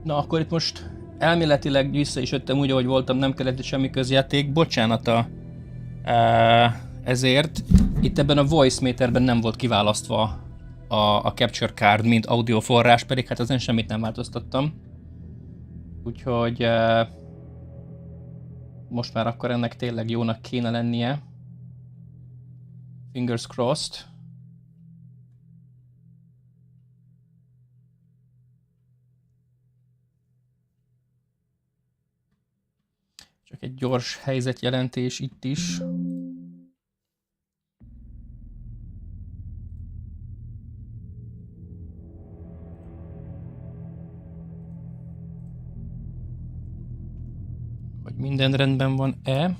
Na akkor itt most elméletileg vissza is jöttem úgy, ahogy voltam, nem kellett semmi közjáték. Bocsánat ezért. Itt ebben a voice meterben nem volt kiválasztva a capture card, mint audio forrás, pedig hát ezen semmit nem változtattam. Úgyhogy most már akkor ennek tényleg jónak kéne lennie. Fingers crossed. Csak egy gyors helyzetjelentés itt is. Hogy minden rendben van-e?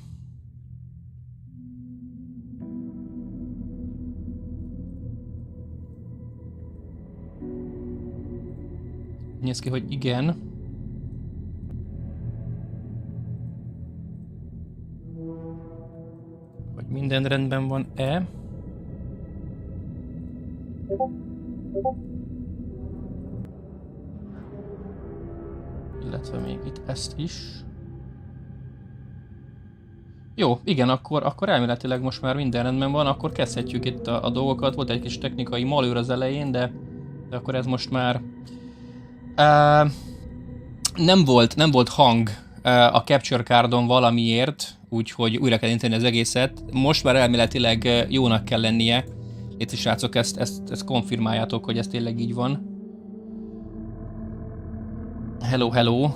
Néz ki, hogy igen. Hogy minden rendben van-e? Illetve még itt ezt is. Jó, igen, akkor elméletileg most már minden rendben van, akkor kezdhetjük itt a dolgokat. Volt egy kis technikai malőr az elején, de akkor ez most már... nem volt hang a capture cardon valamiért, úgyhogy újra kell indítani az egészet. Most már elméletileg jónak kell lennie. Itt is srácok, ezt konfirmáljátok, hogy ez tényleg így van. Hello, hello.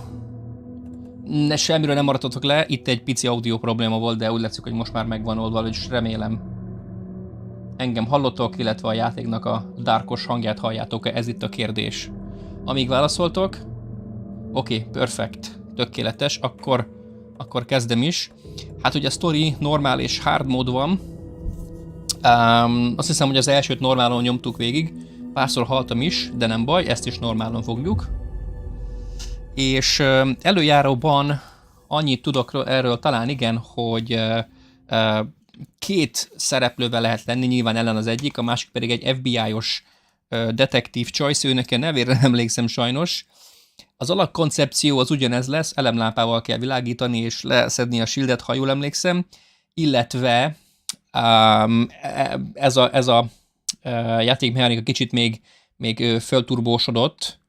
Semmiről nem maradtatok le, itt egy pici audio probléma volt, de úgy látszik, hogy most már megvan oldva, és remélem engem hallottok, illetve a játéknak a darkos hangját halljátok-e, ez itt a kérdés. Amíg válaszoltok, oké, perfekt, tökéletes, akkor kezdem is. Hát ugye a story normál és hard mód van. Azt hiszem, hogy az elsőt normálon nyomtuk végig, párszor haltam is, de nem baj, ezt is normálon fogjuk. És előjáróban annyit tudok erről talán igen, hogy két szereplővel lehet lenni, nyilván Ellen az egyik, a másik pedig egy FBI-os detektív Choice, őnek a nevére nem emlékszem sajnos. Az alapkoncepció az ugyanez lesz, elemlámpával kell világítani és leszedni a shieldet, ha jól emlékszem, illetve ez a játékmechanika kicsit még fölturbósodott.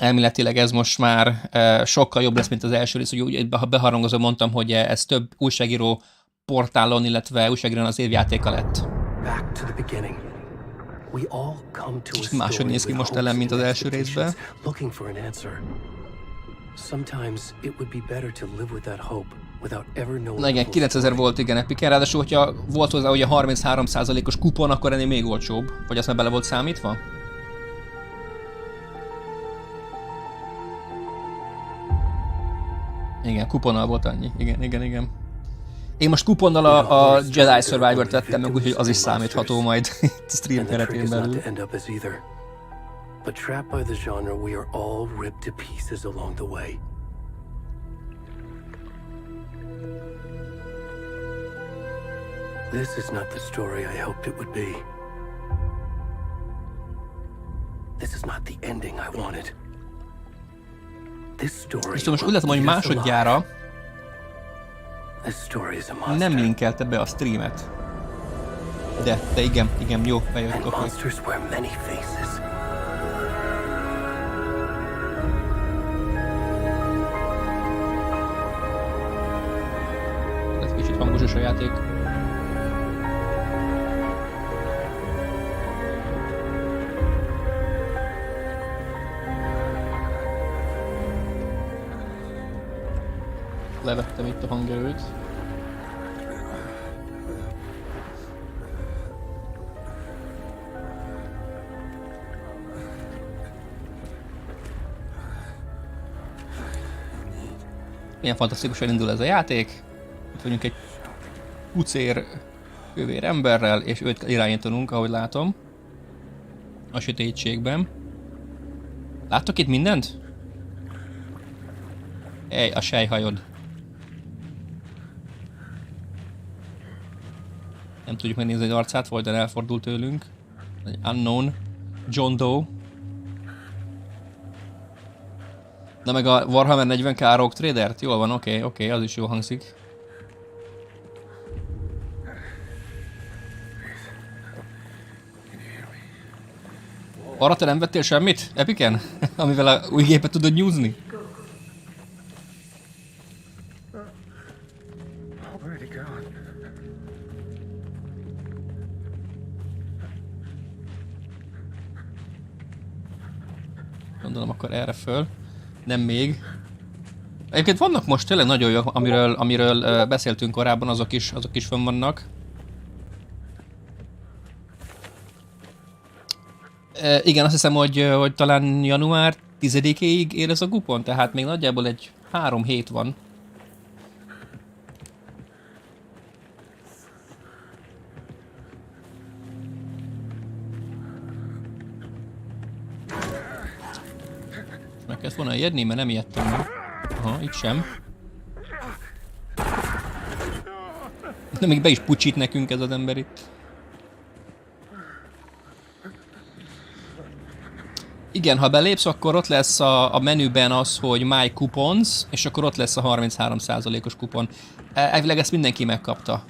Elméletileg ez most már sokkal jobb lesz, mint az első rész, úgy beharangozva mondtam, hogy ez több újságíró portálon, illetve újságíróan az évjátéka lett. Máshogy néz ki most Ellen, mint az első részben. Na igen, 9000 volt, igen, Epiken, ráadásul, hogyha volt hozzá ugye 33%-os kupon, akkor ennél még olcsóbb. Vagy azt már bele volt számítva? Igen, kuponnal volt annyi. Igen. Én most kuponnal a Jedi Survivor-t vettem meg, úgyhogy az is számítható majd itt a stream keretén belül. But trapped by the genre, we are all ripped to pieces along the way. This is not the story I hoped it would be. This is not the ending I wanted. This story. És most úgy látom, hogy másodjára nem linkelte be a streamet. De igen, jó, bejött, oké. Ez kicsit hangosos a játék. Levettem itt a hangerőt. Milyen fantasztikusan indul ez a játék. Itt vagyunk egy pucér kövér emberrel, és őt irányítanunk, ahogy látom. A sötétségben. Láttok itt mindent? A sejhajod. Nem tudjuk megnézni, hogy arcát, Volden elfordult tőlünk. Egy unknown John Doe. Na meg a Warhammer 40k Rogue Trader-t? Jól van, oké, az is jó hangzik. Arra te nem vettél semmit? Epiken? Amivel a új gépet tudod nyúzni? Gondolom akkor erre föl. Nem még. Egyébként vannak most tényleg nagyon jó, amiről beszéltünk korábban, azok is fönn vannak. Igen, azt hiszem, hogy talán január 10-éig ér ez a kupon, tehát még nagyjából egy 3 hét van. Meg kellett volna ijedni, mert nem ijedtem meg. Aha, itt sem. De még be is pucsít nekünk ez az ember itt. Igen, ha belépsz, akkor ott lesz a menüben az, hogy My Coupons, és akkor ott lesz a 33%-os kupon. Elvileg ezt mindenki megkapta.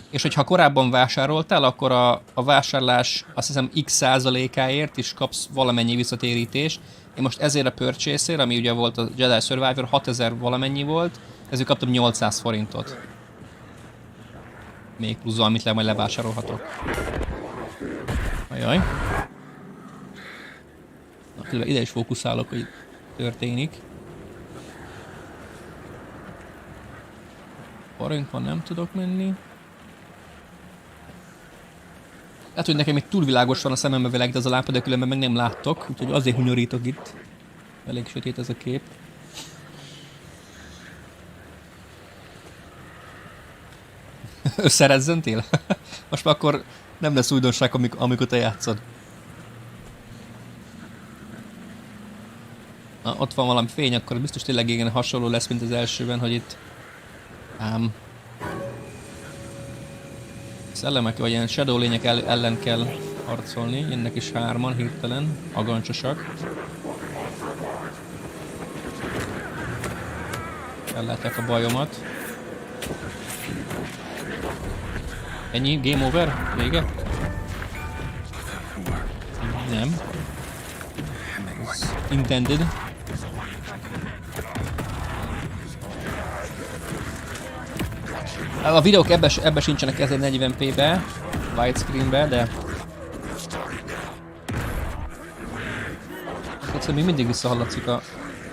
És hogyha korábban vásároltál, akkor a vásárlás azt hiszem x százalékáért is kapsz valamennyi visszatérítést. Én most ezért a purchase-ért, ami ugye volt a Jedi Survivor, 6000 valamennyi volt, ezért kaptam 800 forintot. Még plusz, amit majd levásárolhatok. Ajaj. Na, ide is fókuszálok, hogy történik. Parunk van, nem tudok menni. Lehet, hogy nekem itt túl világos van a szemembe világít ez a lámpa, de különben meg nem láttok, úgyhogy azért hunyorítok itt. Elég sötét ez a kép. Összerezzentél? Most már akkor nem lesz újdonság, amikor te játszod. Na, ott van valami fény, akkor biztos tényleg igen hasonló lesz, mint az elsőben, hogy itt... szellemek, vagy ilyen shadow lények ellen kell harcolni. Jönnek is 3-an hirtelen, agancsosak. Ellátják a bajomat. Ennyi? Game over? Vége? Nem. Intended. A videók ebbe sincsenek 1040p-be, widescreen-be, de... Egyszerűen még mindig visszahallatszik a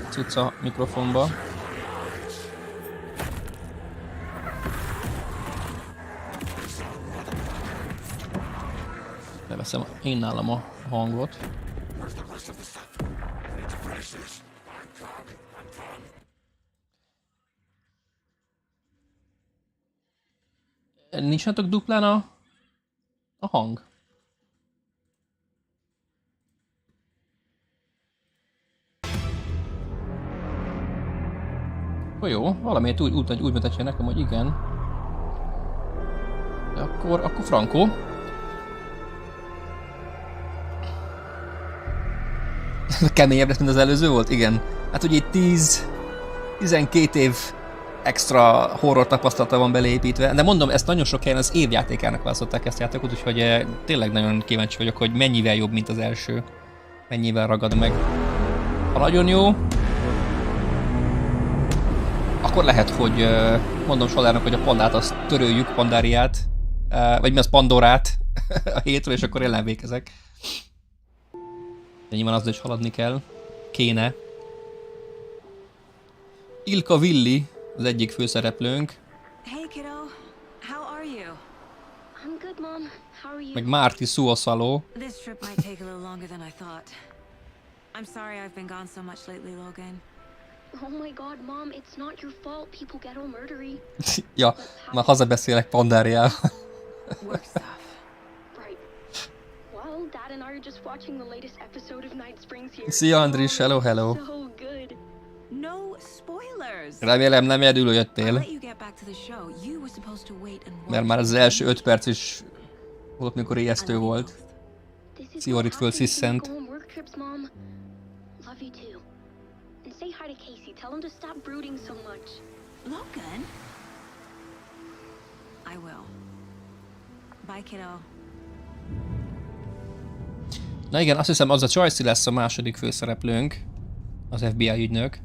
cucca mikrofonba. Leveszem én nálam a hangot. Nincs nátok duplán a hang? Jó, valamiért úgy mutatja nekem, hogy igen. De akkor frankó. Keményebb lesz, mint az előző volt? Igen. Hát ugye itt 12 év extra horror tapasztalata van beleépítve, de mondom, ezt nagyon sok helyen az évjátékának választották ezt a játékot, úgyhogy tényleg nagyon kíváncsi vagyok, hogy mennyivel jobb, mint az első. Mennyivel ragad meg. Ha nagyon jó, akkor lehet, hogy mondom Solának, hogy a pandát azt töröljük, pandáriát, vagy mi az Pandorát a hétről, és akkor ellenvékezek. De nyilván azzal is haladni kell. Kéne. Ilka Villi az egyik főszereplőnk. Hey kiddo, how are you? I'm good, Mom. How are you? Meg Márti Suoszaló. This trip might take a little longer than I thought. I'm sorry I've been gone so much lately, Logan. Oh my God, Mom, it's not your fault. People get all murdery. Ja, már hazabeszélek pandáriával. Work stuff. Right. Well, Dad and I are just watching the latest episode of Night Springs here. Szia Andris, hello, hello. So good. No spoilers. Remélem nem egyedül I'll jöttél, let you get back to the show. You were supposed to wait and watch. mert már az első 5 perc is volt, mikor ijesztő volt. This is what Sziorit happens when you fölsziszent. go on work trips, Mom. Love you too. And say hi to Casey. Tell him to stop brooding so much. Logan? I will. Bye, kiddo. Na igen, azt hiszem az a Joyce lesz a második főszereplőnk. Az FBI ügynök.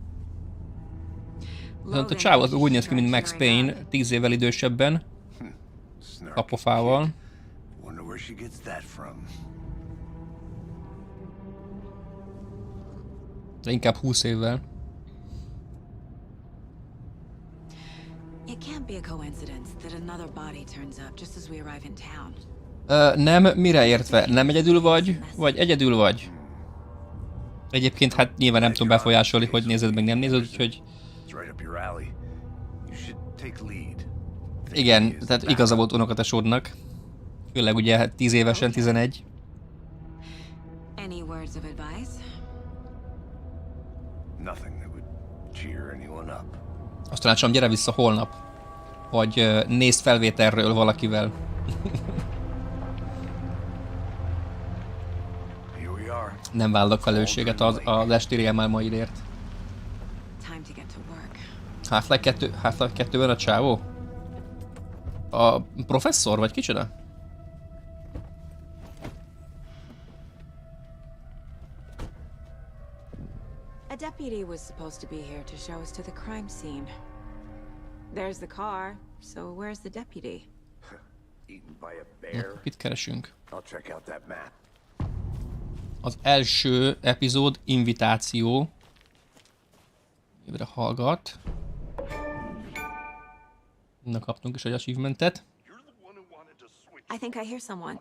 Viszont a csáv az úgy néz ki, mint Max Payne, 10 évvel idősebben. Kapofával. De inkább 20 évvel. It can't be a coincidence that another body turns up just as we arrive in town. Nem, mire értve? Nem egyedül vagy egyedül vagy? Egyébként hát nyilván nem tudom befolyásolni, hogy nézed meg nem nézed, úgyhogy... Igen, tehát igaza volt unokatesódnak. Főleg ugye 10 évesen, 11. Any words of advice? Azt tanácsolom, gyere vissza holnap. Vagy nézd felvételről valakivel. Nem vállalok felelősséget az esti rémálmaidért. Half-Life 2-ben a csávó? A professzor vagy kicsoda? A deputy was supposed to be here to show us to the crime scene. There's the car, so where's the deputy? Eaten by a bear. Mit keresünk? I'll check out that map. Az első epizód invitáció. Évre hallgat. Na, kaptunk is egy achievementet. I think I hear someone.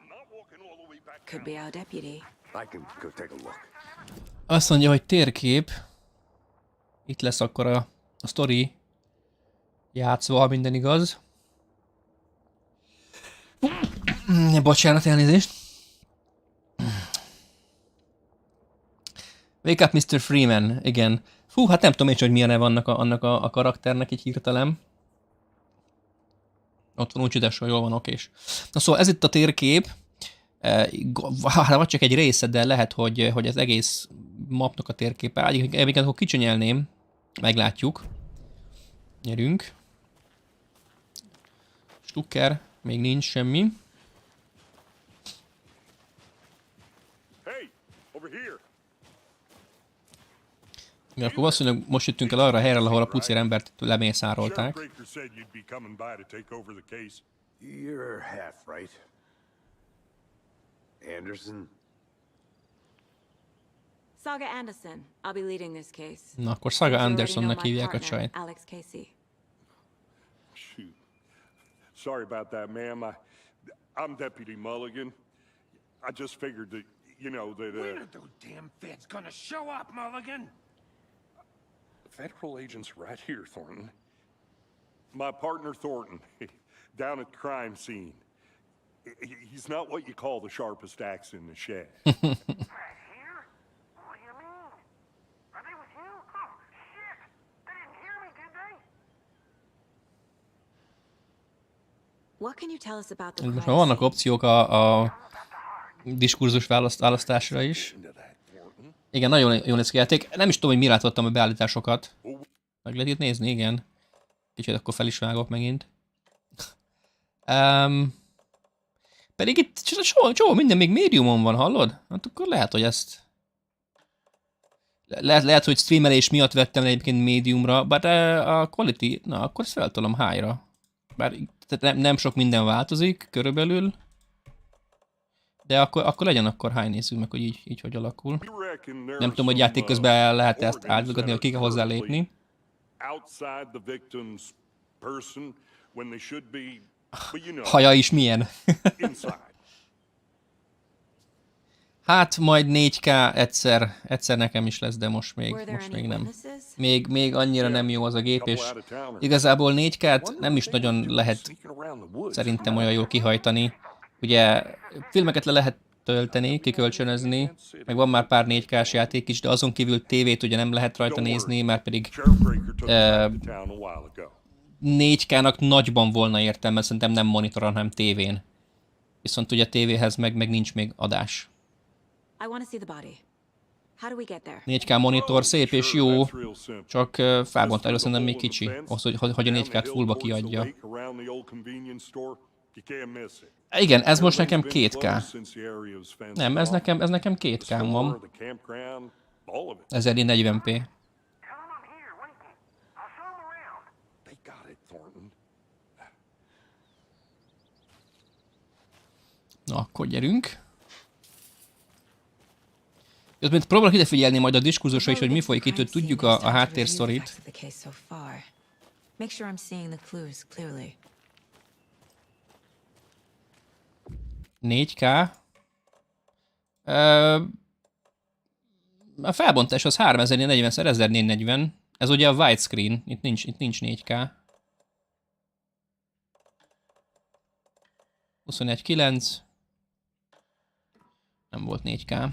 Could be our deputy. I can go take a look. Azt mondja, hogy térkép. Itt lesz akkor a sztori játszva, ha minden igaz. Bocsánat, elnézést. Wake up, Mr. Freeman. Igen. Fú, hát nem tudom én, hogy milyen neve annak a karakternek így hirtelen. Ott van, úgy üdes, hogy jól van, okés. Na szóval ez itt a térkép. Vagy csak egy része, de lehet, hogy az egész mapnak a térképe. Egyébként akkor kicsinyelném. Meglátjuk. Nyerünk. Stukker. Még nincs semmi. Hey, over here. Ja, akkor valószínűleg most jöttünk el arra a helyre, ahol a pucér embert lemészárolták. You're half right. Anderson? Saga Anderson. I'll be leading this case. Na, akkor Saga Andersonnak hívják a csajt. Alex Casey. Shoot. Sorry about that, ma'am. I'm Deputy Mulligan. I just figured that, you know, that... When are those damn feds gonna show up, Mulligan? Federal agents right here, Thornton. My partner, Thornton, down at the crime scene. He's not what you call the sharpest axe in the shed. Right here? What do you mean? Are they with you? Oh, shit! They didn't hear me, did they? What can you tell us about the Most crime már vannak scene? opciók a diskurzus választásra is. Igen, nagyon jól néz ki a játék. Nem is tudom, hogy mi látottam a beállításokat. Meg lehet itt nézni, igen. Kicsit akkor fel is vágok megint. Pedig itt csomó minden még médiumon van, hallod? Hát akkor lehet, hogy ezt... Lehet, hogy streamelés miatt vettem egyébként médiumra, bár a quality... Na, akkor ezt feltolom high-ra. Bár nem sok minden változik körülbelül. De akkor legyen akkor high, nézzük meg, hogy így hogy alakul. Nem tudom, hogy játék közben lehet ezt átvigadni, hogy ki kell hozzá lépni. Haja is milyen. Hát majd 4K egyszer nekem is lesz, de most még nem. Még annyira nem jó az a gép, és igazából 4K-t nem is nagyon lehet szerintem olyan jól kihajtani. Ugye filmeket le lehet tölteni, kikölcsönözni, meg van már pár 4K-s játék is, de azon kívül tévét ugye nem lehet rajta nézni, mert pedig 4K-nak nagyban volna értelme, szerintem nem monitoron, hanem tévén. Viszont ugye tévéhez meg nincs még adás. I want to see the body. How do we get there? 4K monitor szép és jó, Sure, that's real simple. csak felbontásra Just szerintem még through the kicsi, hole in the az, fence, hogy a down 4K-t the fullba hill towards the kiadja. lake around the old convenience store. You can't miss it. Igen, ez most Everything's nekem been 2K. closed since the area was fenced Nem, ez off. nekem The 2K-n store, van. the campground, all of it. 1040p. Tell him I'm here, waiting. I'll show him around. They got it, Thornton. Na, akkor gyerünk. Közben próbálok ide figyelni majd a diskurzusra is, hogy mi folyik itt, hogy tudjuk a háttérsztorit. Make sure I'm seeing the clues clearly. 4K. A felbontás az 3040x1440. Ez ugye a widescreen. Itt nincs 4K. 21.9. Nem volt 4K.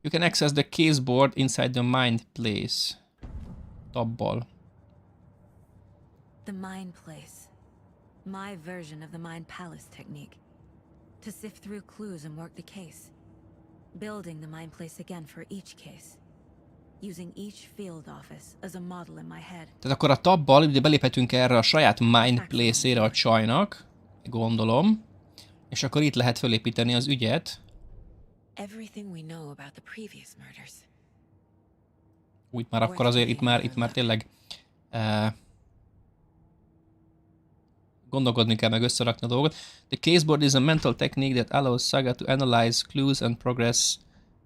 You can access the caseboard inside the mind place. Tabbal. The mind place. My version of the mind palace technique. To sift through clues and work the case. Building the mind place again for each case. Using each field office as a model in my head. Tehát akkor a tabbal ugye beléphetünk erre a saját mind place-ére a csajnak, gondolom, és akkor itt lehet fölépíteni az ügyet. Everything we know about the previous murders. Úgy már akkor azért itt már tényleg gondolkodni kell, meg összerakni a dolgot. The caseboard is a mental technique that allows Saga to analyze clues and progress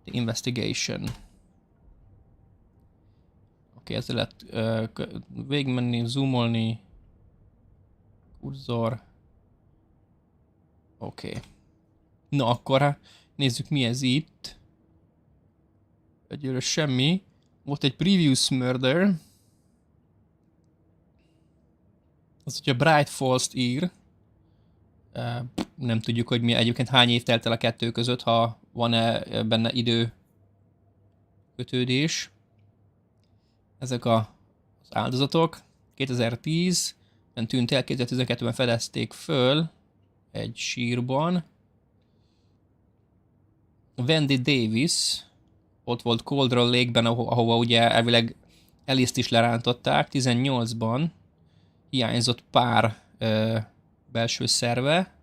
the investigation. Oké, ezzel lehet végigmenni, zoomolni, kurzor. Oké. Na akkor nézzük, mi ez itt. Egyelőre semmi. Volt egy previous murder. Az, hogy a Bright Falls-t ír. Nem tudjuk, hogy mi egyébként hány év telt el a kettő között, ha van-e benne idő kötődés. Ezek az áldozatok. 2010-ben tűnt el, 2012-ben fedezték föl egy sírban. Wendy Davis ott volt Coldwell Lake-ben, ahova ugye elvileg Alice-t is lerántották. 18-ban hiányzott pár belső szerve,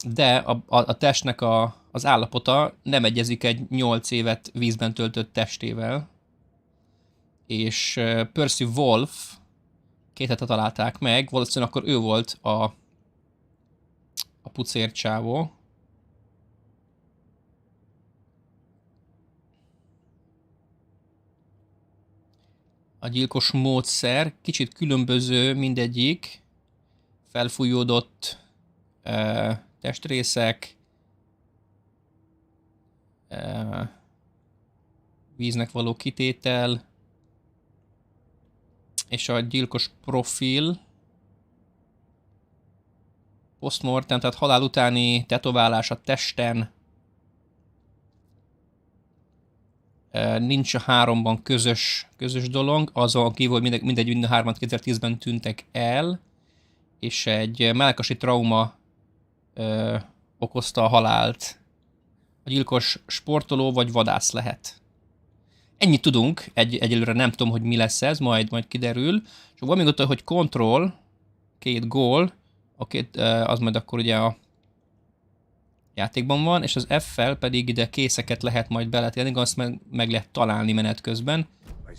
de a testnek az állapota nem egyezik egy 8 évet vízben töltött testével. És Percy Wolf 2 hete találták meg, valószínűleg akkor ő volt a pucér csávó. A gyilkos módszer kicsit különböző mindegyik. Felfújódott testrészek, víznek való kitétel, és a gyilkos profil, postmortem, tehát halál utáni tetoválás a testen, nincs a 3-ban közös dolog, azon kívül mind a 3-at 2010-ben tűntek el, és egy mellkasi trauma okozta a halált. A gyilkos sportoló vagy vadász lehet. Ennyit tudunk, egyelőre nem tudom, hogy mi lesz ez, majd kiderül. És van még ott, hogy control, 2 gól, az majd akkor ugye a játékban van, és az F-fel pedig ide készeket lehet majd beletenni, azt meg lehet találni menet közben.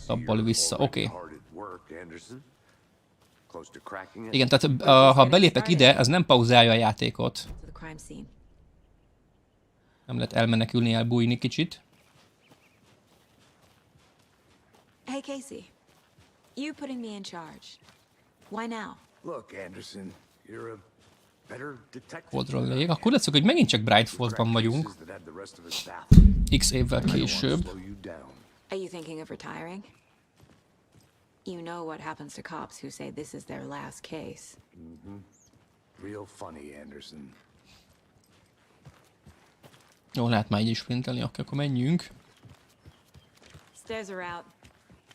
Tabbal vissza, oké. Igen, tehát ha belépek ide, az nem pauzálja a játékot. Nem lehet elmenekülni, elbújni kicsit. Hey Casey, you putting me in charge. Why now? Look, Anderson, you're a better detective. Coldwell Lake. Akkor látszik, hogy megint csak Bright Falls-ban vagyunk. X évvel később. Are you thinking of retiring? You know what happens to cops who say this is their last case. Real funny, Anderson. Jó, lehet már így is printelni, akkor menjünk. Stairs are out.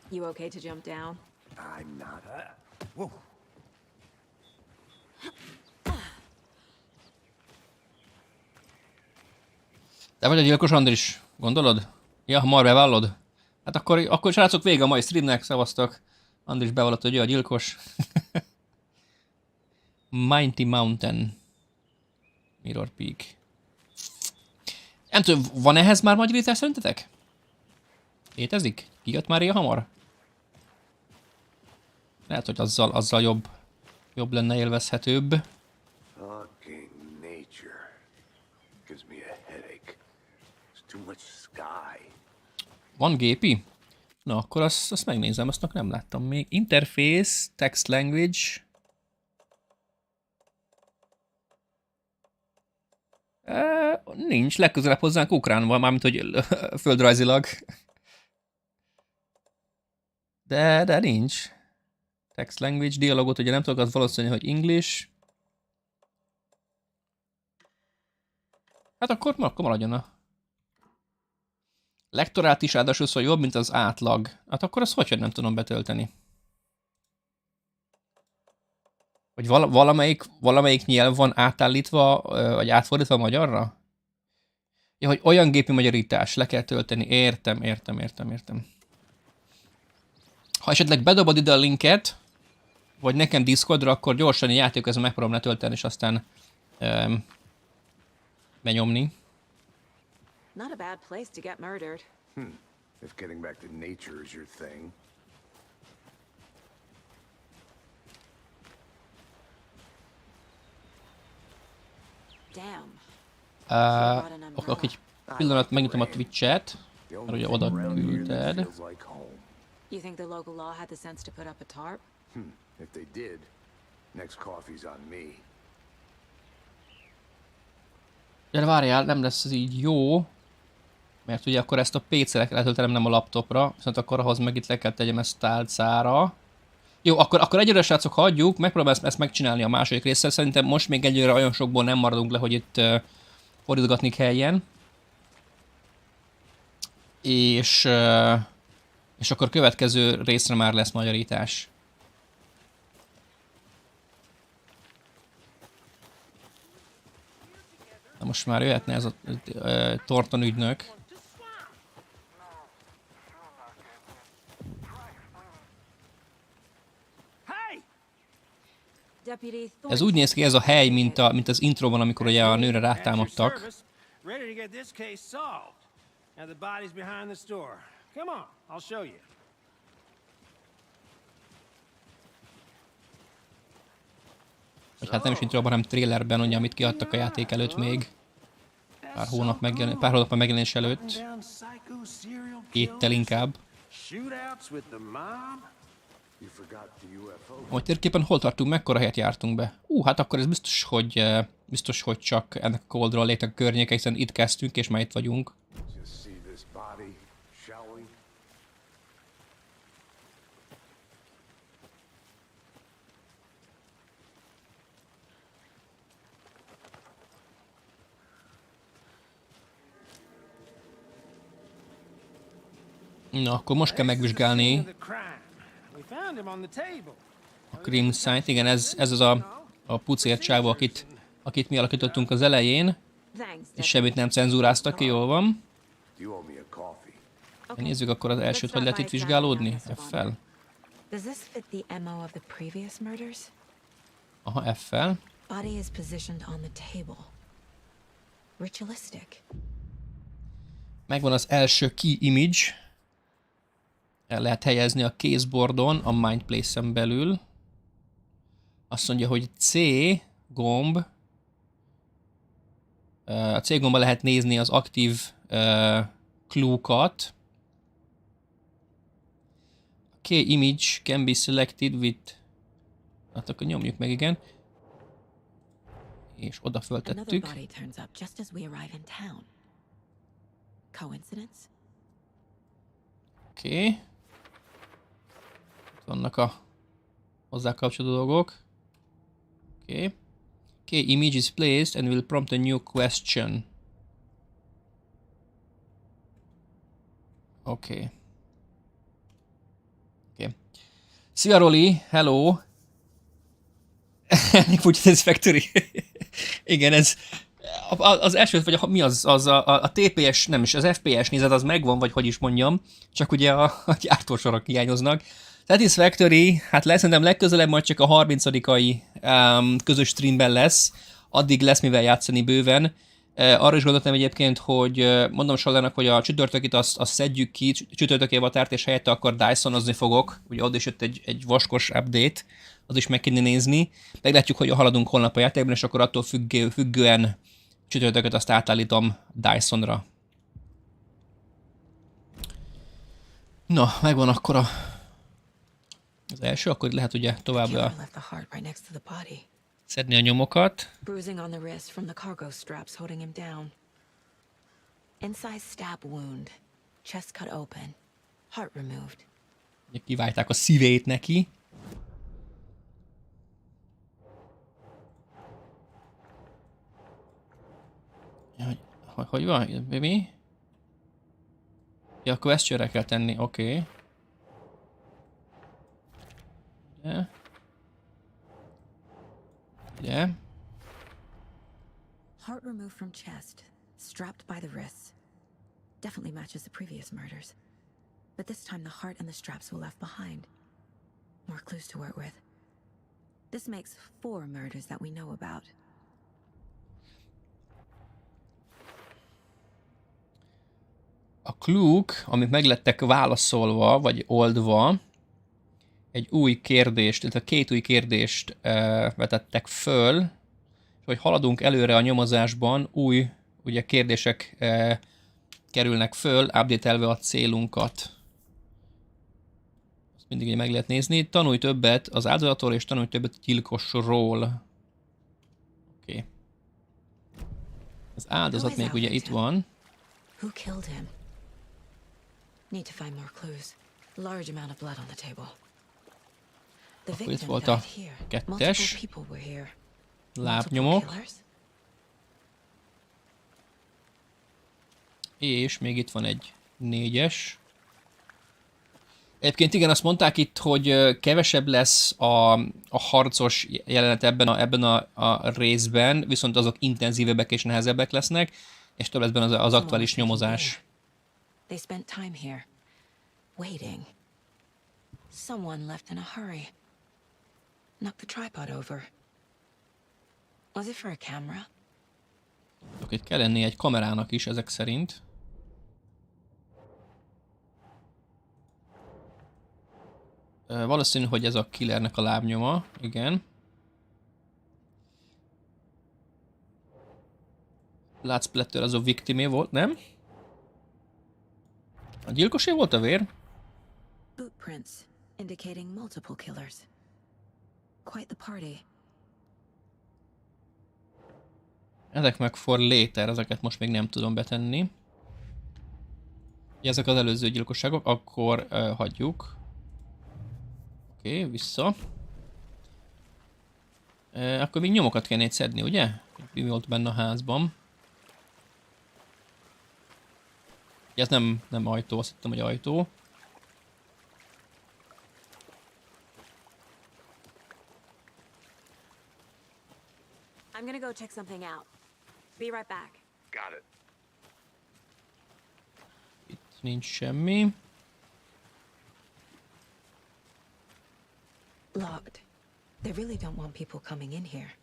You okay to jump down? I'm not. Whoa. Te vagy a gyilkos Andris, gondolod? Ja, hamar bevallod? Hát akkor srácok, vége a mai streamnek, szevasztok. Andris bevallott, hogy ő a gyilkos. Mighty Mountain. Mirror Peak. Nem tudom, van ehhez már magyarítás szerintetek? Létezik? Kijött már ilyen hamar? Lehet, hogy azzal jobb lenne, élvezhetőbb. Fucking nature. Gives me a headache. There's too much sky. Van gépi? Na, akkor azt megnézem, azt nem láttam még. Interface, text language. Nincs, legközelebb hozzánk ukrán van, mármint hogy földrajzilag. De nincs. Text language, dialogot ugye nem tudok, az valószínű, hogy English. Hát akkor maradjon a lektorát is ráadásul szóval jobb, mint az átlag. Hát akkor azt hogy nem tudom betölteni. Hogy valamelyik nyelv van átállítva, vagy átfordítva magyarra? Ja, hogy olyan gépi magyarítás, le kell tölteni. Értem. Ha esetleg bedobod ide a linket, vagy nekem Discordra, akkor gyorsan játékozom, megpróbálom letölteni, és aztán benyomni. Not a bad place to get murdered. If getting back to nature is your thing. Damn. Akkor egy pillanat megnyitom a Twitch-et, mert ugye oda küldted. Feels like home. You think the local law had the sense to put up a tarp? If they did, next coffee's on me. De várjál, nem lesz ez így jó, mert ugye akkor ezt a PC-re kell letöltenem, nem a laptopra, viszont akkor ahhoz meg itt le kell tegyem ezt tálcára. Jó, akkor egyre srácok, hagyjuk, megpróbálom ezt megcsinálni a második résszel, szerintem most még egyre olyan sokból nem maradunk le, hogy itt fordítgatni kelljen. És akkor következő részre már lesz magyarítás. Na most már jöhetne ez a Thornton ügynök. Ez úgy néz ki, ez a hely, mint az introban, amikor ugye a nőre rátámadtak. Vagy hát nem is introban, hanem trailerben, ugye, amit kiadtak a játék előtt még. Pár hónap megjelenés előtt. Héttel inkább. Ahogy térképen hol tartunk, mekkora helyet jártunk be? Hát akkor ez biztos, hogy csak ennek a Coldról létek a környéke, hiszen itt kezdtünk, és már itt vagyunk. Na, akkor most kell megvizsgálni a crime site. Igen, ez az a pucér csávó, akit mi alakítottunk az elején, és semmit nem cenzúráztak ki, jól van. Nézzük akkor az elsőt, hogy lehet itt vizsgálódni. F-fel. Aha, F-fel. Megvan az első key image. El lehet helyezni a caseboardon, a Mind Place-en belül. Azt mondja, hogy C gomb. A C gombban lehet nézni az aktív clue-kat. A key image can be selected with... Hát akkor nyomjuk meg, igen. És oda föltettük. Oké. Vannak a hozzá kapcsolódó dolgok. Oké. Key image is placed and will prompt a new question. Oké. Szia Roli, hello! Food Factory. Igen, Az első, vagy mi az a TPS, nem is, az FPS nézet az megvan, vagy hogy is mondjam, csak ugye a gyártósorok hiányoznak. Satisfactory, hát lesz, szerintem legközelebb majd csak a 30-ai közös streamben lesz, addig lesz mivel játszani bőven. Arra is gondoltam egyébként, hogy mondom Soldának, hogy a csütörtökit azt szedjük ki, csütörtöki avatárt, és helyette akkor Dysonozni fogok, ugye ott is jött egy vaskos update, az is meg kéne nézni. Meglátjuk, hogy haladunk holnap a játékban, és akkor attól függően csütörtököt azt átállítom Dysonra. Na, megvan akkor az első, akkor lehet ugye tovább szedni a nyomokat. Bruising on the wrist from the cargo straps holding him down. Inside stab wound. Chest cut open. Heart removed. Kiválták a szívét neki. Hogy van? Mi? Ja, akkor ezt csőre kell tenni, oké. Ugye? Ugye? Heart removed from chest, strapped by the wrists. Definitely matches the previous murders. But this time the heart and the straps were left behind. More clues to work with. This makes 4 murders that we know about. A clue-k, amik meglettek válaszolva, vagy oldva, egy új kérdést, illetve 2 új kérdést vetettek föl, és hogy haladunk előre a nyomozásban, új ugye, kérdések kerülnek föl, update-elve a célunkat. Azt mindig így meg lehet nézni. Tanulj többet az áldozatról, és tanulj többet a gyilkosról. Oké. Az áldozat még ugye itt van. Who killed him? Need to find more clues. Large amount of blood on the table. The Akkor itt victim volt a died here. 2-es. Multiple people were here. Lábnyomok. Multiple killers? És még itt van egy 4-es. Egyébként igen, azt mondták itt, hogy kevesebb lesz a harcos jelenet ebben a részben, viszont azok intenzívebbek és nehezebbek lesznek, és több lesz benne az aktuális nyomozás. They spent time here, waiting. Someone left in a hurry. Knocked the tripod over. Was it for a camera? Itt kell lennie egy kamerának is ezek szerint. Valószínű, hogy ez a killernek a lábnyoma, igen. Blood splatter az a victimé volt, nem? A gyilkosé volt a vér? Bootprints indicating multiple killers. Quite the party. Ezek meg for later, ezeket most még nem tudom betenni. Ezek az előző gyilkosságok, akkor hagyjuk. Oké, vissza. Akkor még nyomokat kellene szedni, ugye? Mi volt benne a házban? Ez nem ajtó, azt hittem, hogy ajtó. I'm gonna go check something out. Be right back. Got it. Itt nincs semmi. Locked. They really don't want people coming in here.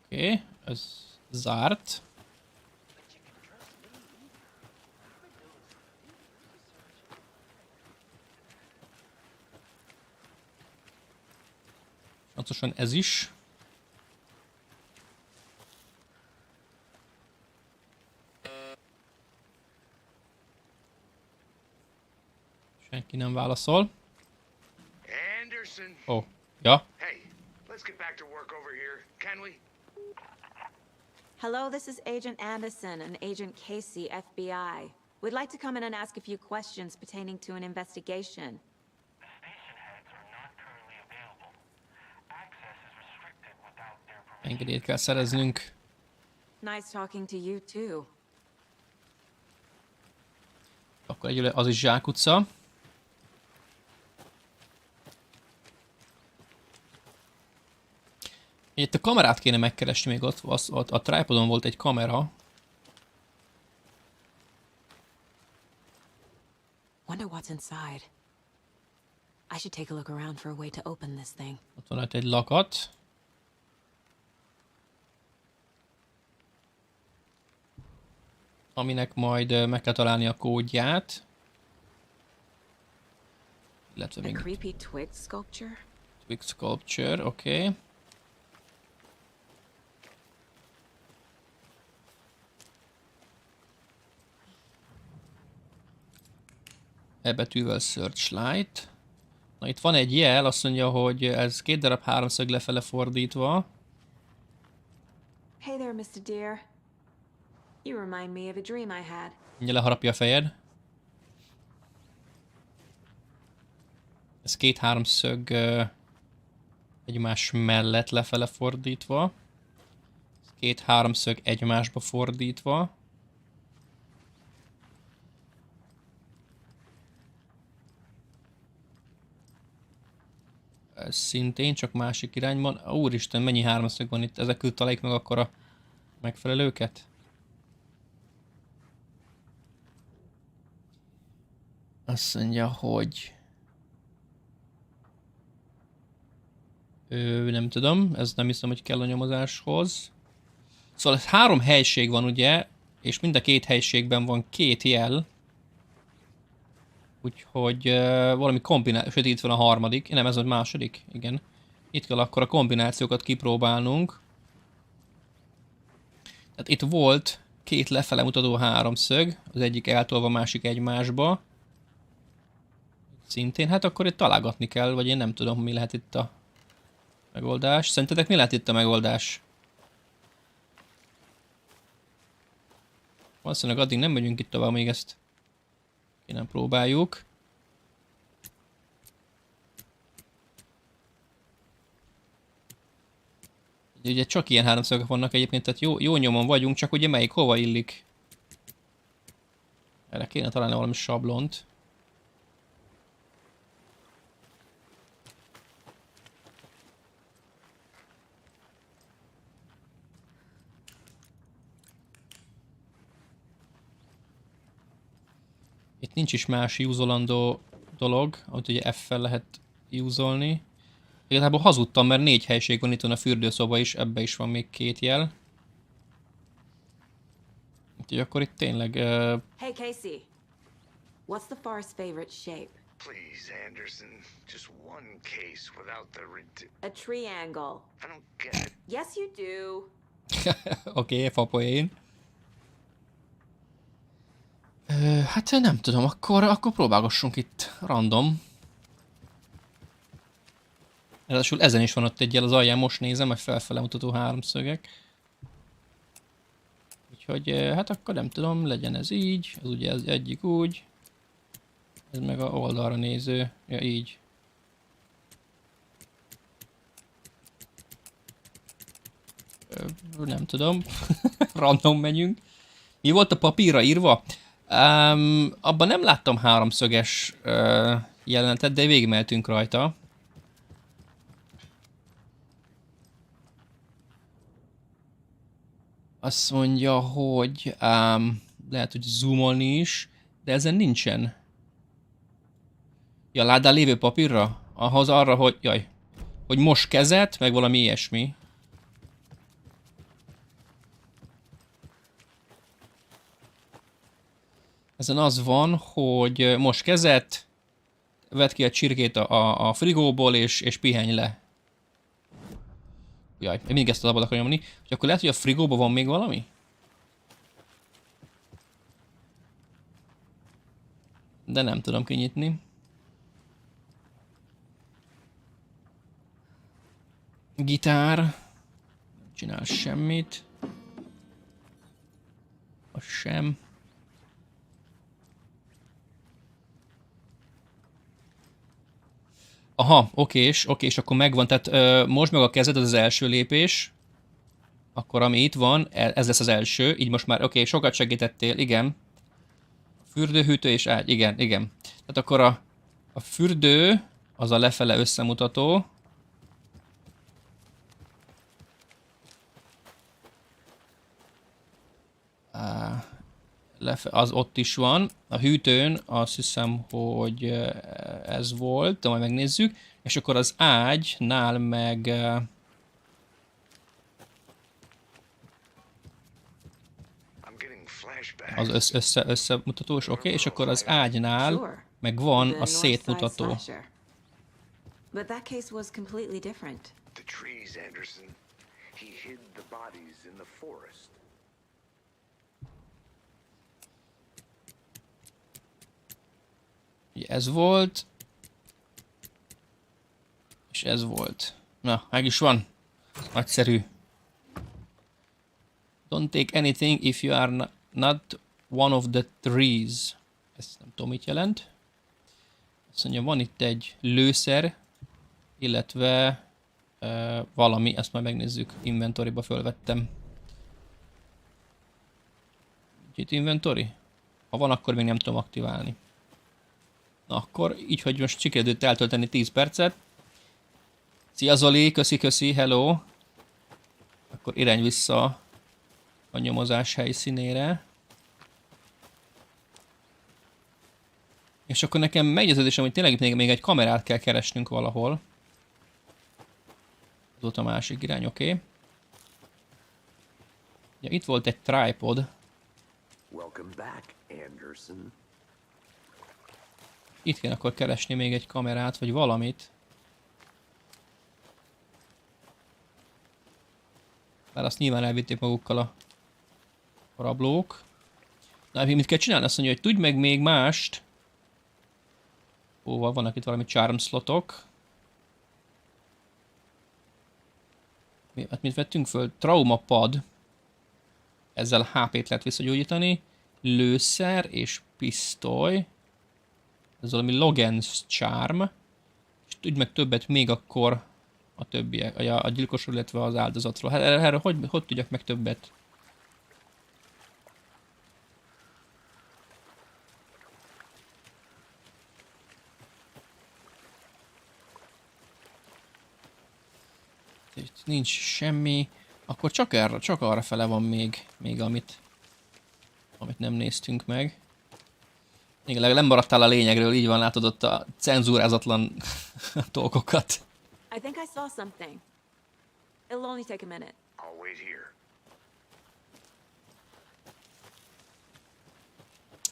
Oké, ez zárt. Pontosan ez is. Senki nem válaszol. Anderson. Ó, ja. Hey, let's get back to work over here, can we? Hello, this is Agent Anderson and Agent Casey, FBI. We'd like to come in and ask a few questions pertaining to an investigation. The station heads are not currently available. Access is restricted without their permission. Engedélyt kell szereznünk. Nice talking to you too. Akkor egyébként az is zsákutca. Itt a kamerát kéne megkeresni még ott, a tripodon volt egy kamera. Wonder what's inside. I should take a look around for a way to open this thing. Ott van egy lakat. Aminek majd meg kell találni a kódját. Illetve A még creepy twig sculpture? twig sculpture, oké. Okay. E betűvel searchlight. Na itt van egy jel, azt mondja, hogy ez 2 darab háromszög lefele fordítva. Hey there, Mr. Deer. You remind me of a dream I had. Mindjárt leharapja a fejed. Ez 2 háromszög egymás mellett lefele fordítva. 2 háromszög egymásba fordítva. Ez szintén csak másik irányban. Úristen, mennyi háromszög van itt? Ezek között találjuk meg akkor a megfelelőket? Azt mondja, hogy... nem tudom, ez nem hiszem, hogy kell a nyomozáshoz. Szóval 3 helység van, ugye? És mind a 2 helységben van 2 jel. Úgyhogy valami kombináció, sőt itt van a harmadik, nem ez a második, igen. Itt kell akkor a kombinációkat kipróbálnunk. Tehát itt volt 2 lefele mutató háromszög, az egyik eltolva, a másik egymásba. Szintén, hát akkor itt találgatni kell, vagy én nem tudom, mi lehet itt a megoldás. Szerintetek mi lehet itt a megoldás? Valószínűleg addig nem megyünk itt tovább, még ezt kéne próbáljuk. Ugye csak ilyen háromszögek vannak egyébként, tehát jó nyomon vagyunk, csak ugye melyik hova illik? Erre kéne találni valami sablont. Itt nincs is más useolandó dolog, amit ugye F-fel lehet useolni. Igazából hazudtam, mert 4 helység van, itt van a fürdőszoba is, ebbe is van még 2 jel. Úgyhogy akkor itt tényleg... Hey, Casey. What's the far's favorite shape? Please, Anderson. Just one case without the A triangle. I don't get it. Yes, you do. Oké, fapoén. Hát nem tudom, akkor próbálgassunk itt random. Ráadásul ezen is van ott egy jel az alján, most nézem, hogy felfele mutató háromszögek. Úgyhogy hát akkor nem tudom, legyen ez így, ez ugye ez egyik úgy. Ez meg a oldalra néző, ja így. Nem tudom, random megyünk. Mi volt a papírra írva? Abban nem láttam háromszöges jelenetet, de végigmeltünk rajta. Azt mondja, hogy lehet, hogy zoomolni is, de ezen nincsen. Ja, ládál lévő papírra? Ahhoz arra, hogy, jaj, hogy most kezet, meg valami ilyesmi. Ezen az van, hogy most kezet, vedd ki a csirkét a frigóból, és pihenj le. Jaj, én mindig ezt a labot akarom nyomni. És akkor lehet, hogy a frigóban van még valami? De nem tudom kinyitni. Gitár. Nem csinál semmit. Az sem. Aha, oké, és akkor megvan, tehát most meg a kezed, az az első lépés. Akkor ami itt van, ez lesz az első, így most már, oké, sokat segítettél, igen. Fürdőhűtő és ágy, igen. Tehát akkor a fürdő, az a lefele összemutató. Az ott is van. A hűtőn azt hiszem, hogy ez volt, de majd megnézzük. És akkor az ágynál meg... az összemutatós, oké, és akkor az ágynál meg van a szétmutató. But that case was completely different. The trees, Anderson. He hid the bodies in the forest. Ez volt. És ez volt. Na, meg is van. Nagyszerű. Don't take anything if you are not one of the trees. Ezt nem tudom, mit jelent. Azt mondja, van itt egy lőszer, illetve valami, ezt majd megnézzük. Inventoryba fölvettem. Itt inventory? Ha van, akkor még nem tudom aktiválni. Na akkor, így, hogy most sikerült eltölteni 10 percet. Szia Zoli, köszi, hello. Akkor irány vissza a nyomozás helyszínére. És akkor nekem meggyőződésem, hogy tényleg itt még egy kamerát kell keresnünk valahol. Az volt a másik irány, oké. Ja, itt volt egy tripod. Welcome back, Anderson. Itt kell akkor keresni még egy kamerát, vagy valamit. Bár azt nyilván elvitték magukkal a rablók. Na, mit kell csinálni? Azt mondja, hogy tudj meg még mást. Ó, vannak itt valami charm slotok. Hát mit vettünk föl? Traumapad. Ezzel HP-t lehet visszagyógyítani. Lőszer és pisztoly. Ez valami Logan's charm. És tudj meg többet még akkor a többiek, a gyilkosról, illetve az áldozatról. Hát erre hogy tudjak meg többet? Itt nincs semmi. Akkor csak arra fele van még amit nem néztünk meg. Még nem maradtál a lényegről, így van, látod ott a cenzúrázatlan dolgokat. I think I saw something. It'll only take a minute. I'll wait here.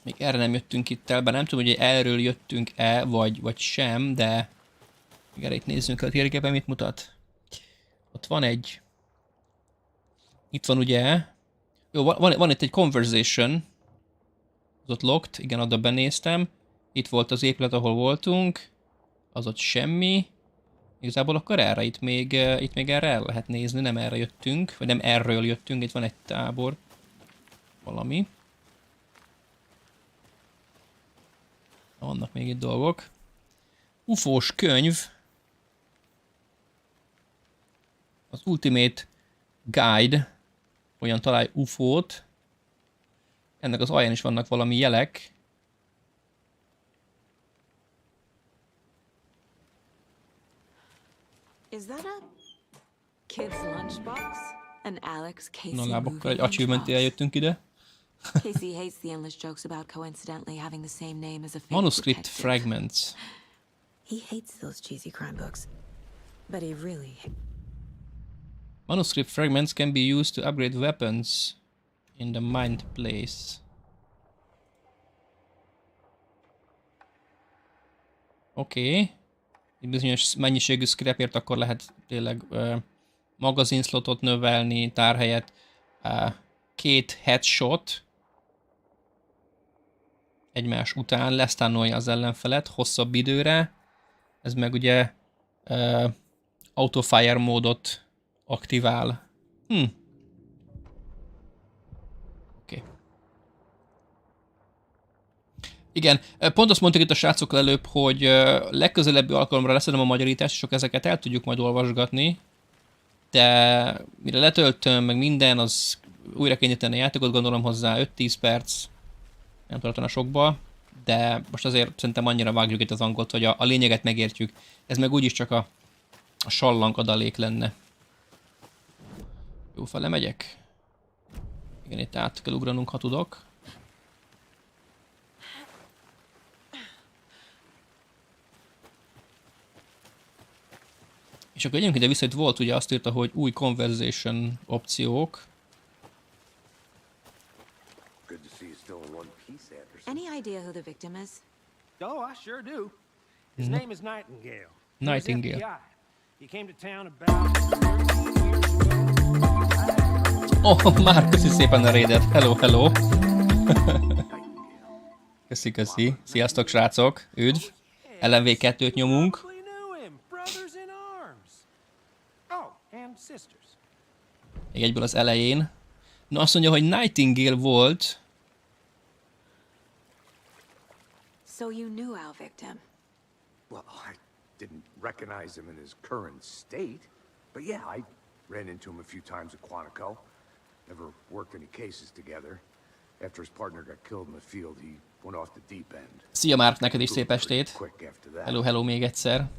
Még erre nem jöttünk itt el, bár nem tudom, hogy erről jöttünk-e, vagy sem, de még erre itt nézzünk a térképen, mit mutat. Ott van egy... Itt van ugye... Jó, van itt egy conversation. Az ott locked, igen, oda benéztem. Itt volt az épület, ahol voltunk. Az ott semmi. Igazából akkor erre, itt még erre el lehet nézni, nem erre jöttünk. Vagy nem erről jöttünk, itt van egy tábor. Valami. Vannak még itt dolgok. UFO-s könyv. Az Ultimate Guide. Olyan találj UFO-t. Ennek az alján is vannak valami jelek. Is that a kid's lunchbox? And Alex Casey Na lábokkal movie egy achievement-i eljöttünk ide. Casey hates the endless jokes about coincidentally having the same name as a famous Manuscript detective. fragments. He hates those cheesy crime books. But he really... Manuscript fragments can be used to upgrade weapons in the mind place. Oké. Itt bizonyos mennyiségű scrapért akkor lehet tényleg magazinszlotot növelni, tárhelyet. 2 headshot egymás után lesztánolja az ellenfelet hosszabb időre. Ez meg ugye autofire módot aktivál. Oké. Igen, pont azt mondtuk itt a srácok előbb, hogy legközelebbi alkalomra leszedem a magyarítást, és akkor ezeket el tudjuk majd olvasgatni. De mire letöltöm, meg minden, az újra kell nyitani a játékot, gondolom hozzá 5-10 perc. Nem tartana sokba, de most azért szerintem annyira vágjuk itt az angolt, hogy a lényeget megértjük. Ez meg úgyis csak a sallang adalék lenne. Jó fele megyek? Én itt át kell ugranunk, ha tudok. És akkor egyébként vissza, itt volt, ugye azt írta, hogy új conversation opciók. Good to see you still in one piece, Anderson. Any idea who the victim is? Oh, I sure do. His name is Nightingale. Nightingale. He was FBI. He came to town about 13 years ago. Oh, már köszi szépen a raidet. Hello, hello. Köszi. Sziasztok, srácok. Üdv. LMV2-t nyomunk. Probably knew him. Brothers in arms. Oh, and sisters. Még egyből az elején. Na azt mondja, hogy Nightingale volt. So you knew our victim. Well, I didn't recognize him in his current state, but yeah, I ran into him a few times at Quantico. Never worked any cases together. After his partner got killed in the field, he went off the deep end. Szia Márk, neked is szép estét. Quick after that. Hello még egyszer.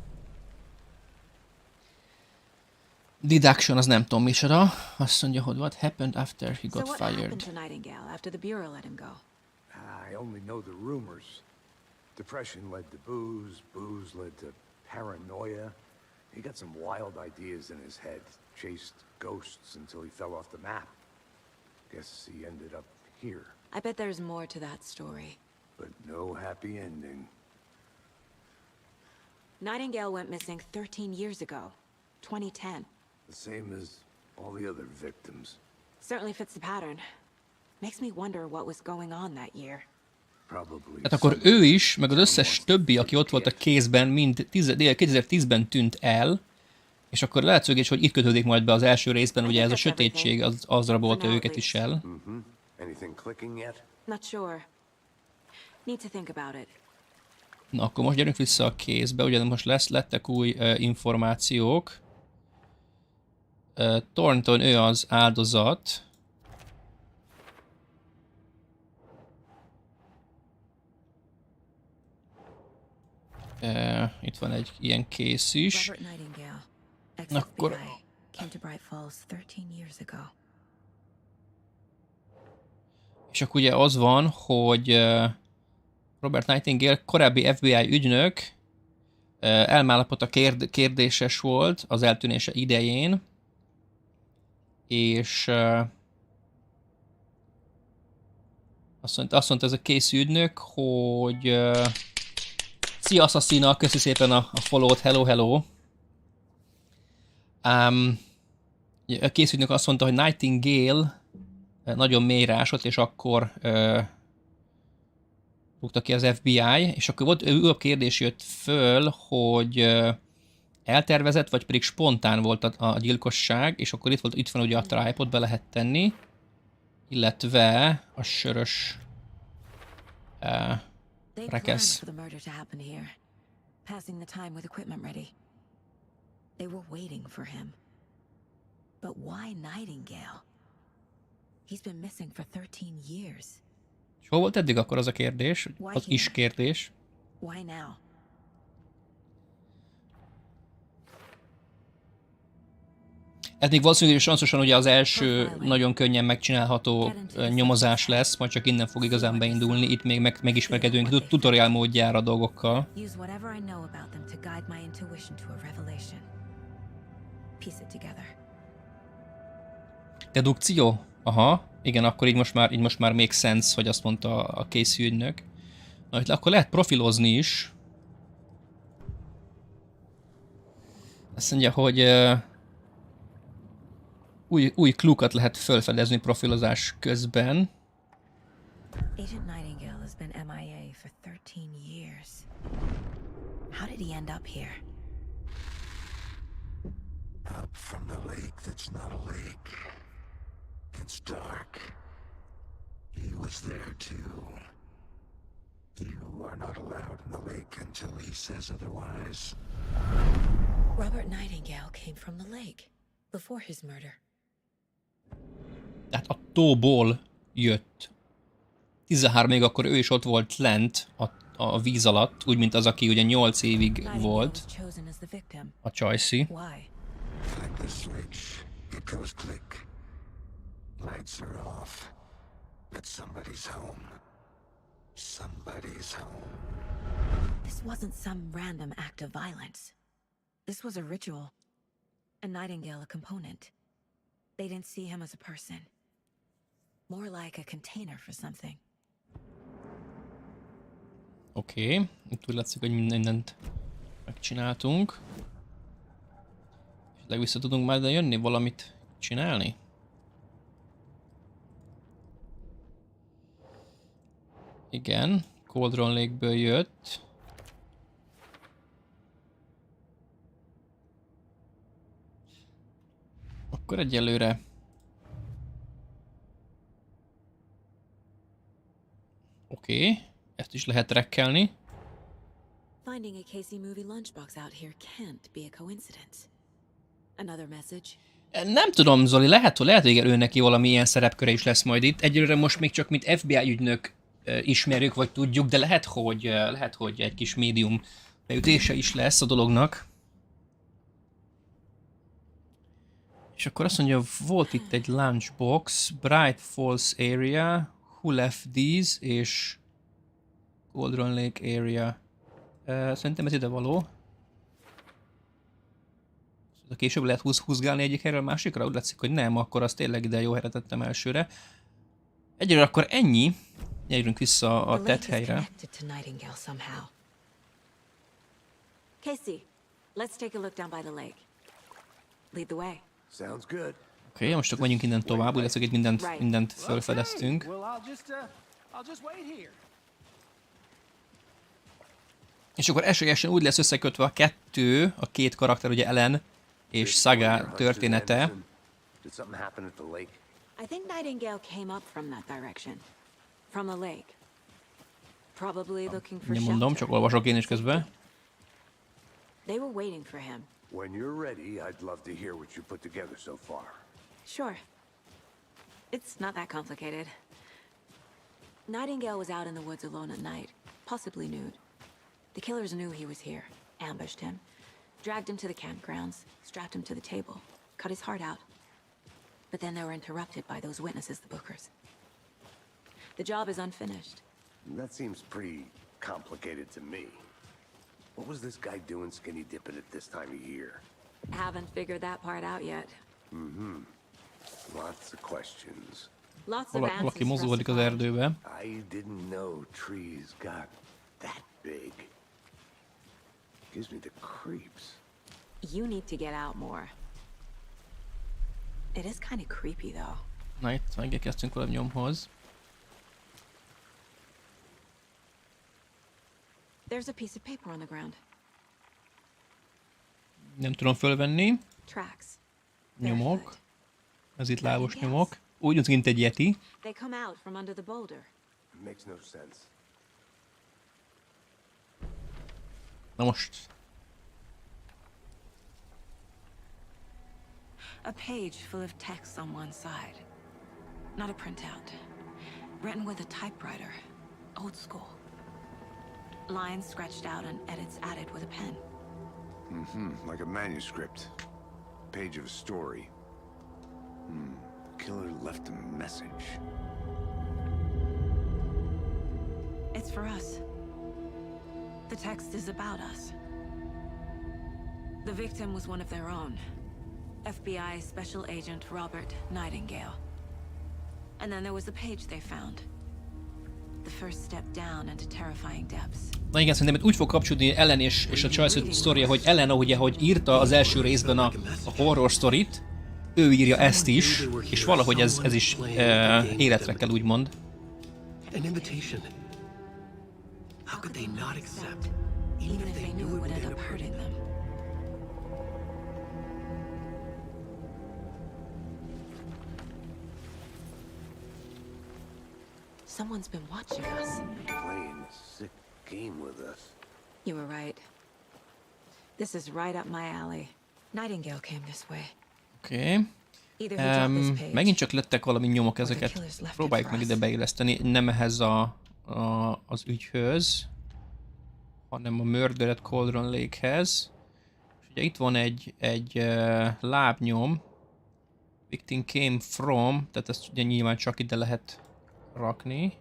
Deduction, az nem tudom micsoda. Azt mondja, hogy what happened after he So got what fired. happened to Nightingale after the Bureau let him go? I only know the rumors. Depression led to booze, booze led to paranoia. He got some wild ideas in his head, chased ghosts until he fell off the map. Guess he ended up here, I bet there's more to that story. but no happy ending. Nightingale went missing 13 years ago, 2010. The same as all the other victims. Certainly fits the pattern. Makes me wonder what was going on that year. Probably. Hát akkor ő is, meg az összes többi, aki ott volt a kézben, mind 2010-ben tűnt el, és akkor lehetőséges, hogy itt kötődik majd be az első részben, ugye ez a sötétség, az rabolta őket is el. Anything clicking yet? Not sure. Need to think about it. Na akkor most gyerünk vissza a kézbe, ugye most lettek új információk. Thornton, ő az áldozat. Itt van egy ilyen kész is. Robert Nightingale, Akkor... ex-FBI, came to Bright Falls 13 years ago. És akkor ugye az van, hogy Robert Nightingale korábbi FBI ügynök, elmállapota kérdéses volt az eltűnése idején, és azt mondta ez a case ügynök, hogy szia Assassina, köszi szépen a follow-t, hello. A case ügynök azt mondta, hogy Nightingale nagyon mélyre ásott, és akkor rúgta ki az FBI, és akkor volt a kérdés jött föl, hogy eltervezett, vagy pedig spontán volt a gyilkosság, és akkor itt van ugye a tripod, be lehet tenni, illetve a sörös rekesz. But why Nightingale? He's been missing for 13 years. És hol volt eddig akkor az a kérdés? Az is kérdés. Why now? Ez még valószínűleg sanszósan ugye az első nagyon könnyen megcsinálható nyomozás lesz, majd csak innen fog igazán beindulni, itt még megismerkedünk tutorial módjára a dolgokkal. Use whatever I know about them to guide my intuition to a revelation. Piece it together. Dedukció? Aha, igen, akkor így most már make sense, hogy azt mondta a case ügynök. Na, itt akkor lehet profilozni is. Azt mondja, hogy új cluekat lehet felfedezni profilozás közben. Agent Nightingale has been MIA for 13 years. How did he end up here? Up from the lake that's not a lake. It's dark. He was there too. You are not allowed in the lake until he says otherwise. Robert Nightingale came from the lake before his murder. Tehát a tóból jött. 13 még akkor ő is ott volt lent a víz alatt, úgy mint az, aki ugye 8 évig volt. A Choicy. Like the switch, it goes click. Lights are off. somebody's home. Somebody's home. This wasn't some random act of violence. This was a ritual. A Nightingale a component. They didn't see him as a person. More like a container for something. Oké, itt úgy látszik, hogy mindent megcsináltunk. És vissza tudunk már ide jönni, valamit csinálni? Igen, Cauldron Lake-ből jött. Akkor egyelőre oké, ezt is lehet rekkelni. Finding a Casey movie lunchbox out here can't be a coincidence. Another message. Nem tudom, Zoli, lehet, hogy ő neki valami ilyen szerepköre is lesz majd itt. Egyelőre most még csak mint FBI ügynök ismerjük, vagy tudjuk, de lehet, hogy egy kis médium beütése is lesz a dolognak. És akkor azt mondja, volt itt egy lunchbox, Bright Falls Area, Who Left These, és Cauldron Lake Area. Szerintem ez ide való. Később lehet húzgálni egyik helyről a másikra? Úgy látszik, hogy nem, akkor azt tényleg ide jó helyre tettem elsőre. Egyelőre akkor ennyi. Gyerünk vissza a tett helyre. Casey, let's take a look down by the lake. Lead the way. Sounds good. Oké, most csak menjünk innen tovább, úgy látszik, hogy mindent felfedeztünk. És akkor esélyesen úgy lesz összekötve a két karakter, ugye Ellen és Saga története. I think Nightingale came up from that direction. From the lake. Probably looking for Nem mondom, csak olvasok én is közben. They were waiting for him. When you're ready, I'd love to hear what you put together so far. Sure. It's not that complicated. Nightingale was out in the woods alone at night, possibly nude. The killers knew he was here, ambushed him, dragged him to the campgrounds, strapped him to the table, cut his heart out. But then they were interrupted by those witnesses, the Bookers. The job is unfinished. That seems pretty complicated to me. What was this guy doing skinny dipping at this time of year? Haven't figured that part out yet. Lots of questions. Lots of answers. Valaki mozgódik az erdőbe. I didn't know trees got that big. Gives me the creeps. You need to get out more. It is kind of creepy though. Na itt megérkeztünk valami nyomhoz. There's a piece of paper on the ground. Nem tudom fölvenni. Tracks. Nyomok. Ez itt lábos nyomok. Úgy, mint egy yeti. They come out from under the boulder. It makes no sense. Na most. A page full of text on one side. Not a printout. Written with a typewriter. Old school. Lines scratched out and edits added with a pen. Like a manuscript. Page of a story. Killer left a message. It's for us. The text is about us. The victim was one of their own. FBI Special Agent Robert Nightingale. And then there was the page they found. The first step down into terrifying depths. Na igen, szerintem itt úgy fog kapcsolódni Ellen és a Chelsea sztoria, hogy Ellen, ahogy írta az első részben a horror sztorit, ő írja ezt is, és valahogy ez is életre kell, úgymond. An invitation. How could they not accept, even if they knew it would end up hurting them? Someone's been watching us. Playing a sick game with us. You were right. This is right up my alley. Nightingale came this way. Oké. Megint csak lettek valami nyomok, ezeket próbáljuk meg ide beilleszteni. Nem ehhez az ügyhöz, hanem a Murdered Cauldron Lake-hez. És ugye itt van egy lábnyom. Victim came from, tehát ezt ugye nyilván csak ide lehet rakni.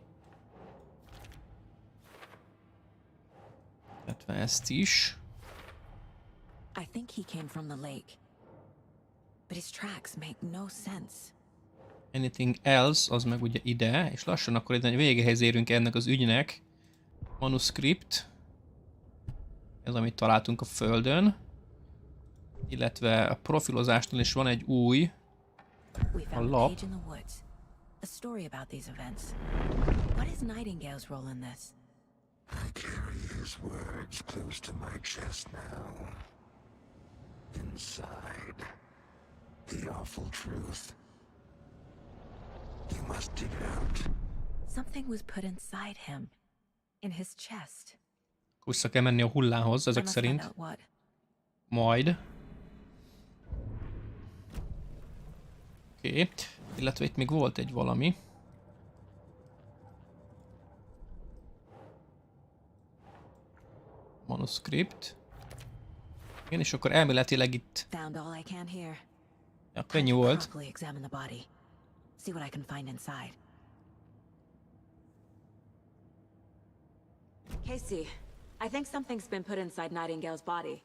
Illetve ezt is. I think he came from the lake. But his tracks make no sense. Anything else, az meg ugye ide, és lassan akkor ide végehez érünk ennek az ügynek. Manuszkript. Ez, amit találtunk a földön. Illetve a profilozásnál is van egy új a lap. A story about these events. What is Nightingale's role in this? I carry his words close to my chest now. Inside, the awful truth. You must dig it out. Something was put inside him. In his chest. Vissza kell menni a hullához, ezek szerint. Majd. Oké. Illetve itt még volt egy valami. Manuszkript. Igen, és akkor elméletileg itt... Ja, könnyű volt. Casey, I think something's been put inside Nightingale's body.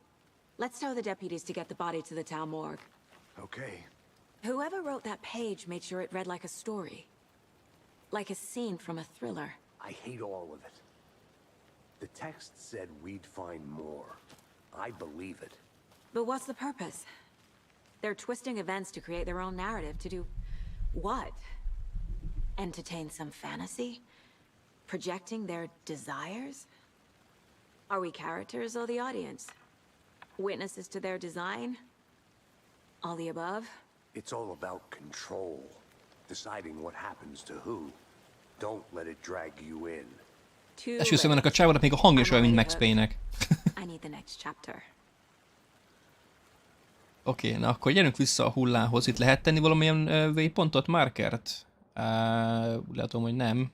Let's tell the deputies to get the body to the town morgue. Okay. Whoever wrote that page made sure it read like a story. Like a scene from a thriller. I hate all of it. The text said we'd find more. I believe it. But what's the purpose? They're twisting events to create their own narrative. To do what? Entertain some fantasy? Projecting their desires? Are we characters or the audience? Witnesses to their design? All the above? It's all about control. Deciding what happens to who. Don't let it drag you in. Esküszöm, ennek a csávónak még a hangja is olyan, mint Max Payne-nek. Oké, na akkor gyerünk vissza a hullához. Itt lehet tenni valamilyen waypointot, markert? Látom, hogy nem.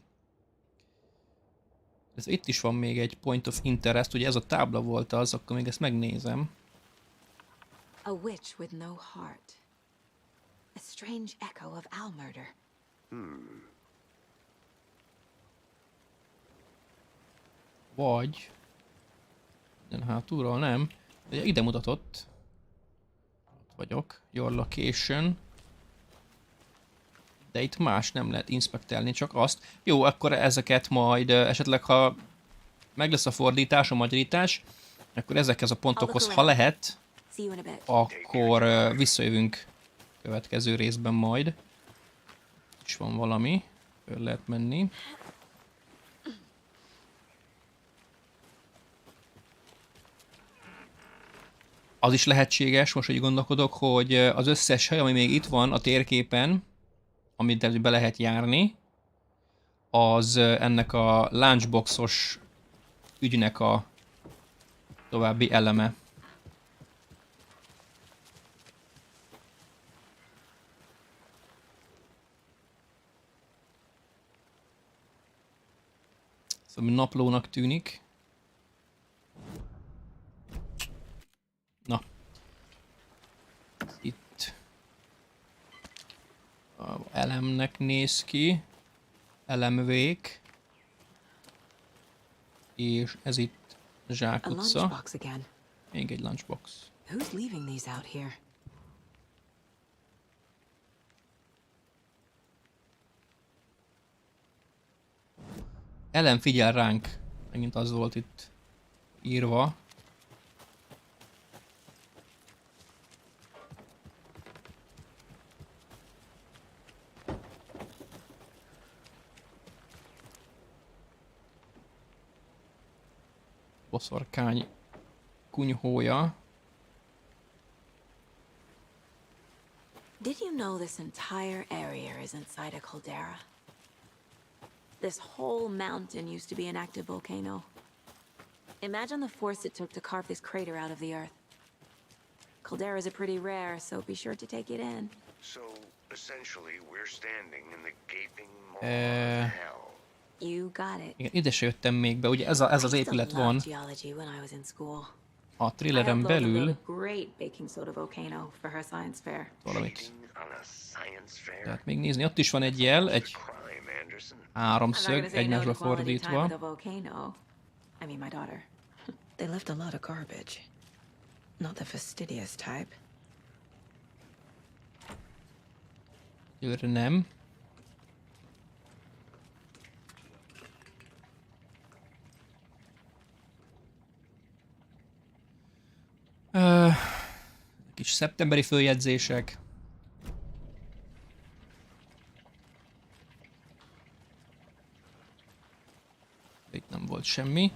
Ez itt is van még egy point of interest, ugye ez a tábla volt az, akkor még ezt megnézem. A witch with no heart. A strange echo of owl murder. Vagy... Minden hátulról nem. Ugye ide mutatott. Ott vagyok. Your location. De itt más nem lehet inspektelni, csak azt. Jó, akkor ezeket majd esetleg, ha meg lesz a fordítás, a magyarítás, akkor ezekhez a pontokhoz, ha lehet, akkor visszajövünk következő részben majd. Itt is van valami. Föl lehet menni. Az is lehetséges, most úgy gondolkodok, hogy az összes hely, ami még itt van a térképen, amit be lehet járni, az ennek a lunchboxos ügynek a további eleme. Szóval naplónak tűnik. Na. Itt. Elemnek néz ki. Elemvék. És ez itt zsákutca. Még egy lunchbox. Who's leaving these out here? Elem figyel ránk. Megint az volt itt írva. Boszorkány kunyhója. Did you know this entire area is inside a caldera? This whole mountain used to be an active volcano. Imagine the force it took to carve this crater out of the earth. Calderas are pretty rare, so be sure to take it in. So, essentially, we're standing in the gaping maw of hell. You got it. Igen, ide se jöttem még be, ugye ez az épület van. A thrilleren belül valamit lehet még nézni. Ott is van egy jel, egy Háromszög egymásba fordítva. I mean, my daughter. They left a lot of garbage. Not the fastidious type. Jövőre nem. Kis szeptemberi följegyzések. Itt nem volt semmi.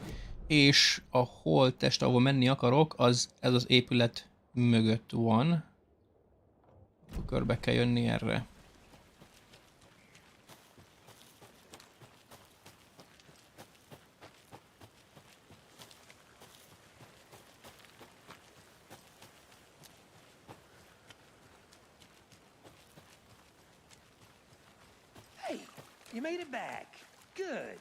És a holttest, ahol menni akarok, ez az épület mögött van. Akkor körbe kell jönni erre. You made it back. Good.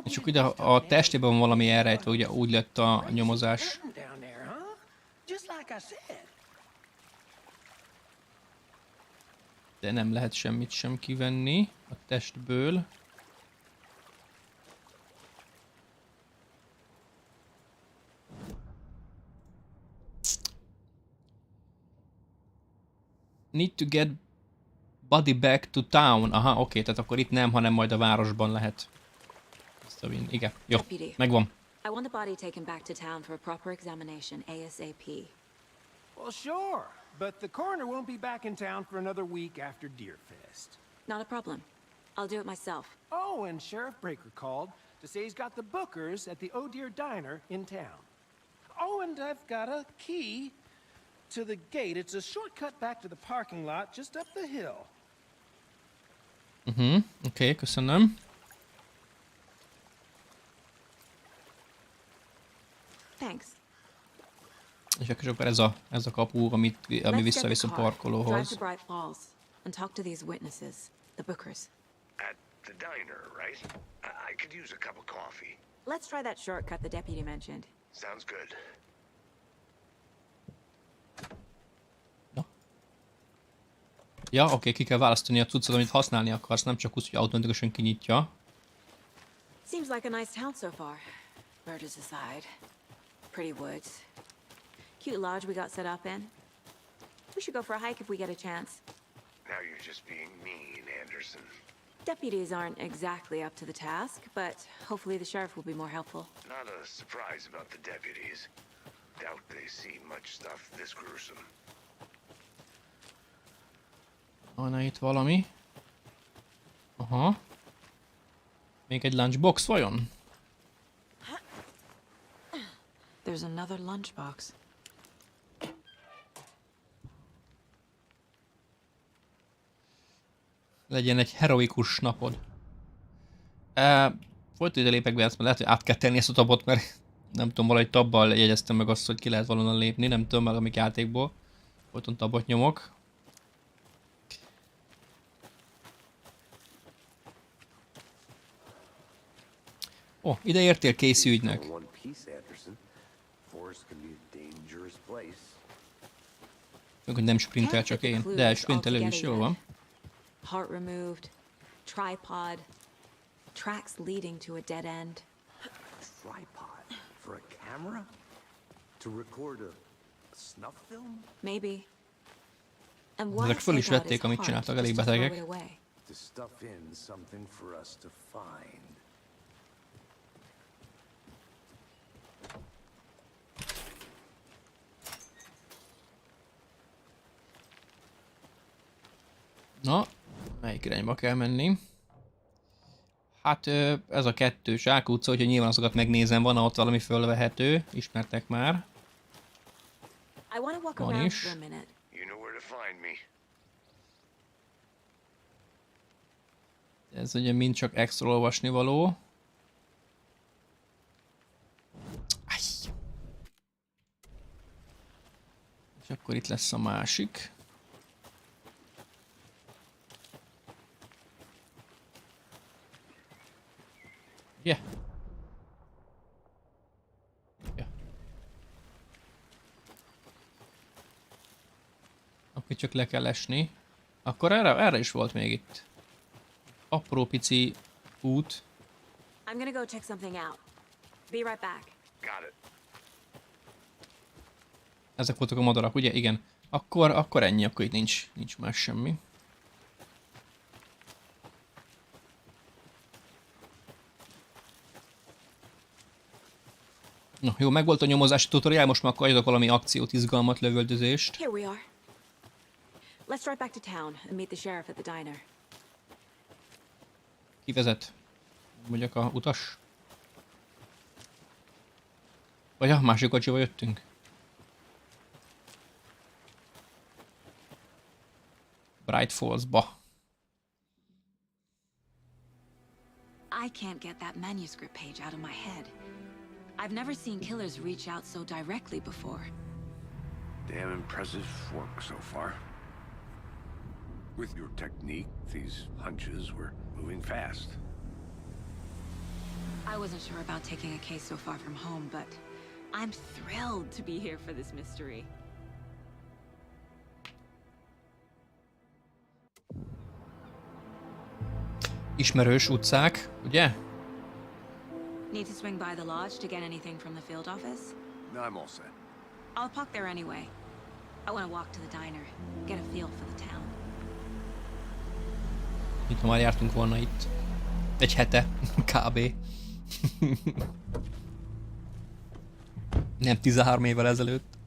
És akkor ide a testében van valami elrejtve, ugye úgy lett a nyomozás. De nem lehet semmit sem kivenni a testből. Need to get body back to town. Aha, oké, tehát akkor itt nem, hanem majd a városban lehet. Igen, jó, megvan. I want the body taken back to town for a proper examination ASAP. Well, sure, but the coroner won't be back in town for another week after Deerfest. Not a problem. I'll do it myself. Oh, and Sheriff Breaker called to say he's got the bookers at the Oh Deer Diner in town. Oh, and I've got a key to the gate. It's a shortcut back to the parking lot just up the hill. Oké, köszönöm. Thanks. És akkor ez a kapu, ami visszavisz a parkolóhoz. Drive to Bright Falls and talk to these witnesses, the bookers. At the diner, right? I could use a cup of coffee. Let's try that shortcut the deputy mentioned. Sounds good. Ja. Ja, oké, ki kell választani a cuccot, amit használni akarsz, nem csak úgy, hogy automatikusan kinyitja. Seems like a nice town so far. Murders aside. Pretty woods. Cute lodge we got set up in. We should go for a hike if we get a chance. Now you're just being mean, Anderson. Deputies aren't exactly up to the task, but hopefully the sheriff will be more helpful. Not a surprise about the deputies. Doubt they see much stuff this gruesome. Van itt valami. Aha. Még egy lunchbox vajon? There's another lunchbox. Legyen egy heroikus napod. Folyton ide lépek be, ezt lehet, hogy át kell tenni ezt a tabot, mert nem tudom, valahogy tabbal jegyeztem meg azt, hogy ki lehet valonnan lépni, nem tudom, meg amik játékból. Folyton tabot nyomok. Ó, ide értél Casey ügynek. Még hogy nem sprintel csak én, de sprintelő is, jól van. Heart removed, tripod, tracks leading to a dead end. Tripod for a camera? To record a snuff film? Maybe. And why Ezek föl is vették, amit csináltak, elég betegek. To stuff in something for us to find. Na, melyik irányba kell menni? Hát ez a kettő zsákutca, hogyha nyilván azokat megnézem, van ott valami fölvehető, ismertek már. Van is. Ez ugye mind csak extra olvasni való. És akkor itt lesz a másik. Yeah. Yeah. Akkor csak le kell esni. Akkor erre is volt még itt apró pici út. I'm gonna go check something out. Be right back. Got it. Ezek voltak a madarak, ugye? Igen. Akkor ennyi, akkor itt nincs más semmi. Na jó, megvolt a nyomozási tutoriál, most már akkor adjak valami akciót, izgalmat, lövöldözést. Here we are. Let's drive back to town and meet the sheriff at the diner. Ki vezet? Mondjak a utas? Vagy a másik kocsival jöttünk? Bright Falls-ba. I can't get that manuscript page out of my head. I've never seen killers reach out so directly before. Damn impressive work so far. With your technique, these hunches were moving fast. I wasn't sure about taking a case so far from home, but I'm thrilled to be here for this mystery. Ismerős utcák, ugye? Need to swing by the lodge to get anything from the field office? No, I'm all set. I'll park there anyway. I want to walk to the diner, get a feel for the town. Itt már jártunk volna itt. Egy hete, kb. Nem 13 évvel ezelőtt.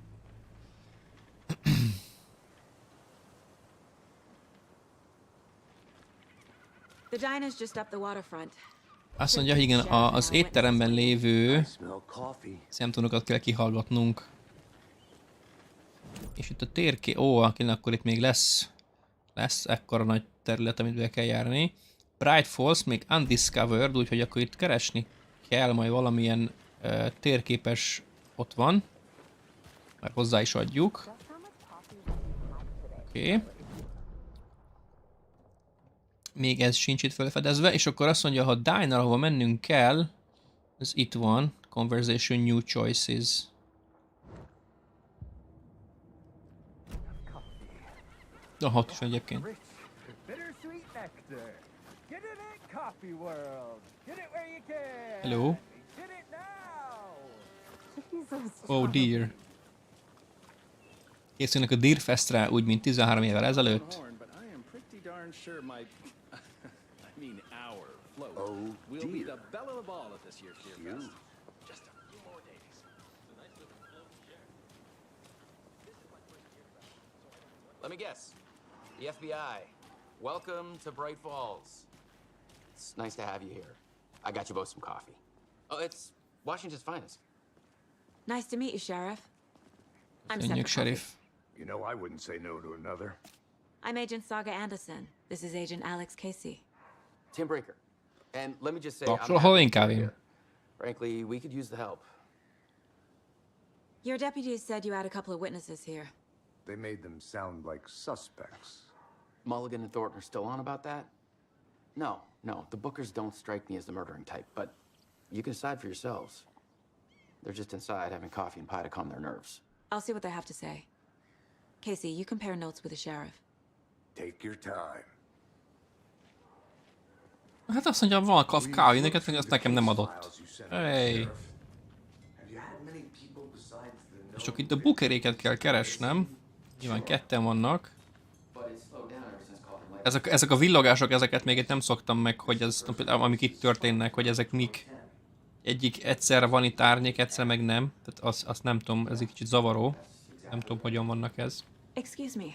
The diner's just up the waterfront. Azt mondja, igen, az étteremben lévő szemtanúkat kell kihallgatnunk. És itt a térkép... Ó, akkor itt még lesz ekkora nagy terület, amit be kell járni. Bright Falls még undiscovered, úgyhogy akkor itt keresni kell, majd valamilyen térképes ott van. Már hozzá is adjuk. Oké. Még ez sincs itt felfedezve, és akkor azt mondja, ha a diner, ahova mennünk kell, ez itt van. Conversation New Choices. Aha, ott is van egyébként. Hello. Oh dear. Készülnek a Deer Festre, úgy mint 13 évvel ezelőtt. Let me guess. The FBI. Welcome to Bright Falls. It's nice to have you here. I got you both some coffee. Oh, it's Washington's finest. Nice to meet you, Sheriff. I'm Köszönjük, Sheriff. You know, I wouldn't say no to another. I'm Agent Saga Anderson. This is Agent Alex Casey. Tim Breaker. And let me just say, Kapcsol, hol inkább én? frankly, we could use the help. Your deputies said you had a couple of witnesses here. They made them sound like suspects. Mulligan and Thornton are still on about that? No, the Bookers don't strike me as the murdering type, but you can decide for yourselves. They're just inside having coffee and pie to calm their nerves. I'll see what they have to say. Casey, you compare notes with the sheriff. Take your time. Hát azt mondja, van kávé, neked azt nekem nem adott. Hey. És csak itt a bookeréket kell keresnem. Nyilván ketten vannak. Ezek a villogások, ezeket még itt nem szoktam meg, hogy ez, amik itt történnek, hogy ezek mik. Egyik egyszerre van itt árnyék, egyszer meg nem. Tehát azt nem tudom, ez egy kicsit zavaró. Nem tudom, hogyan vannak ez. Excuse me.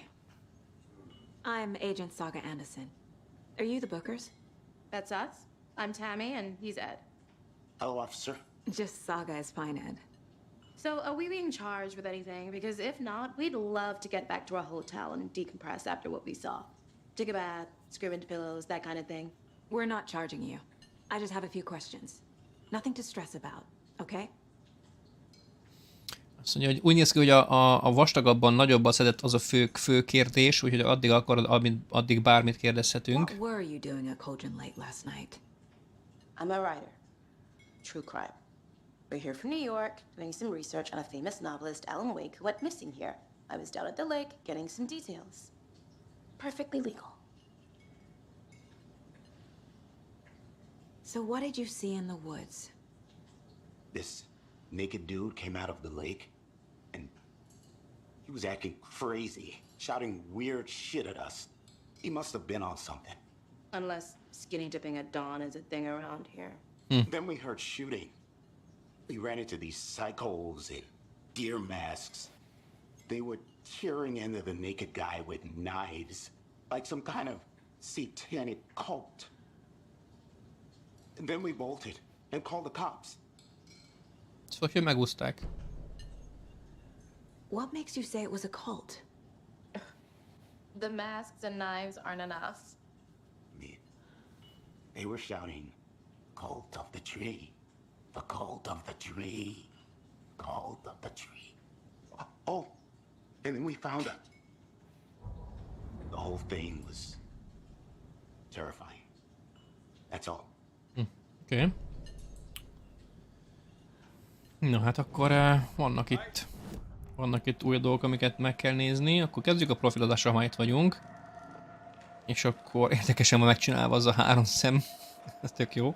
I'm Agent Saga Anderson. Are you the Bookers? That's us. I'm Tammy, and he's Ed. Hello, officer. Just Saga is fine, Ed. So, are we being charged with anything? Because if not, we'd love to get back to our hotel and decompress after what we saw. Take a bath, scream into pillows, that kind of thing. We're not charging you. I just have a few questions. Nothing to stress about, okay? Azt mondja, hogy úgy néz ki, hogy a vastagabban nagyobbat szedett az a fő kérdés, úgyhogy addig bármit kérdezhetünk. What were you doing at Cauldron Lake last night? I'm a writer. True crime. We're here from New York, doing some research on a famous novelist, Alan Wake, who went missing here. I was down at the lake, getting some details. Perfectly legal. So what did you see in the woods? This naked dude came out of the lake, and he was acting crazy, shouting weird shit at us. He must have been on something. Unless skinny dipping at dawn is a thing around here. Then we heard shooting. We ran into these psychos in deer masks. They were tearing into the naked guy with knives, like some kind of satanic cult. And then we bolted and called the cops. Szóval, hogy megúszták. What makes you say it was a cult? The masks and knives aren't enough. They were shouting, "Cult of the tree, the cult of the tree, cult of the tree." Oh, and then we found it. The whole thing was terrifying. That's all. Oké. Na hát akkor vannak itt új dolgok, amiket meg kell nézni. Akkor kezdjük a profilozásra, ha itt vagyunk. És akkor érdekesen van megcsinálva az a 3 szem. Ez tök jó.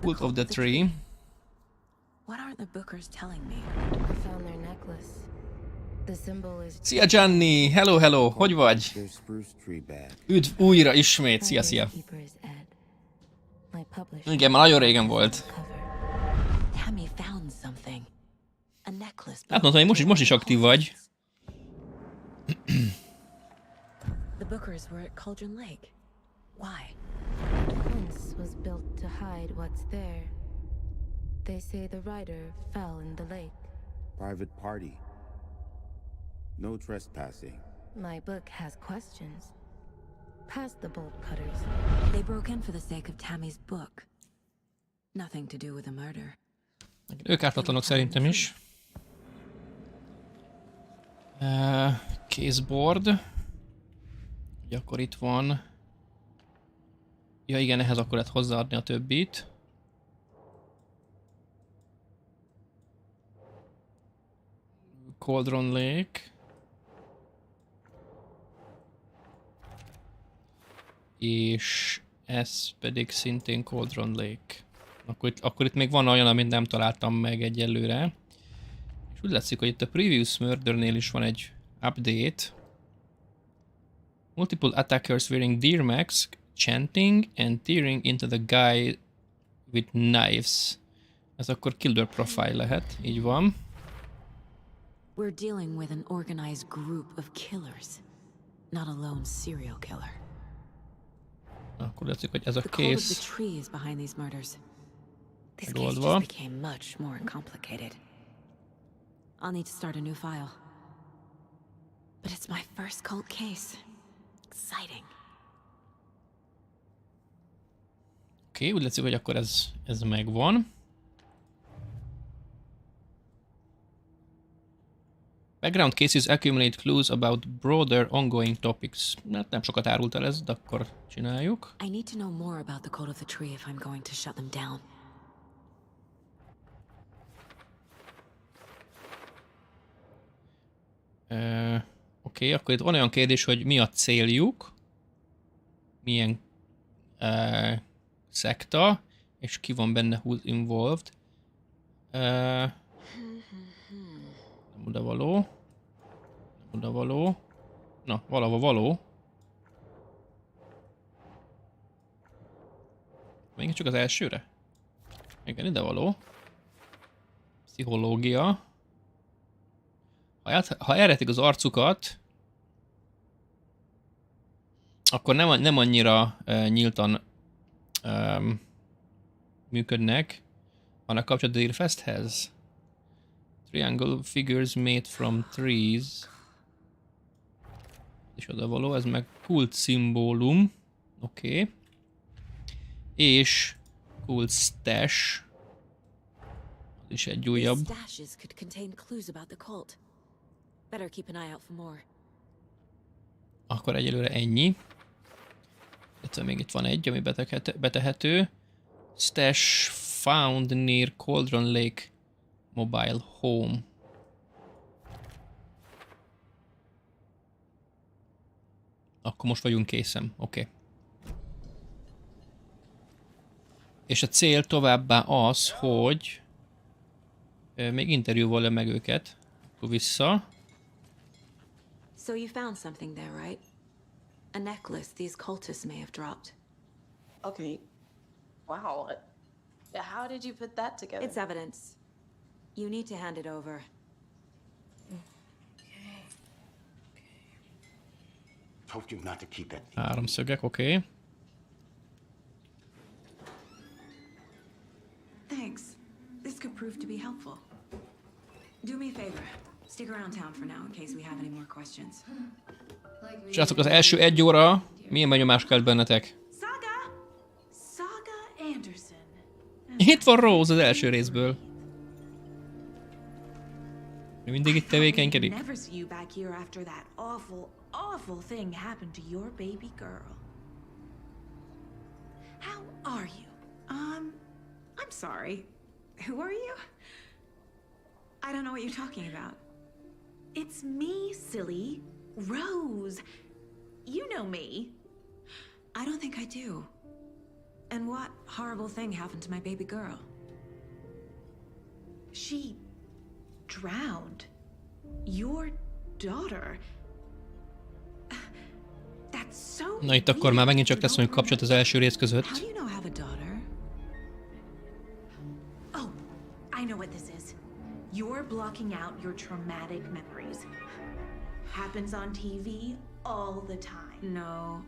Cult of the Tree. What aren't the bookers telling me? I found their necklace. The symbol is... Szia Gianni! Hello, hello! Hogy vagy? Üdv újra ismét! Szia, szia! Igen, már nagyon régen volt. Hát mondtam, hogy most is aktív vagy. The bookers were at Cauldron Lake. Why? Once was built to hide what's there. They say the writer fell in the lake. Private party. No trespassing. My book has questions. Past the bolt cutters. They broke in for the sake of Tammy's book. Nothing to do with a murder. Ők ártatlanok szerintem is. Caseboard. Ugye akkor itt van. Ja igen, ehhez akkor lehet hozzáadni a többit. Cauldron Lake. És ez pedig szintén Cauldron Lake. Akkor itt még van olyan, amit nem találtam meg egyelőre. És úgy látszik, hogy itt a Previous Murdernél is van egy update. Multiple attackers wearing deer masks, chanting and tearing into the guy with knives. Ez akkor killer profile lehet, így van. We're dealing with an organized group of killers, not a lone serial killer. Akkor látszik, hogy ez a The cult of case the tree is behind these murders. This case megoldva. just became much more complicated. I'll need to start a new file. But it's my first cult case. Exciting. Oké, úgy látszik, hogy akkor ez megvan. Background cases accumulate clues about broader ongoing topics. Hát nem sokat árult el ez, de akkor csináljuk. I need to know more about the cult of the tree if I'm going to shut them down. Oké, akkor itt van olyan kérdés, hogy mi a céljuk, milyen szekta, és ki van benne, who's involved. Nem odavaló. Nem odavaló. Na, valahol való. Még csak az elsőre? Igen, ide való. Pszichológia. Ha elretik az arcukat, akkor nem annyira nyíltan működnek. Vannak kapcsolat a Deerfesthez. Triangle figures made from trees. És odavaló, ez meg kult szimbólum. Oké. És kult stash. Az is egy újabb. Stashes could contain clues about the cult. Better keep an eye out for more. Akkor egyelőre ennyi. Egyszer még itt van egy, ami betehető. Stash found near Cauldron Lake mobile home. Akkor most vagyunk készen. Oké. És a cél továbbá az, hogy még interjúval le meg őket. Akkor vissza. So you found something there, right? A necklace these cultists may have dropped. Okay. Wow. How did you put that together? It's evidence. You need to hand it over. Told you not to keep that. Háromszögek, oké. Okay. Thanks. This could prove to be helpful. Do me a favor. Stick around town for now in case we have any more questions. Srácok, az első 1 óra milyen benyomás kelt bennetek? Saga Anderson. Itt van Rose az első részből. Mindig itt tevékenykedik. Never see you back here after that awful thing happened to your baby girl. How are you? I'm sorry. Who are you? I don't know what you're talking about. It's me, silly. Rose. You know me. I don't think I do. And what horrible thing happened to my baby girl? She drowned. Your daughter. That's so. Na itt akkor már megint csak lesz mondjuk kapcsolat az első rész között. How do you know I have a daughter? Oh, I know what this is. You're blocking out your traumatic memories. Happens on TV all the time. No.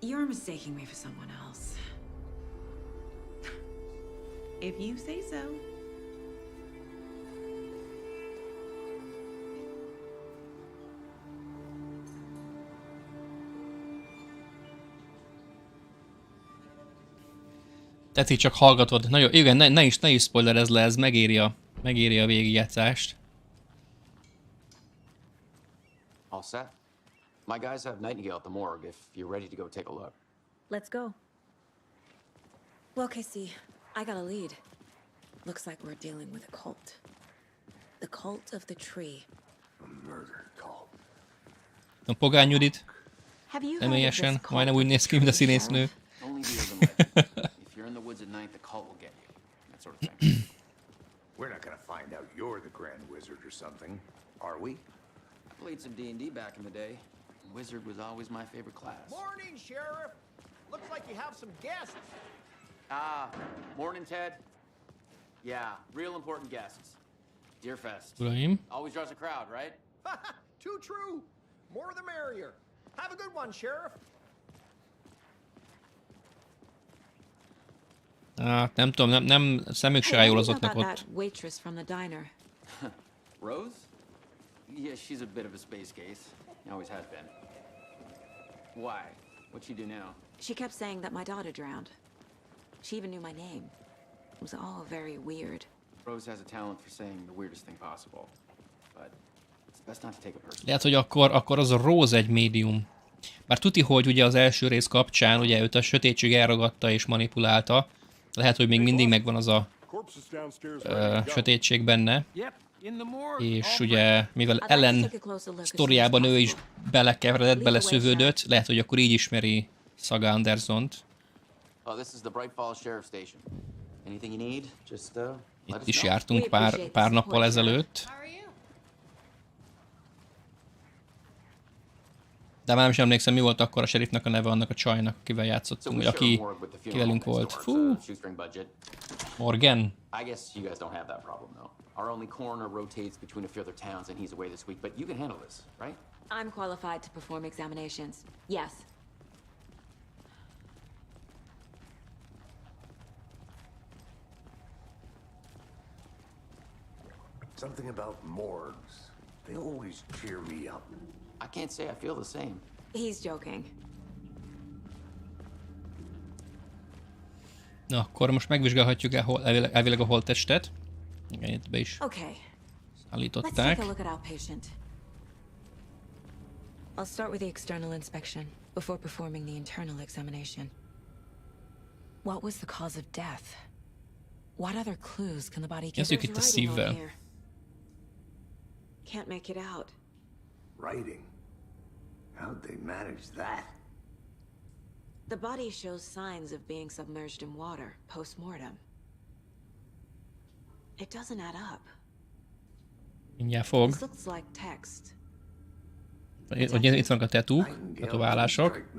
You're mistaking me for someone else. If you say so. Tetszik, csak hallgatod. Nagyon, igen, ne is spoilerezz le, ez megéri a végigjátszást. All set. My guys have Nightingale at the morgue if you're ready to go take a look. Let's go. Well, Casey, I got a lead. Looks like we're dealing with a cult. The cult of the tree. A murder cult. A pogány Judit. Have you Emélyesen, majdnem úgy néz ki, mint a színésznő. Only the urban legend. If you're in the woods at night, the cult will get you. That sort of thing. We're not gonna find out you're the Grand Wizard or something, are we? I played some D&D back in the day. Wizard was always my favorite class. Morning, Sheriff. Looks like you have some guests. Morning, Ted. Yeah, real important guests. Deerfest. Uraim. Always draws a crowd, right? Too true. More the merrier. Have a good one, Sheriff. Nem tudom, nem szemük se rájólozottak ott. Waitress from the diner. Rose? Yeah, she's a bit of a space case. Always has been. Why? What'd she do now? She kept saying that my daughter drowned. She even knew my name. It was all very weird. Rose has a talent for saying the weirdest thing possible. But it's best not to take it personally. Lehet, hogy akkor az a Rose egy médium. Bár tuti, hogy ugye az első rész kapcsán ugye őt a sötétség elragadta és manipulálta. Lehet, hogy még mindig megvan az a sötétség benne. És ugye, mivel Ellen sztoriában ő is belekeveredett, beleszövődött, lehet, hogy akkor így ismeri Saga Andersont. Itt is jártunk pár nappal ezelőtt. De már nem is emlékszem, mi volt akkor a sheriffnek a neve annak a csajnak, akivel játszottunk, vagy aki velünk volt. Fú. Morgan? I guess you guys don't have that problem though. Our only coroner rotates between a few other towns and he's away this week, but you can handle this, right? I'm qualified to perform examinations. Yes. Something about morgues. They always cheer me up. I can't say I feel the same. He's joking. Na, akkor most megvizsgálhatjuk elvileg a holttestet. Igen, itt be is állították. I'll start with the external inspection before performing the internal examination. What was the cause of death? What other clues can the body give? Kezdjük itt a szívvel. Can't make it out. Writing? How'd they manage that? The body shows signs of being submerged in water post-mortem. It doesn't add up. Mindjárt fog. This looks like text. Hogy itt vannak a tetúk, tetoválások.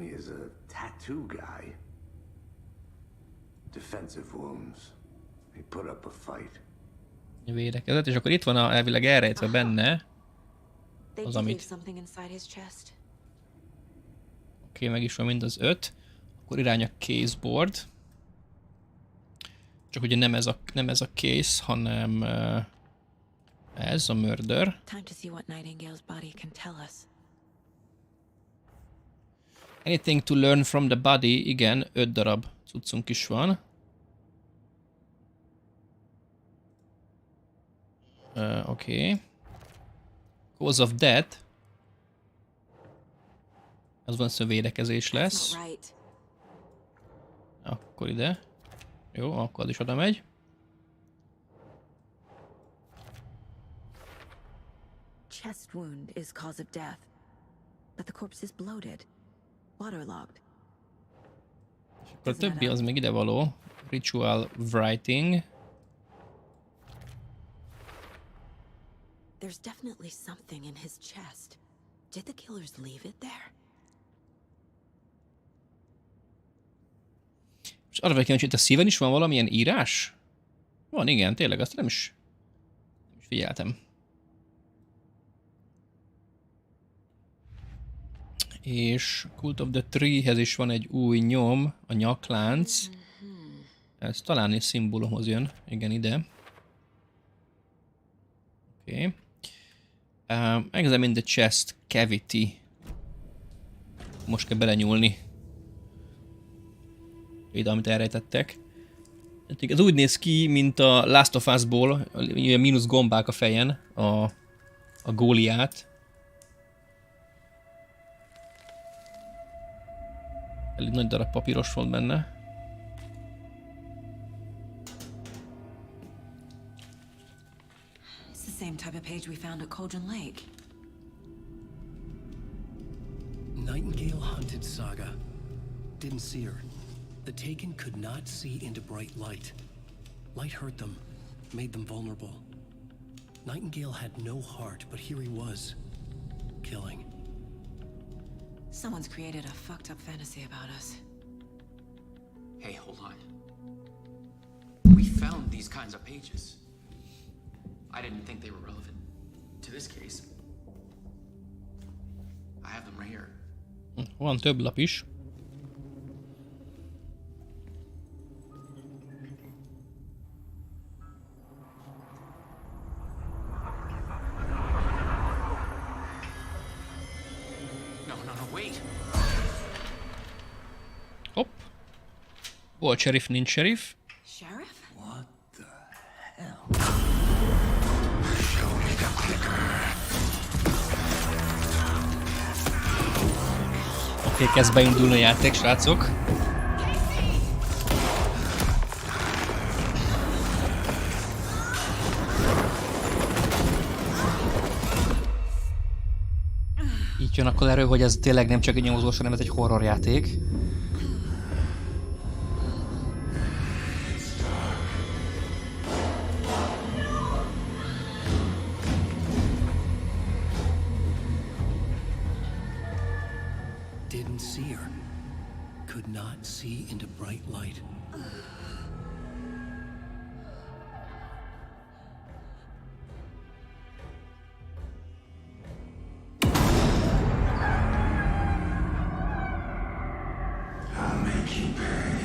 Védekezett, és akkor itt van elvileg elrejtve benne az, amit... Oké, meg is van mind az 5. Akkor irány a caseboard. Csak ugye nem ez a case, hanem ez a murder. Anything to learn from the body. Igen, 5 darab cuccunk is van. Oké. Cause of death. Az van, szóval védekezés lesz. Akkor ide. Jó, akkor az is oda megy. Chest wound is cause of death, but the corpse is bloated, waterlogged. És akkor a többi az még ide való. Ritual writing. There's definitely something in his chest. Did the killers leave it there? És arra vagyok kíváncsi, hogy itt a szíven is van valamilyen írás? Van, igen, tényleg, azt nem is figyeltem. És Cult of the Tree-hez is van egy új nyom, a nyaklánc. Ez talán egy szimbólumhoz jön. Igen, ide. Oké. Examine the chest cavity. Most kell belenyúlni. Ide, amit elrejtettek. Ez úgy néz ki, mint a Last of Us-ból, ilyen mínusz gombák a fejen, a góliát. Elég nagy darab papíros volt benne. It's the same type of page we found at Cauldron Lake. Nightingale hunted Saga. Didn't see her. The Taken could not see into bright light. Light hurt them, made them vulnerable. Nightingale had no heart, but here he was, killing. Someone's created a fucked up fantasy about us. Hey, hold on. We found these kinds of pages. I didn't think they were relevant to this case. I have them right here. Van több lap is. Hopp. Volt sheriff, nincs sheriff. Sheriff? What the hell? Show me the clicker. Oké, kezd beindulni a játék, srácok. Így jön akkor erő, hogy ez tényleg nem csak egy nyomozós, hanem ez egy horrorjáték. Didn't see her. Could not see into bright light. I'll make you pay.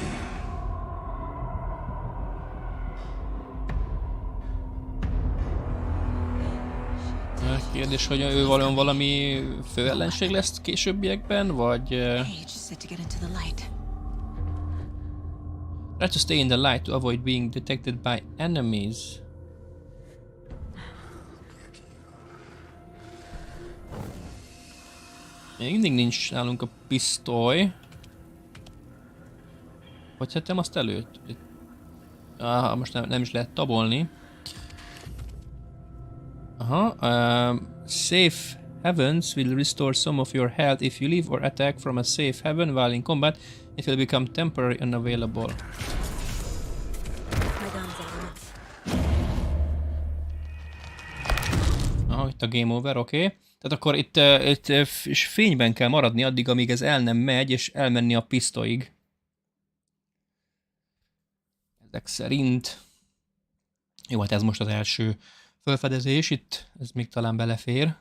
Kérdés, hogy ő valami főellenség lesz későbbiekben, vagy... Try to stay in the light to avoid being detected by enemies. Még mindig nincs nálunk a pisztoly. Hogy tettem azt előtt? Most nem is lehet tabolni. Aha, safe heavens will restore some of your health if you leave or attack from a safe heaven while in combat. It will become temporary unavailable. Itt a game over, oké. Tehát akkor itt fényben kell maradni addig, amíg ez el nem megy, és elmenni a pisztolyig. Ezek szerint... Jó, hát ez most az első felfedezés, itt ez még talán belefér.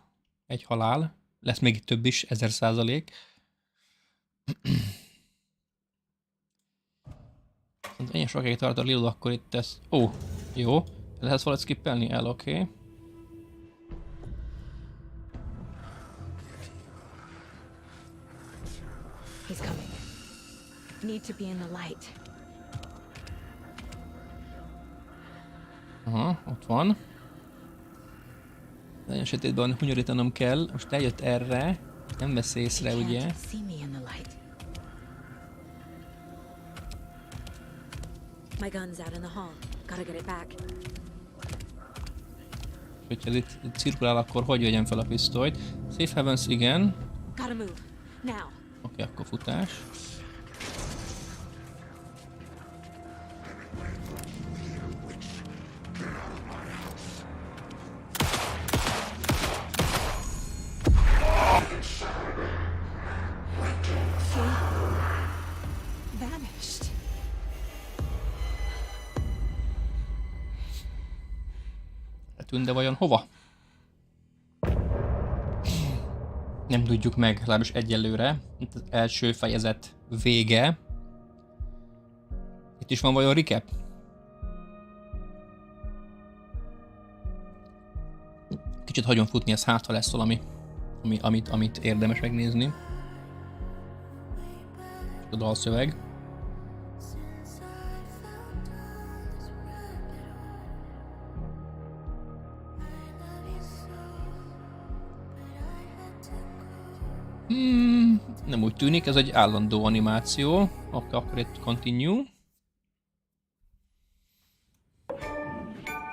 Egy halál. Lesz még itt több is, 1000%. Ennyi sokáig tart a Lilo, akkor itt ez... Ó, jó. Lehet valahogy skippelni el, oké. He's coming. Need to be in the light. Aha, ott van. Nagyon sötétben hunyorítanom kell. Most eljött erre. Nem vesz észre, ugye? My gun's out in the hall. Gotta get it back. Hogyha ez itt cirkulál, akkor hogy vegyem fel a pisztolyt? Safe Heavens, igen. Gotta move. Now. Oké, akkor futás. Vanished. Eltűnt, de vajon hova? Nem tudjuk meg, legalábbis egyelőre. Itt az első fejezet vége. Itt is van vajon recap? Kicsit hagyom futni, ez hát, ha lesz valami, amit érdemes megnézni. A dalszöveg. Nem úgy tűnik, ez egy állandó animáció. Akkor itt continue.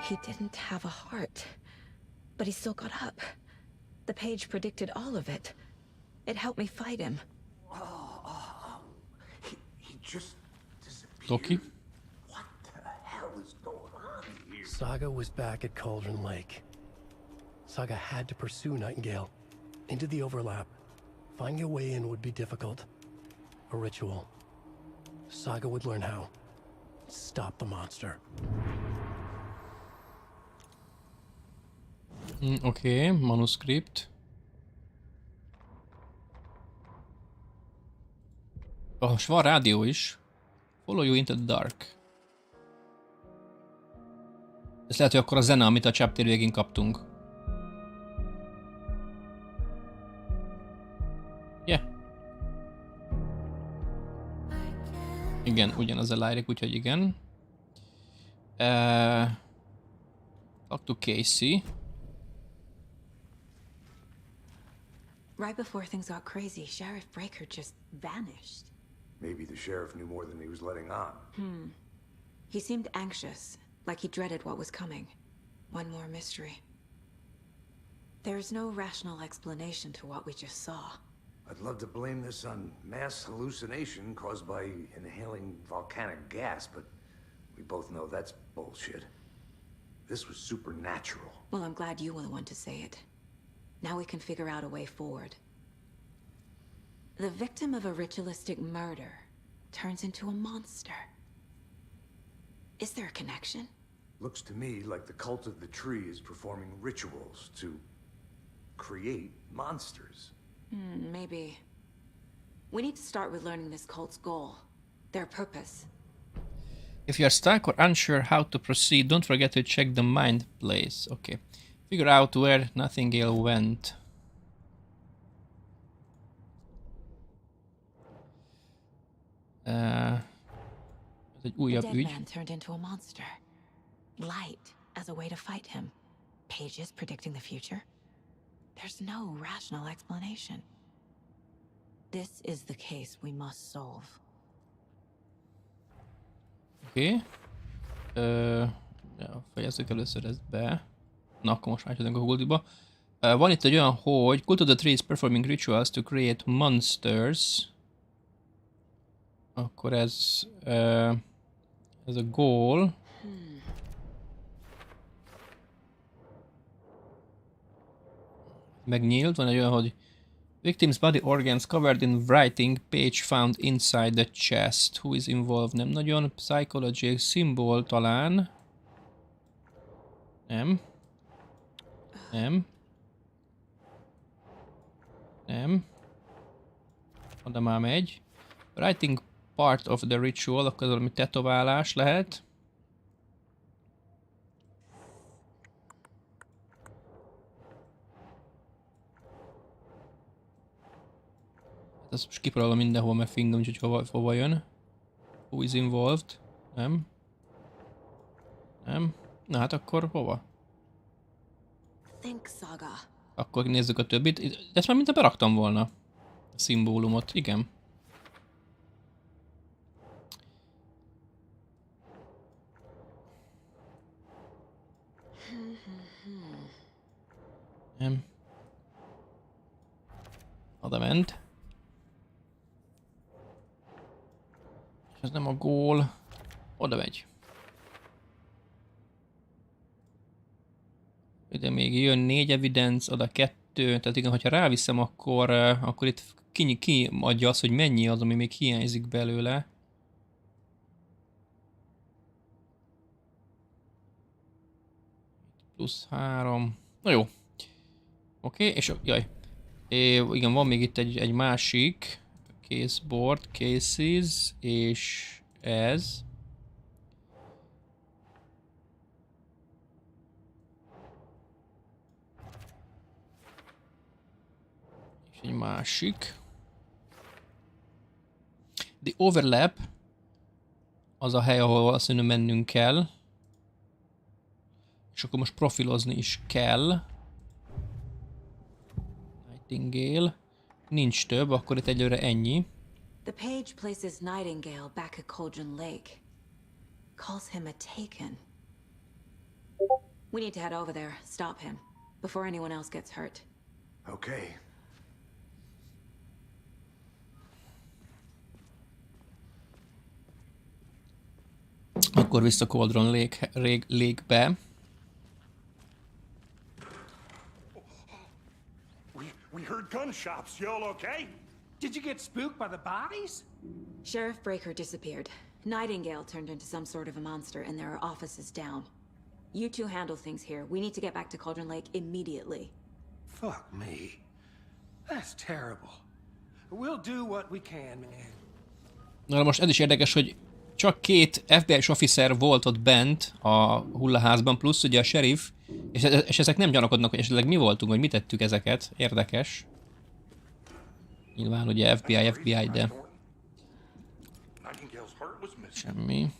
He didn't have a heart, but he still got up. The page predicted all of it. It helped me fight him. He just disappeared. Loki. What the hell is going on here? Saga was back at Cauldron Lake. Saga had to pursue Nightingale into the overlap. Finding a way in would be difficult. A ritual. Saga would learn how. Stop the monster. Oké, manuszkript. Most van rádió is. Follow you into the dark. Ez lehet, hogy akkor a zene, amit a chapter végén kaptunk. Yeah. Igen, ugyanaz a lyric, úgyhogy igen. Talk to Casey. Right before things got crazy, Sheriff Breaker just vanished. Maybe the sheriff knew more than he was letting on. He seemed anxious, like he dreaded what was coming. One more mystery. There's no rational explanation to what we just saw. I'd love to blame this on mass hallucination caused by inhaling volcanic gas, but we both know that's bullshit. This was supernatural. Well, I'm glad you were the one to say it. Now we can figure out a way forward. The victim of a ritualistic murder turns into a monster. Is there a connection? Looks to me like the cult of the tree is performing rituals to create monsters. Maybe. We need to start with learning this cult's goal, their purpose. If you're stuck or unsure how to proceed, don't forget to check the mind place. Okay. Figure out where Nightingale went. Ez egy újabb The ügy. dead man turned into a monster. Light as a way to fight him. Pages predicting the future. There's no rational explanation. This is the case we must solve. Oké. Fejezzük először ezt be. Na, akkor most átjövünk a Google-ba. Van itt egy olyan, hogy Cult of the Trees performing rituals to create monsters. Akkor ez a goal. Megnyílt, van egy olyan, hogy victim's body organs covered in writing, page found inside the chest. Who is involved? Nem nagyon. Psychology symbol talán. Nem. Nem. Nem. Oda már megy. Writing part of the ritual, akkor az valami tetoválás lehet. Ezt most kipróbálom mindenhol, mert fingom, úgyhogy hova jön. Who is involved? Nem. Nem. Na hát akkor hova? Think saga. Akkor nézzük a többit. Ezt már mintha beraktam volna. A szimbólumot, igen. Nem. Oda ment. És ez nem a gól. Oda megy. Ide még jön 4 evidence, oda 2. Tehát igen, hogyha ráviszem, akkor itt ki adja azt, hogy mennyi az, ami még hiányzik belőle. Plusz 3. Na jó. Oké, és jaj. Igen, van még itt egy másik. Caseboard, cases, és ez. És egy másik. The overlap az a hely, ahol valószínűleg mennünk kell. És akkor most profilozni is kell. Nightingale. Nincs több, akkor itt egyelőre ennyi. The page places Nightingale back at Cauldron Lake. Calls him a taken. We need to head over there, stop him, before anyone else gets hurt. Okay. Akkor vissza Cauldron Lake-be. We heard gunshots. You all okay? Did you get spooked by the bodies? Sheriff Breaker disappeared. Nightingale turned into some sort of a monster, and there are offices down. You two handle things here. We need to get back to Cauldron Lake immediately. Fuck me. That's terrible. We'll do what we can, man. Na most ez is érdekes, hogy csak 2 FBI-s officer volt ott bent a hullaházban, plusz ugye a sheriff, és ezek nem gyanakodnak, hogy esetleg mi voltunk, vagy mi tettük ezeket. Érdekes. Nyilván ugye FBI, de... Semmi.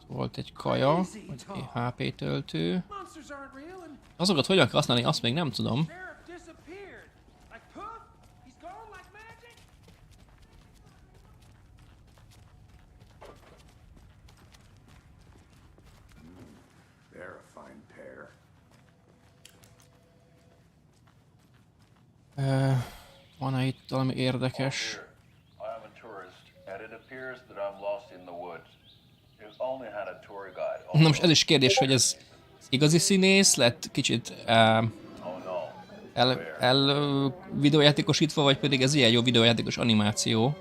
Volt egy kaja, vagy egy HP töltő. Azokat hogyan kell használni, azt még nem tudom. Van-e itt valami érdekes? Na most ez is kérdés, hogy ez igazi színész lett kicsit videójátékosítva, vagy pedig ez ilyen jó videójátékos animáció.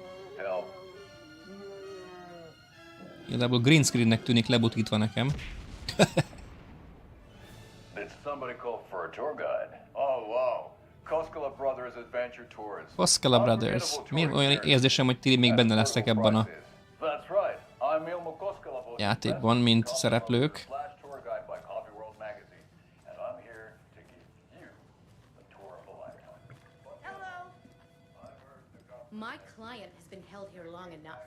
Igazából green screennek tűnik lebutítva nekem. Koskela Brothers. Mi olyan érzésem, hogy ti még benne lesztek ebben a játékban, mint szereplők. My client has been held here long enough.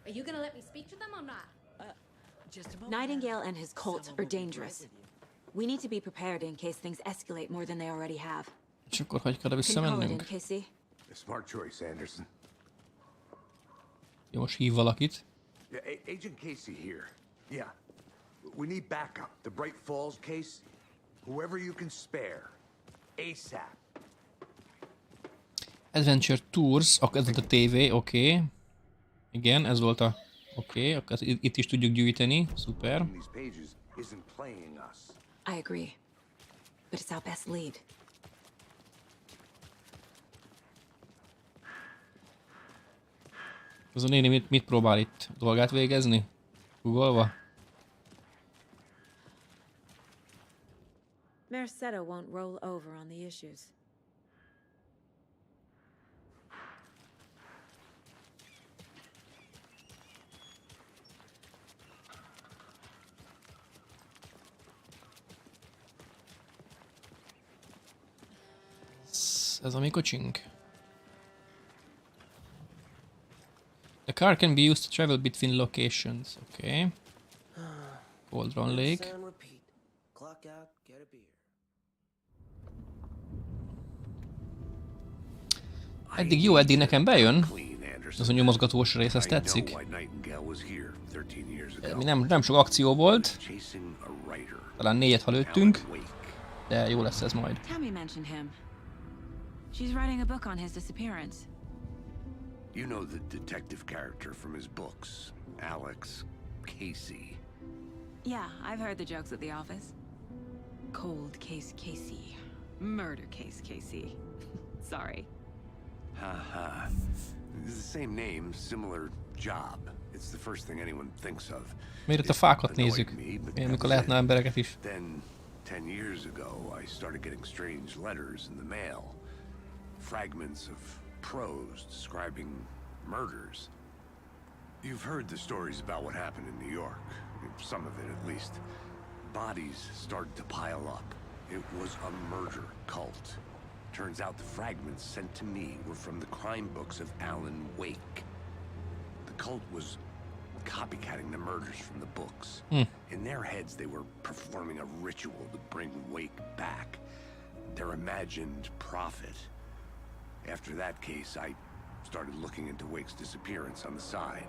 Are you gonna let me speak to them or not? Nightingale and his cult are dangerous. We need to be prepared in case things escalate more than they already have. És akkor hogy kell visszamennünk? Smart choice, Anderson. Jó, most hív valakit. Agent Casey here. Yeah. We need backup. The Bright Falls case. Whoever you can spare. ASAP. Adventure Tours, ez volt a TV, oké. Igen, ez volt a... Oké, akkor itt is tudjuk gyűjteni, szuper. I agree. But it's our best lead. Az a néni mit próbál itt? Dolgát végezni? Googolva? Mercado won't roll over on the issues. Ez a mi kocsink. The car can be used to travel between locations. Okay. Cauldron Lake. Eddig jó, eddig nekem bejön. Ez a nyomozgatós rész, ez tetszik. Nem sok akció volt. Talán 4-et, ha lőttünk. De jó lesz ez majd. Tammy mentioned him. She's writing a book on his disappearance. You know the detective character from his books, Alex Casey. Yeah, I've heard the jokes at the office. Cold case Casey. Murder case Casey. Sorry. Haha. It's the same name, similar job. It's the first thing anyone thinks of. Miért a fákat nézzük? Mikor lehetne embereket is. Then 10 years ago, I started getting strange letters in the mail. Fragments of prose describing murders. You've heard the stories about what happened in New York. Some of it, at least. Bodies started to pile up. It was a murder cult. Turns out the fragments sent to me were from the crime books of Alan Wake. The cult was copycatting the murders from the books. In their heads, they were performing a ritual to bring Wake back. Their imagined prophet. After that case, I started looking into Wake's disappearance on the side.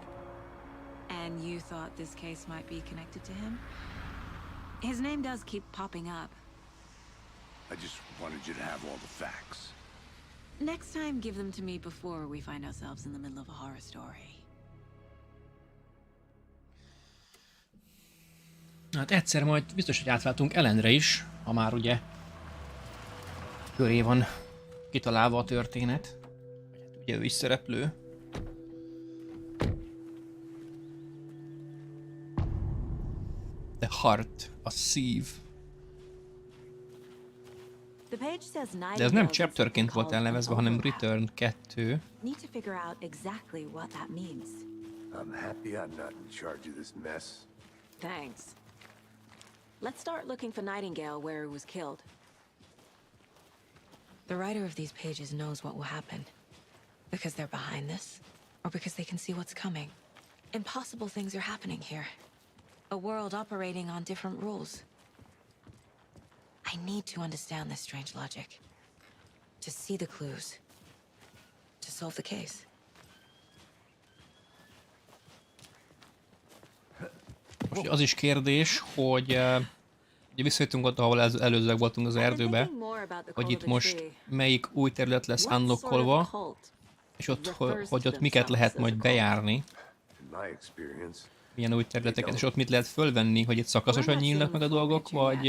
And you thought this case might be connected to him? His name does keep popping up. I just wanted you to have all the facts. Next time, give them to me before we find ourselves in the middle of a horror story. Hát egyszer majd biztos, hogy átváltunk Ellenre is, ha már ugye köré van kitalálva a történet. Ugye ő is szereplő. The Heart, a szív. De ez nem chapterként volt elnevezve, hanem Return 2. Need to figure out exactly what that means. I'm happy I'm not in charge of this mess. Thanks. Let's start looking for Nightingale where he was killed. The writer of these pages knows what will happen. Because they're behind this, or because they can see what's coming. Impossible things are happening here. A world operating on different rules. I need to understand this strange logic. To see the clues. To solve the case. Most az is kérdés, hogy ugye visszajöttünk ott, ahol előzőleg voltunk az erdőbe, hogy itt most melyik új terület lesz unlockolva, és ott, hogy ott miket lehet majd bejárni. Milyen új területeket, és ott mit lehet fölvenni, hogy itt szakaszosan nyílnak meg a dolgok, vagy...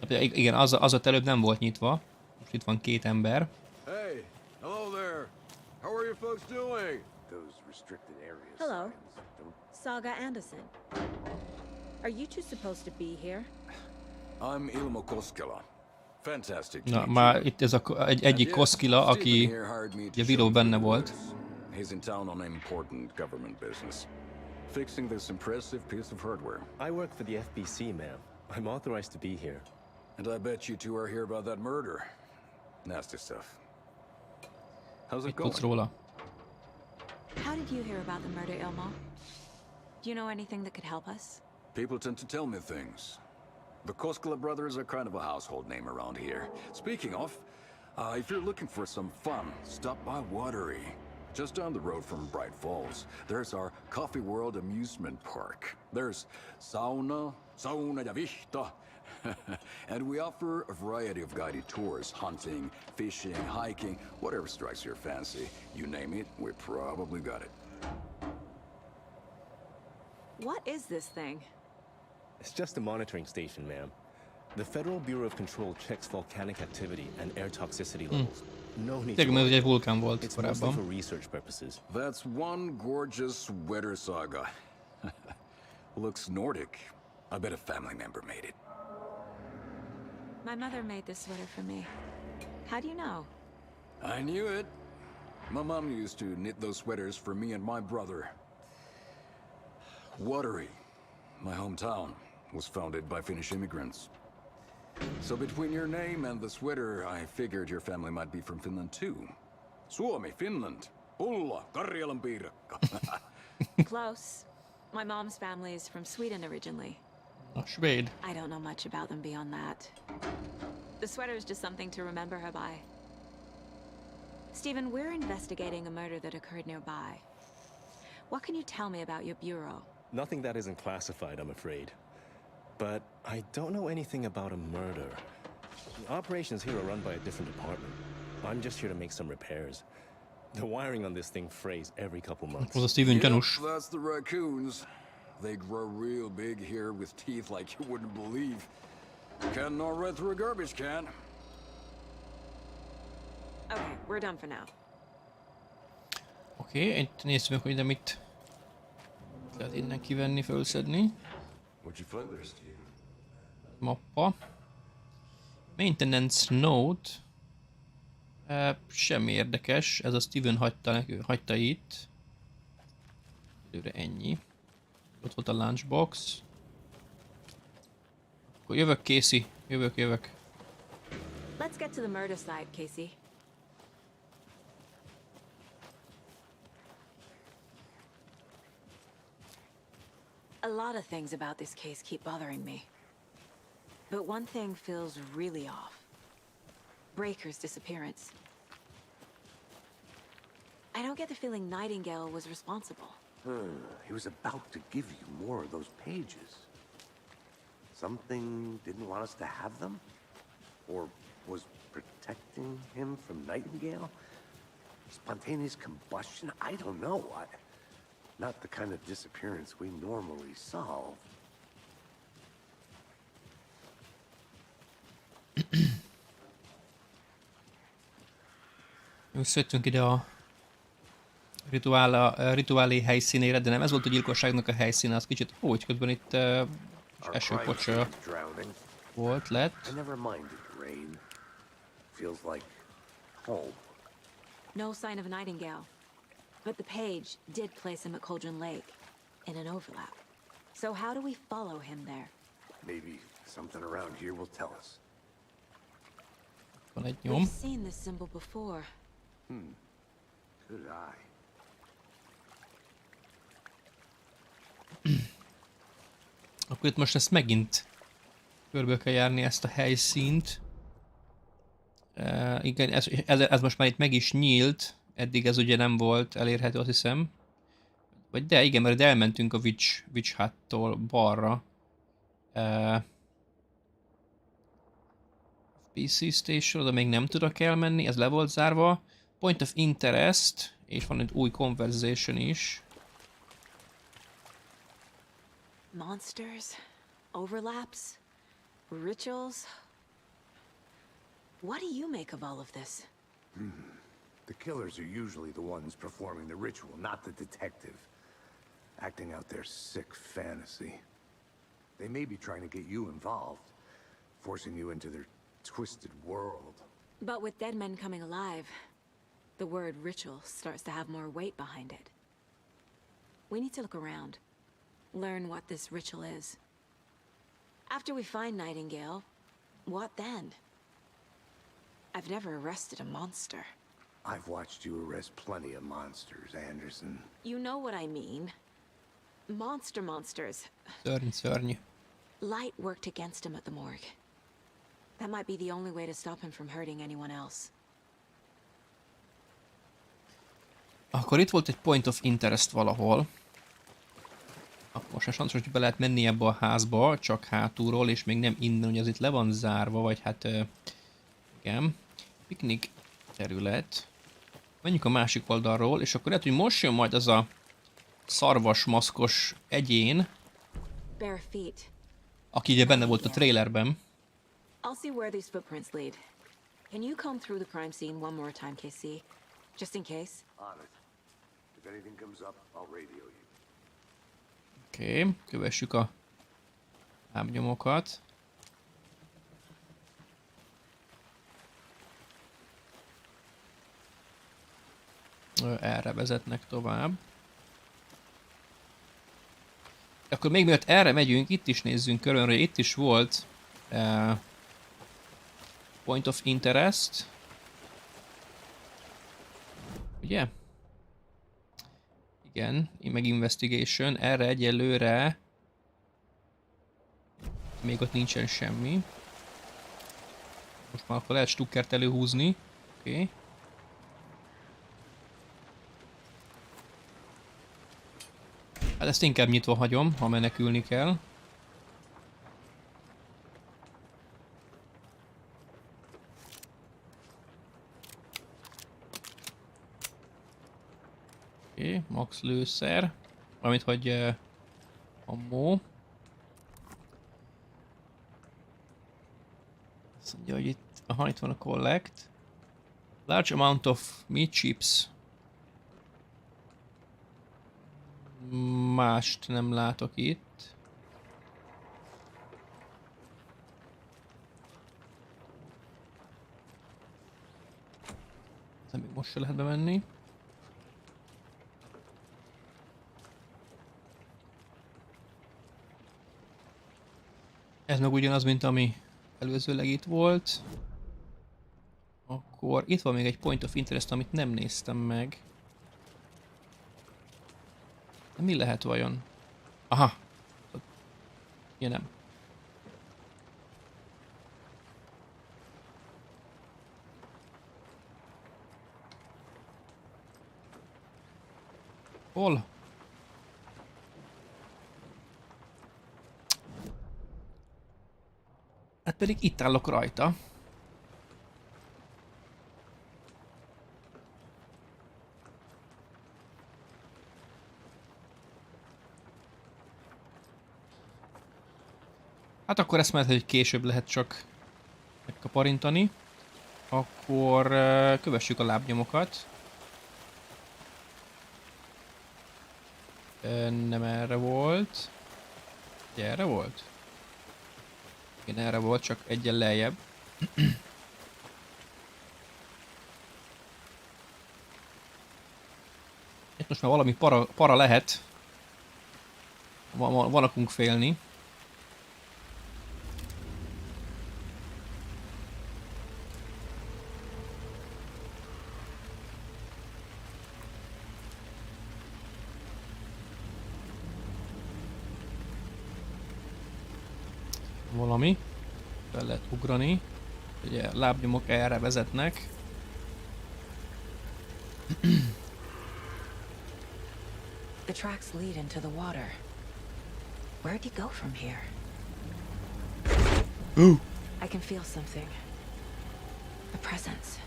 igen, az ott előbb nem volt nyitva. Most itt van 2 ember. Hey, hello there. How are you folks doing? Those restricted areas. Hello. Saga Anderson. Are you two supposed to be here? I'm Ilmo Koskela. Fantastic. Na, már itt ez egyik Koskila, aki a videó benne volt. He's in town on important government business. Fixing this impressive piece of hardware. I work for the FBC, ma'am. I'm authorized to be here. And I bet you two are here about that murder. Nasty stuff. How's it going? Róla. How did you hear about the murder, Ilmo? Do you know anything that could help us? People tend to tell me things. The Koskela brothers are kind of a household name around here. Speaking of, if you're looking for some fun, stop by Watery. Just down the road from Bright Falls, there's our Coffee World amusement park. There's sauna ja vihta. And we offer a variety of guided tours, hunting, fishing, hiking, whatever strikes your fancy. You name it, we probably got it. What is this thing? It's just a monitoring station, ma'am. The Federal Bureau of Control checks volcanic activity and air toxicity levels. No need to worry. Egy vulkán volt It's mostly korábban. for research purposes. That's one gorgeous sweater saga. Looks Nordic. I bet a family member made it. My mother made this sweater for me. How do you know? I knew it. My mom used to knit those sweaters for me and my brother. Watery, my hometown, was founded by Finnish immigrants. So between your name and the sweater, I figured your family might be from Finland too. Suomi, Finland. Ulla, Karjalan piirakka. Close. My mom's family is from Sweden originally. Svéd. I don't know much about them beyond that. The sweater is just something to remember her by. Stephen, we're investigating a murder that occurred nearby. What can you tell me about your bureau? Nothing that isn't classified, I'm afraid. But I don't know anything about a murder. The operations here are run by a different department. I'm just here to make some repairs. The wiring on this thing frays every couple months. Az a Stephen gyanús. That's the raccoons. They grow real big here with teeth like you wouldn't believe. Can't gnaw right through a garbage can. Okay, we're done for now. Oké, itt nézzük meg, hogy de mit lehet innen kivenni, fölszedni. Mappa. Maintenance note. Semmi érdekes, ez a Steven hagyta itt. Előre ennyi. Ott volt a lunchbox. Akkor jövök, Casey. Jövök. Let's get to the murder side, Casey. A lot of things about this case keep bothering me. But one thing feels really off. Breaker's disappearance. I don't get the feeling Nightingale was responsible. He was about to give you more of those pages. Something didn't want us to have them? Or was protecting him from Nightingale? Spontaneous combustion? I don't know. Not the kind of disappearance we normally solve. Összejöttünk ide a rituálé helyszínére, de nem ez volt a gyilkosságnak a helyszíne, az kicsit úgy, közben itt esőpocsa volt, lett. No sign of Nightingale, but the page did place him at Cauldron Lake in an overlap. So how do we follow him there? Maybe something around here will tell us. Van egy nyom. We've seen this symbol before. Good eye. Akkor itt most ezt megint körbe kell járni, ezt a helyszínt. Igen, ez most már itt meg is nyílt. Eddig ez ugye nem volt elérhető, azt hiszem. Vagy de igen, mert elmentünk a Witch Hut-tól balra. PC Station, oda még nem tudok elmenni, ez le volt zárva. Point of Interest, és van egy új Conversation is. Monsters, overlaps, rituals. What do you make of all of this? The killers are usually the ones performing the ritual, not the detective. Acting out their sick fantasy. They may be trying to get you involved, forcing you into their twisted world. But with dead men coming alive, the word ritual starts to have more weight behind it. We need to look around. Learn what this ritual is. After we find Nightingale, what then? I've never arrested a monster. I've watched you arrest plenty of monsters, Anderson. You know what I mean. Monsters. Szörny. Light worked against him at the morgue. That might be the only way to stop him from hurting anyone else. Akkor itt volt egy point of interest valahol. Akkor most sajnos, hogy be lehet menni ebbe a házba, csak hátulról, és még nem innen, ugye az itt le van zárva, vagy hát igen. Piknik terület. Menjünk a másik oldalról, és akkor lehet, hogy most jön majd az a szarvasmaszkos egyén, aki ugye benne volt a trailerben. I'll see where these footprints lead. Can you comb through the crime scene one more time, KC? Just in case? On it. If anything comes up, I'll radio you. Oké, kövessük a lábnyomokat. Erre vezetnek tovább. Akkor még mielőtt erre megyünk, itt is nézzünk körülről, itt is volt point of interest. Ugye? Igen, meg investigation. Erre egyelőre még ott nincsen semmi. Most már akkor lehet stukkert előhúzni. Oké. Hát ezt inkább nyitva hagyom, ha menekülni kell. Oké, max lőszer. Valamint, hogy ammo. Azt mondja, hogy itt, aha, itt van a collect. Large amount of meat chips. Mást nem látok itt. Még most se lehet bemenni. Ez meg ugyanaz, mint ami előzőleg itt volt. Akkor itt van még egy point of interest, amit nem néztem meg. De mi lehet vajon? Aha! Ja, nem. Hol? Hát pedig itt állok rajta. Hát akkor ezt már hogy később lehet csak megkaparintani. Akkor kövessük a lábnyomokat. Nem erre volt. Ugye erre volt? Igen, erre volt, csak egyen lejjebb. Itt most már valami para lehet. Van akunk félni. Valami. Fel lehet ugrani. Ugye lábnyomok erre vezetnek. The tracks lead into the water. Where'd he go from here? Ooh. I can feel something. A presence.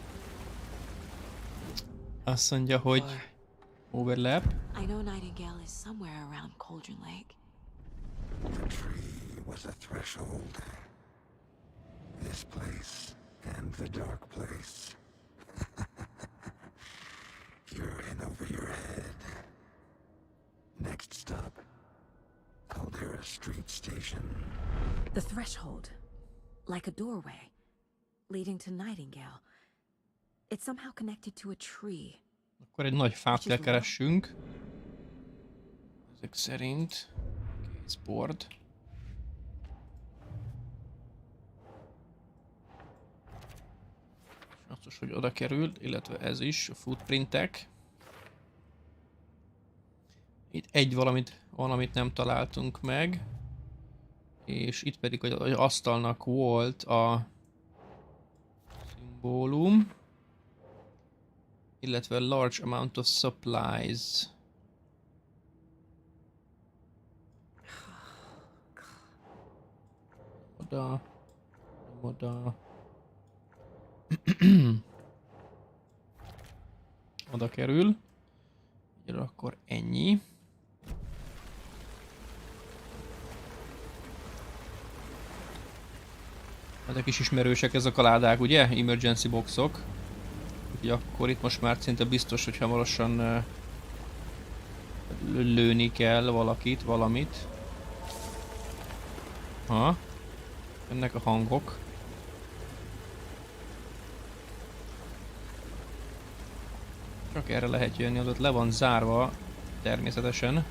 Azt mondja, hogy overlap. I know Nightingale is somewhere around Cauldron Lake. The tree was a threshold. This place and the dark place. You're in over your head. Next stop, Caldera Street Station. The threshold. Like a doorway. Leading to Nightingale. It's somehow connected to a tree. Akkor egy nagy fát kell keressünk. Ezek szerint. Kézbord. Biztos, hogy oda kerül, illetve ez is, a footprintek. Itt egy valamit nem találtunk meg. És itt pedig, hogy az asztalnak volt a szimbólum. Illetve large amount of supplies. Oda. Oda. Oda kerül. Ugye akkor ennyi. Ezek is ismerősek ezek a ládák, ugye? Emergency boxok. Úgyhogy akkor itt most már szinte biztos, hogy hamarosan lőni kell valakit, valamit. Ha. Ennek a hangok. Csak erre lehet jönni, az ott le van zárva természetesen.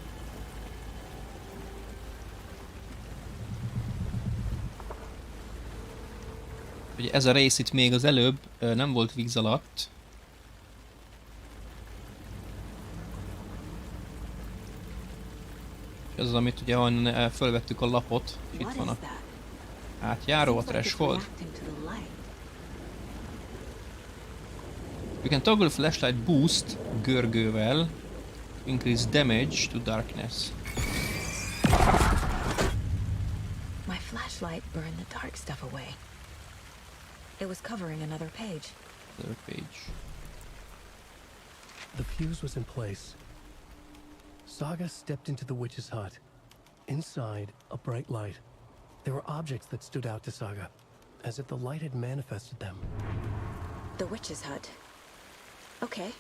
Ugye ez a rész itt még az előbb nem volt víz alatt. Ez az, amit ugye onnan fölvettük a lapot, és itt van a átjáró, a threshold. You can toggle flashlight boost görgővel to increase damage to darkness. My flashlight burned the dark stuff away. It was covering another page. Another page. The fuse was in place. Saga stepped into the witch's hut. Inside, a bright light. There were objects that stood out to Saga, as if the light had manifested them. The witch's hut. Okay.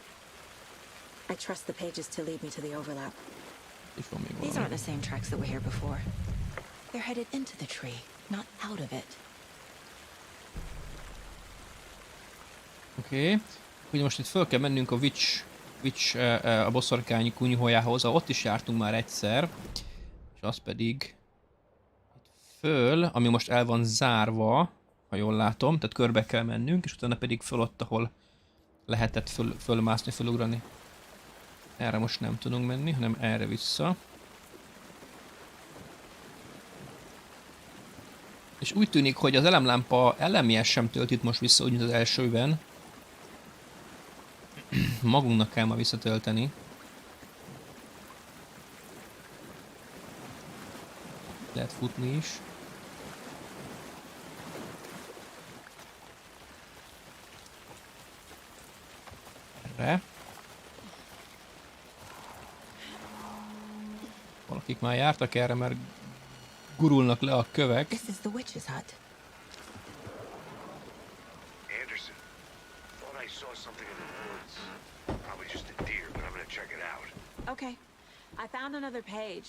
I trust the pages to lead me to the overlap. These aren't the same tracks that were here before. They're headed into the tree, not out of it. Oké. Ugye most itt föl kell mennünk a witch a boszorkány kunyhójához, ott is jártunk már egyszer. És az pedig föl, ami most el van zárva, ha jól látom, tehát körbe kell mennünk, és utána pedig föl ott, ahol lehetett fölmászni, fölugrani. Erre most nem tudunk menni, hanem erre vissza. És úgy tűnik, hogy az elemlámpa elemjes sem tölt itt most vissza, úgy, mint az elsőben. Magunknak kell ma visszatölteni. Lehet futni is. Erre. Valakik már jártak erre, mert gurulnak le a kövek. This is the witch's hut. Anderson, thought I saw something in the woods. Probably just a deer, but I'm gonna check it out. Okay. I found another page.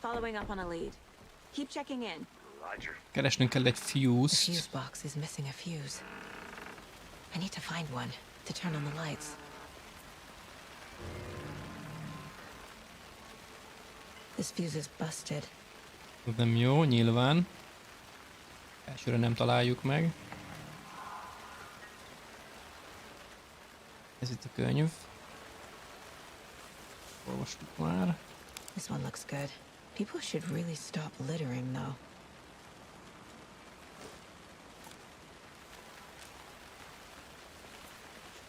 Following up on a lead. Keep checking in. Roger. Keresnünk kell egy fuse-t. The fuse box is missing a fuse. I need to find one to turn on the lights. This fuse is busted. Ez nem jó, nyilván. Elsőre nem találjuk meg. Ez itt a könyv. Olvastuk már. This one looks good. People should really stop littering, though.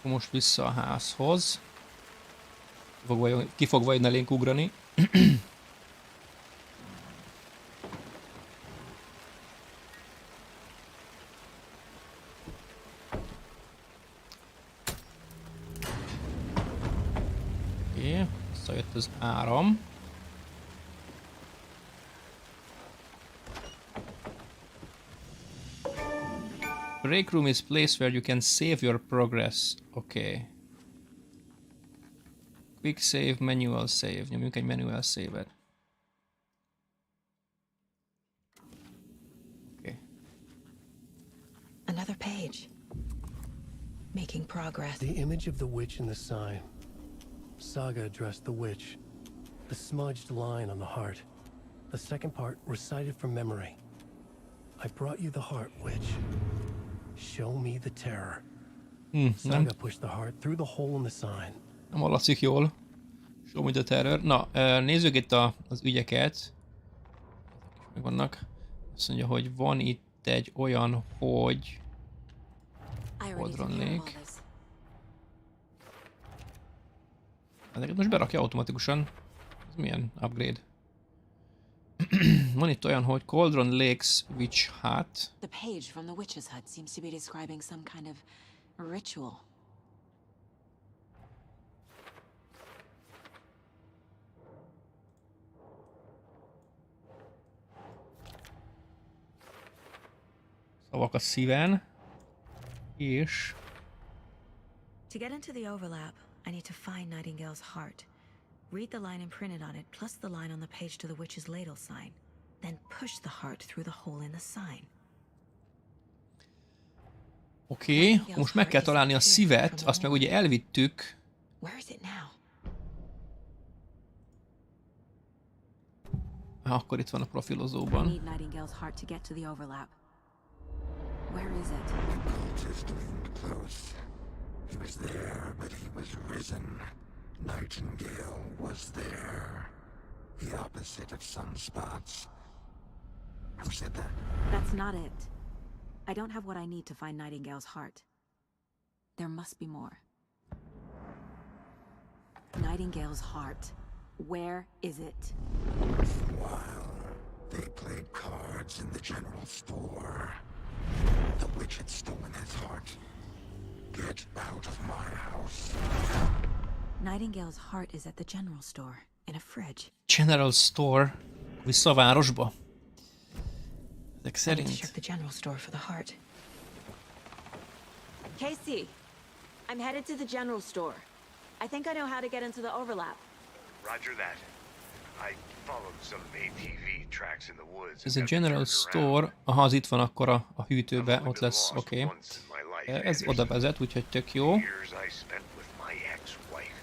Most vissza a házhoz. Ki fog vajon elénk ugrani. Oké, visszajött az áram. Break room is place where you can save your progress. Okay. Quick save, manual save. Nyomjunk egy manual save-et. Okay. Another page. Making progress. The image of the witch in the sign. Saga addressed the witch. The smudged line on the heart. The second part recited from memory. I brought you the heart, witch. Show me the terror. Saga pushed the heart through the hole in the sign. Nem hallatszik jól. Show me the terror. Na, nézzük itt az ügyeket. Meg vannak. Azt mondja, hogy van itt egy olyan, hogy oldronnék. Ezeket most berakja automatikusan. Ez milyen upgrade? Van itt olyan, hogy Cauldron Lakes Witch Hut. The page from the witch's hut seems to be describing some kind of ritual. Szavak a szíven. És... To get into the overlap, I need to find Nightingale's heart. Read the line imprinted on it, plus the line on the page to the witch's ladle sign. Then push the heart through the hole in the sign. Oké, most meg kell találni a szívet, azt meg ugye elvittük. Where is it now? Akkor itt van a profilozóban. I need Nightingale's heart to get to the overlap. Where is it? Cultist leaned close. He was there, but he was risen. Nightingale was there. The opposite of sunspots. Who said that? That's not it. I don't have what I need to find Nightingale's heart. There must be more. Nightingale's heart. Where is it? While they played cards in the general store, the witch had stolen his heart. Get out of my house. Nightingale's heart is at the general store, in a fridge. General store? Vissza a városba? Ezek I need to szerint. check the general store for the heart. Casey, I'm headed to the general store. I think I know how to get into the overlap. Roger that. I followed some ATV tracks in the woods. Ez a general store. Aha, az itt van akkor a hűtőbe, ott lesz, oké. Ez oda vezet, úgyhogy tök jó. Years I spent with my ex-wife.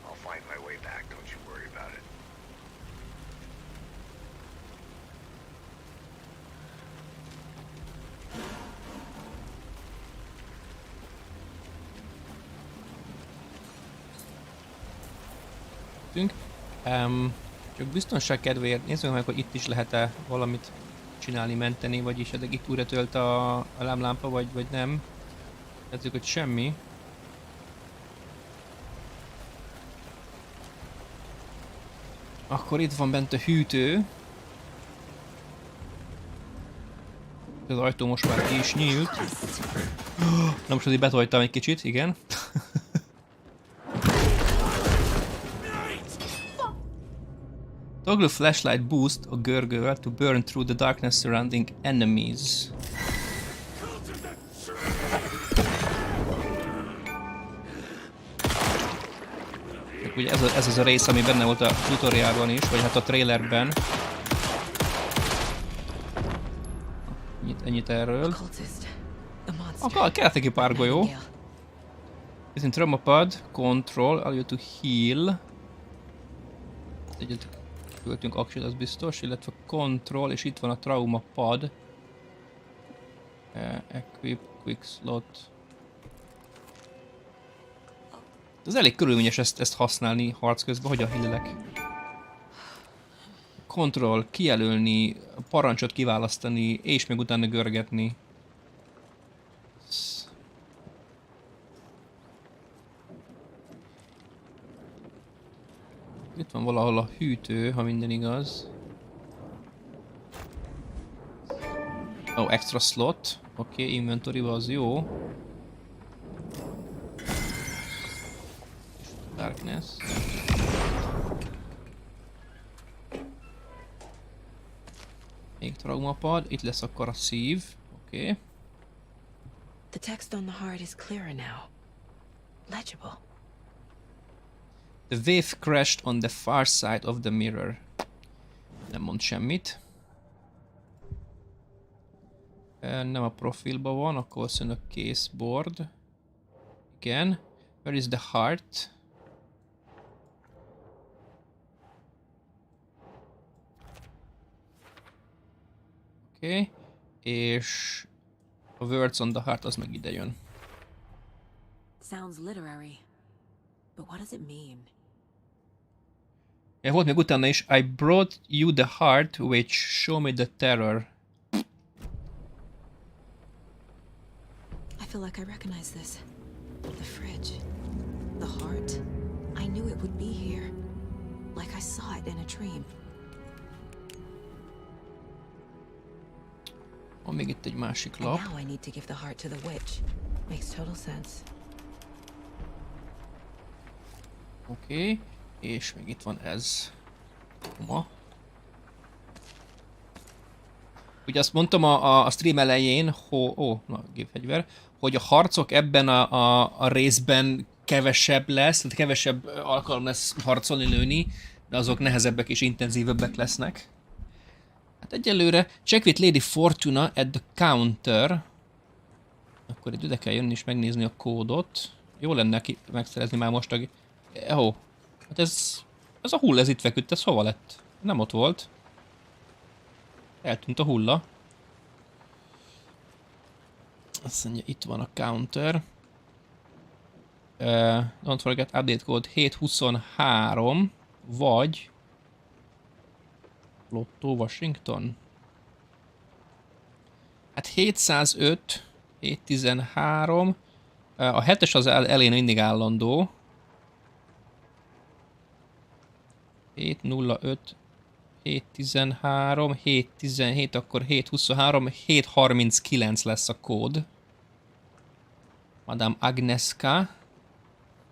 I'll find my way back, don't you worry about it. Csak biztonság kedvéért nézzük meg, hogy itt is lehet-e valamit csinálni, menteni, vagyis eddig itt újra tölt a lámlámpa, vagy nem. Látszik, hogy semmi. Akkor itt van bent a hűtő. Az ajtó most már ki is nyílt. Na most azért betoltam egy kicsit, igen. Toggle flashlight boost a görgővel to burn through the darkness surrounding enemies. Ugye ez az a rész, ami benne volt a tutoriálban is, vagy hát a trailerben. Ennyit erről. Akkor kellett neki pár golyó. Ez egy traumapad, control, allow you to heal. Egyet költünk action, az biztos, illetve control, és itt van a traumapad. Equip, quick slot. Ez elég körülményes ezt használni harc közben, hogy a hillek. Control, kijelölni, parancsot kiválasztani, és még utána görgetni. Itt van valahol a hűtő, ha minden igaz. Oh, extra slot. Oké, inventory-ba az jó. Darkness. Még traumapad. Itt lesz akkor a szív. Oké. The text on the heart is clearer now. Legible. The wave crashed on the far side of the mirror. Nem mond semmit. Nem a profilban van, akkor valószínűleg a caseboard. Igen. Where is the heart? Oké. És a words on the heart az meg ide jön. Sounds literary. But what does it mean? Ja, volt még utána is. I brought you the heart which show me the terror. I feel like I recognize this. The fridge. The heart. I knew it would be here, like I saw it in a dream. Van még itt egy másik lap. And now I need to give the heart to the witch. Makes total sense. Oké, és még itt van ez. Ma. Ugye azt mondtam a stream elején, gépfegyver, hogy a harcok ebben a részben kevesebb lesz, tehát kevesebb alkalom lesz harcolni, lőni, de azok nehezebbek és intenzívebbek lesznek. Hát egyelőre check with Lady Fortuna at the counter. Akkor ide kell jönni és megnézni a kódot. Jó lenne megszerezni már most a... Hát ez a hulla, ez itt feküdt, ez hova lett? Nem ott volt. Eltűnt a hulla. Azt mondja, itt van a counter. Don't forget update code 723, vagy Lotto Washington. Hát 705, 713. A 7-es az elején mindig állandó. 705, 713, 717, akkor 723, 739 lesz a kód. Madame Agneska.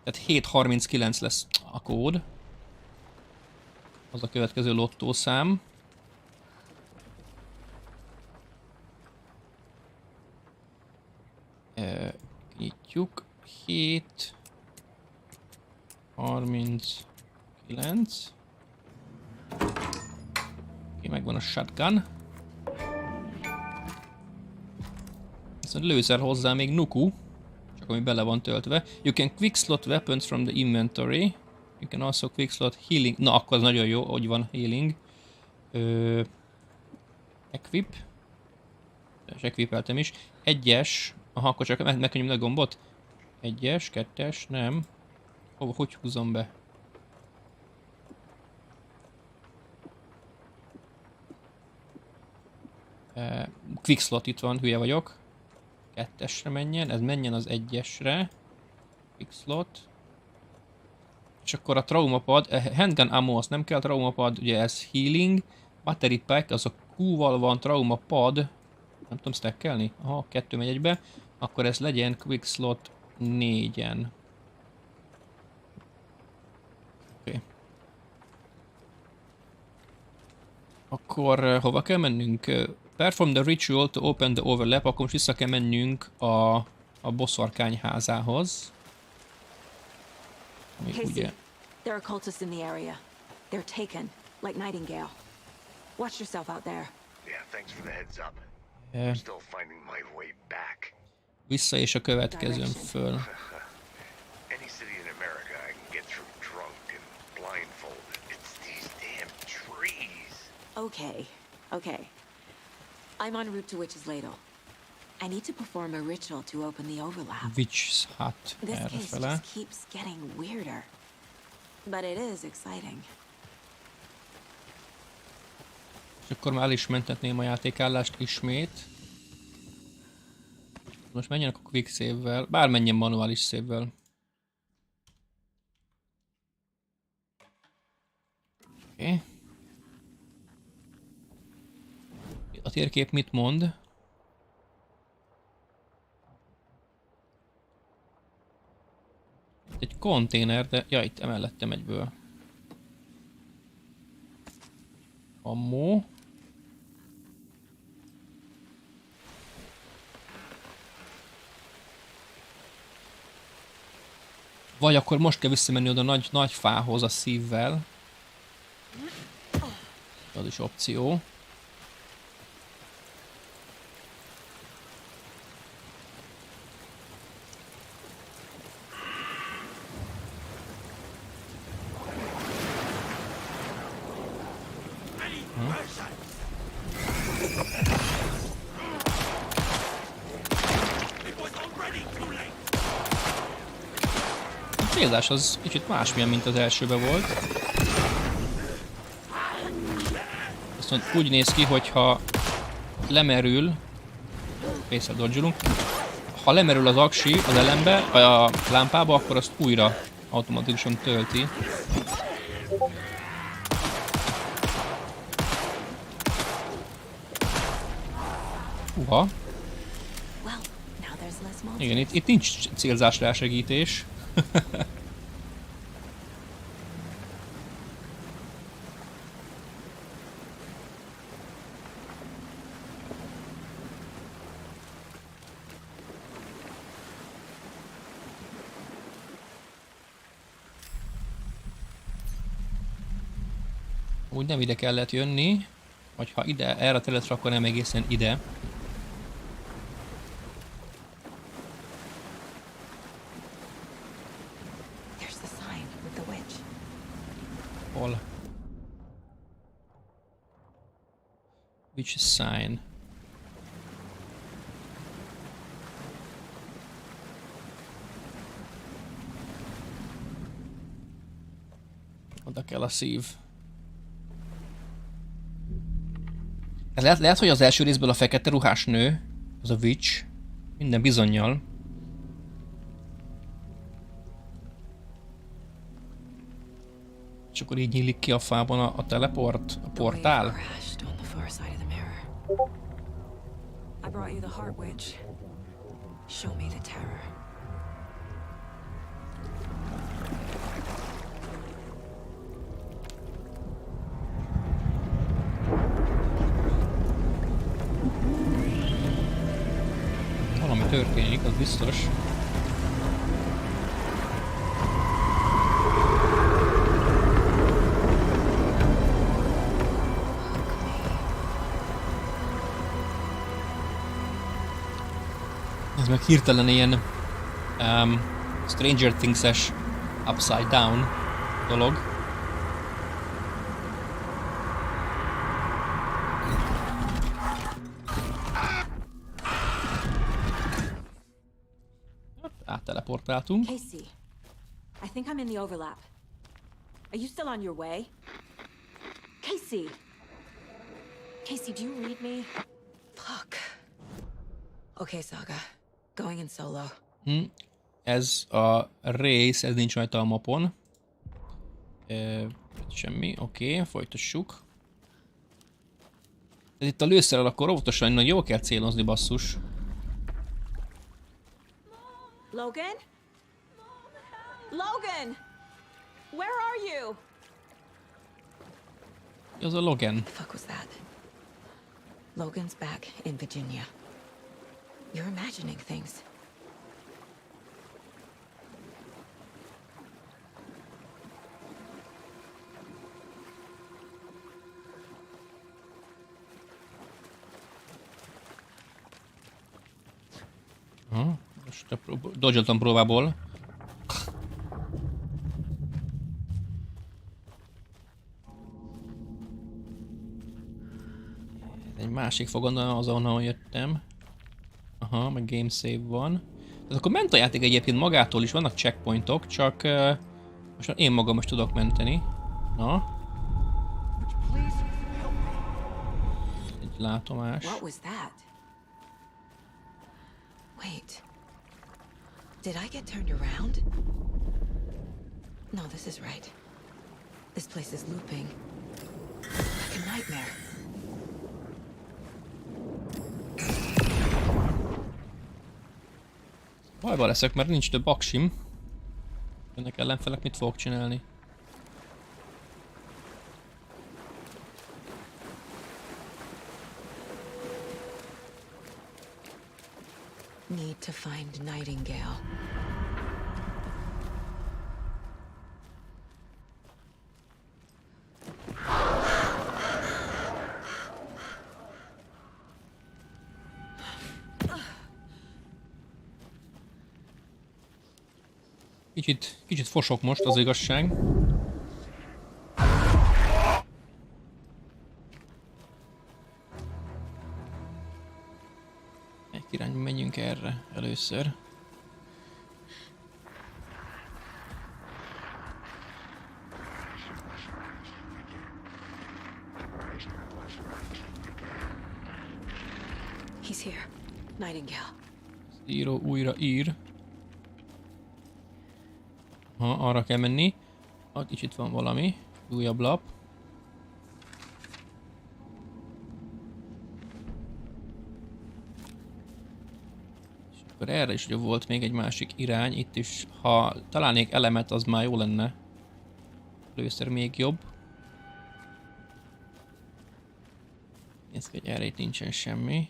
Tehát 739 lesz a kód. Az a következő lottószám. Nyitjuk. 739. Oké, megvan a shotgun. Viszont lőszer hozzá még nuku, csak ami bele van töltve. You can quick slot weapons from the inventory. You can also quick slot healing. Na, akkor az nagyon jó, hogy van healing. Equip. És equipeltem is. 1-es. Aha, akkor csak megkönnyűm a gombot. 1-es, 2-es, nem. Hogy húzom be? Quick slot itt van, hülye vagyok. 2-esre menjen, ez menjen az 1-esre. Quick slot. És akkor a traumapad, handgun ammo, azt nem kell, traumapad, ugye ez healing. Battery pack, az a Q-val van, traumapad. Nem tudom stackelni? Aha, 2 megy egybe. Akkor ez legyen quick slot 4-en. Oké. Akkor hova kell mennünk? Perform the ritual to open the overlap, akkor most vissza kell mennünk a bosszorkány házához. Casey, there are cultists in the area. They're taken, like Nightingale. Watch yourself out there. Yeah, thanks for the heads up. I'm still finding my way back. Vissza és a következőn föl. Any city in America I can get through drunk and blindfolded. It's these damn trees. Okay. I'm en route to Witch's Ladle. I need to perform a ritual to open the overlap. Witch's Hut This case just keeps getting weirder. But it is exciting. És akkor már el is mentetném a játékállást ismét. Most menjenek a quick save-vel, bár menjen manuális save-vel. Oké. A térkép mit mond? Egy konténer, de... Ja, itt emellettem egyből. Ammo. Vagy akkor most kell visszamenni oda nagy fához a szívvel. Az is opció. A célzás az kicsit másmilyen, mint az elsőben volt. Viszont úgy néz ki, hogyha lemerül, ha lemerül az aksi az elembe, a lámpába, akkor azt újra automatikusan tölti. Uha. Igen, itt nincs célzásra elsegítés. Úgy nem ide kellett jönni, vagy ha ide, erre a területre, akkor nem egészen ide. Hol? Which sign? Oda kell a szív. Lehet, hogy az első részből a fekete ruhás nő, az a witch, minden bizonnyal. És akkor így nyílik ki a fában a teleport, a portál. I brought you the Heart Witch. Show me the terror. Valami történik, az biztos. Ez meg hirtelen ilyen Stranger Things-es upside down dolog. Átteleportáltunk. Casey, I think I'm in the overlap. Are you still on your way? Casey! Casey, do you read me? Fuck. Okay, Saga. Going in solo. Ez a rész, ez nincs rajta a mapon. Semmi, oké, folytassuk. Ez itt a lőszerrel, akkor óvatosan, nagyon jól kell célozni, basszus. Logan? Logan! Where are you? Az a Logan. The fuck was that? Logan's back in Virginia. You're imagining things. Most dodge-oltam próbából. Egy másik fog az, ahonnan jöttem. Aha, meg game save van. Tehát akkor ment a játék egyébként magától is, vannak checkpointok, csak most én magam most tudok menteni. Na. Egy látomás. What was that? Wait. Did I get turned around? No, this is right. This place is looping. Like a nightmare. Bajba leszek, mert nincs több aksim. Ennek ellenfelek mit fogok csinálni? Need to find Nightingale. Kicsit fosok most, az igazság. Egy irányba menjünk erre először. He's here. Nightingale. Író újra ír. Ha, arra kell menni. Ott is itt van valami. Újabb lap. És akkor erre is ugye volt még egy másik irány. Itt is, ha találnék elemet, az már jó lenne. Először még jobb. Nézd, hogy erre itt nincsen semmi.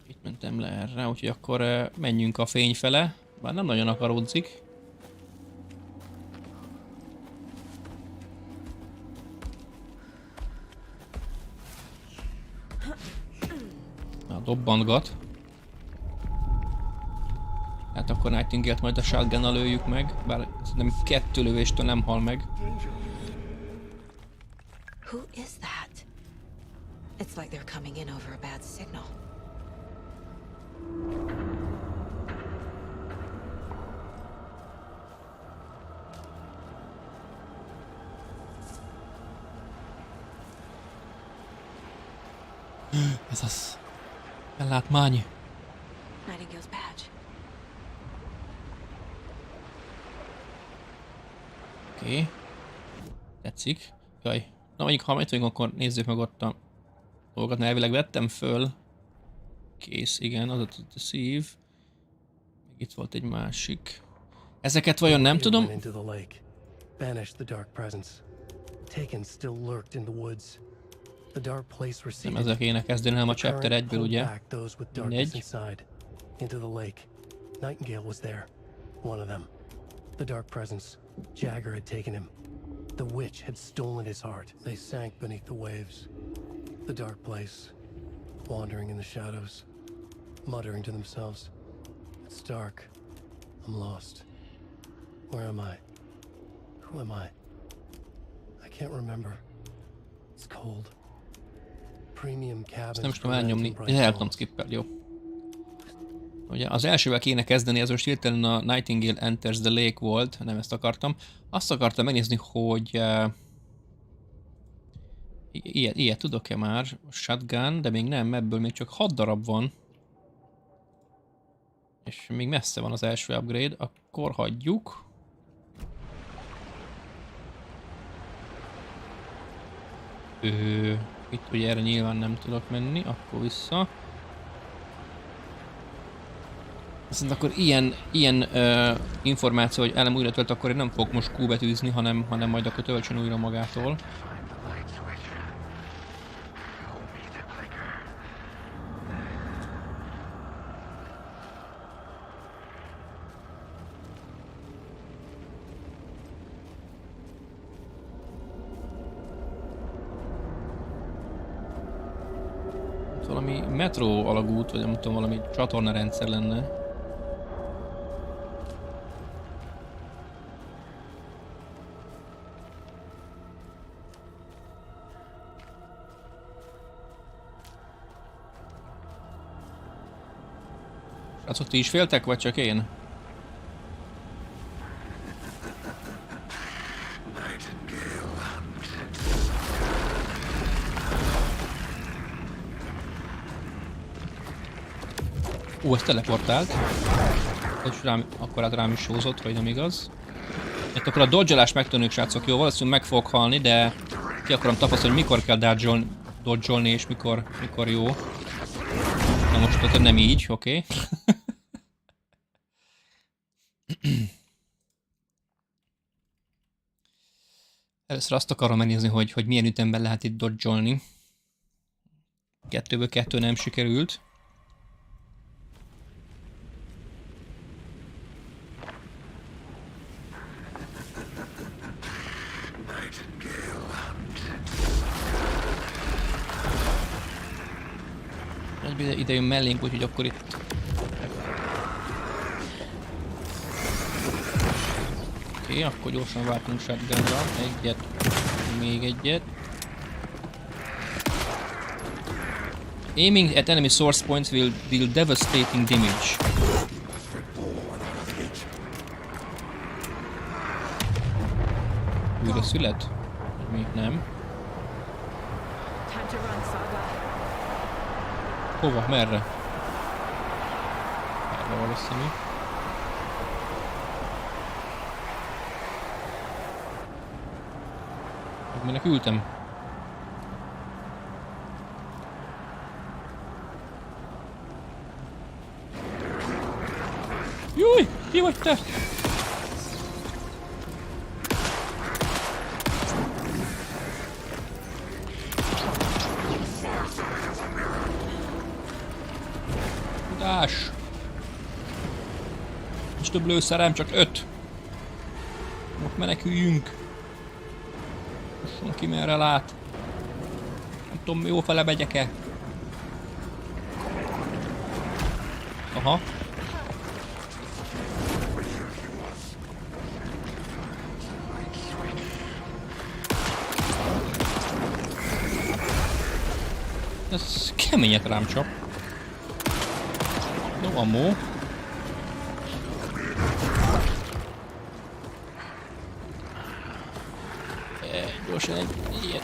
Itt mentem le erre, úgyhogy akkor menjünk a fény fele. Bár nem nagyon akaródzik. Na, dobbantgat. Hát akkor Nightingale-t majd a shotgunnal lőjük meg, bár nem 2 lövéstől nem hal meg. Who is that? It's like they're coming in over a bad signal. Ez az. Ellátmány. Nightingale's badge. Oké. Tetszik. Jaj. Na mondjuk, ha majd vagyunk, akkor nézzük meg ott a dolgokat, mert elvileg vettem föl. Kész, igen, az ott a szív. Még itt volt egy másik. Ezeket vajon nem tudom? Nem ezzel kéne kezdeni, hanem a chapter 1-ből, ugye? Mindegy. Into the lake. Nightingale was there. One of them. The dark presence. Jagger had taken him. The witch had stolen his heart. They sank beneath the waves. The dark place. Wandering in the shadows. Muttering to themselves. It's dark. I'm lost. Where am I? Who am I? I can't remember. It's cold. Premium cabins. Nem is tudom elnyomni. El tudom skippelni, jó. Ugye az elsővel kéne kezdeni, ez most hirtelen a Nightingale Enters the Lake volt, nem ezt akartam. Azt akartam megnézni, hogy ilyet tudok-e már, shotgun, de még nem, ebből még csak 6 darab van. És még messze van az első upgrade, akkor hagyjuk. Itt ugye erre nyilván nem tudok menni, akkor vissza. Aztán akkor ilyen információ, hogy elem újra tölt, akkor én nem fogok most Q betűzni, hanem majd akkor töltsön újra magától. Valami metró alagút, vagy nem tudom, valami csatornarendszer lenne. Hát ott ti is féltek, vagy csak én? Ó, ez teleportált. És akkor hát rám is sózott, vagy nem igaz. Hát akkor a dodge-olást megtanuljuk, srácok, jó? Valószínűleg meg fogok halni, de ki akarom tapasztalni, hogy mikor kell dodge-olni és mikor jó. Na most ott nem így, oké. Először azt akarom megnézni, hogy milyen ütemben lehet itt dodge-olni. 2-ből 2 nem sikerült. Ide jön mellénk, úgyhogy akkor itt... Oké, akkor gyorsan váltunk shotgunra. Egyet, még egyet. Aiming at enemy source points will deal devastating damage. Újra szület? Még nem. Hova? Merre? Erre valószínű. Menekültem. Júj! Ki vagy te? Adás! Nincs több lőszerem, csak 5. Most meneküljünk. Most ki merre lát. Nem tudom, jó fele megyek-e. Aha. Ez keményet rám csap. Jó, amó. Gyorsan egy ilyet.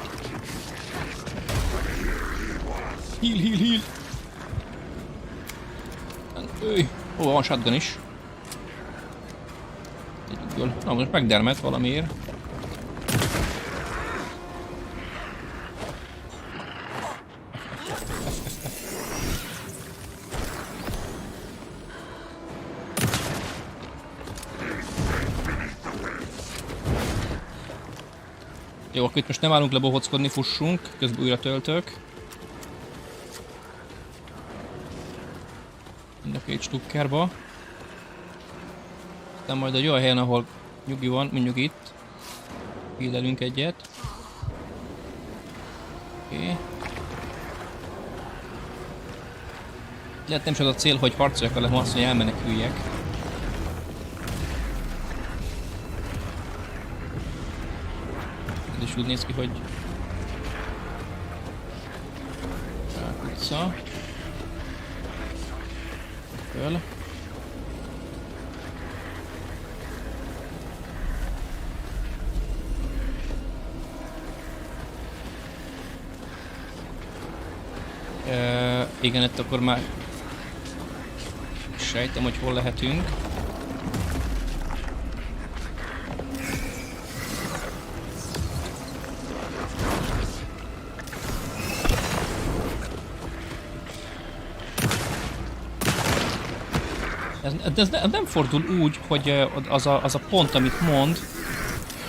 Heal. Őj, hova van shotgun is? Na, most megdermet valamiért. Jó, akkor itt most nem állunk le bohockodni, fussunk, közben újra töltök. Mind a két stukkerba. Aztán majd egy olyan helyen, ahol nyugi van, mondjuk itt. Hílelünk egyet. Oké. Lehet nem is az a cél, hogy harcoljak, hanem azt, hogy elmeneküljek. Ez is úgy néz ki, hogy... Rákutca. Föl. Igen, itt akkor már sejtem, hogy hol lehetünk. Ez nem fordul úgy, hogy az a pont, amit mond,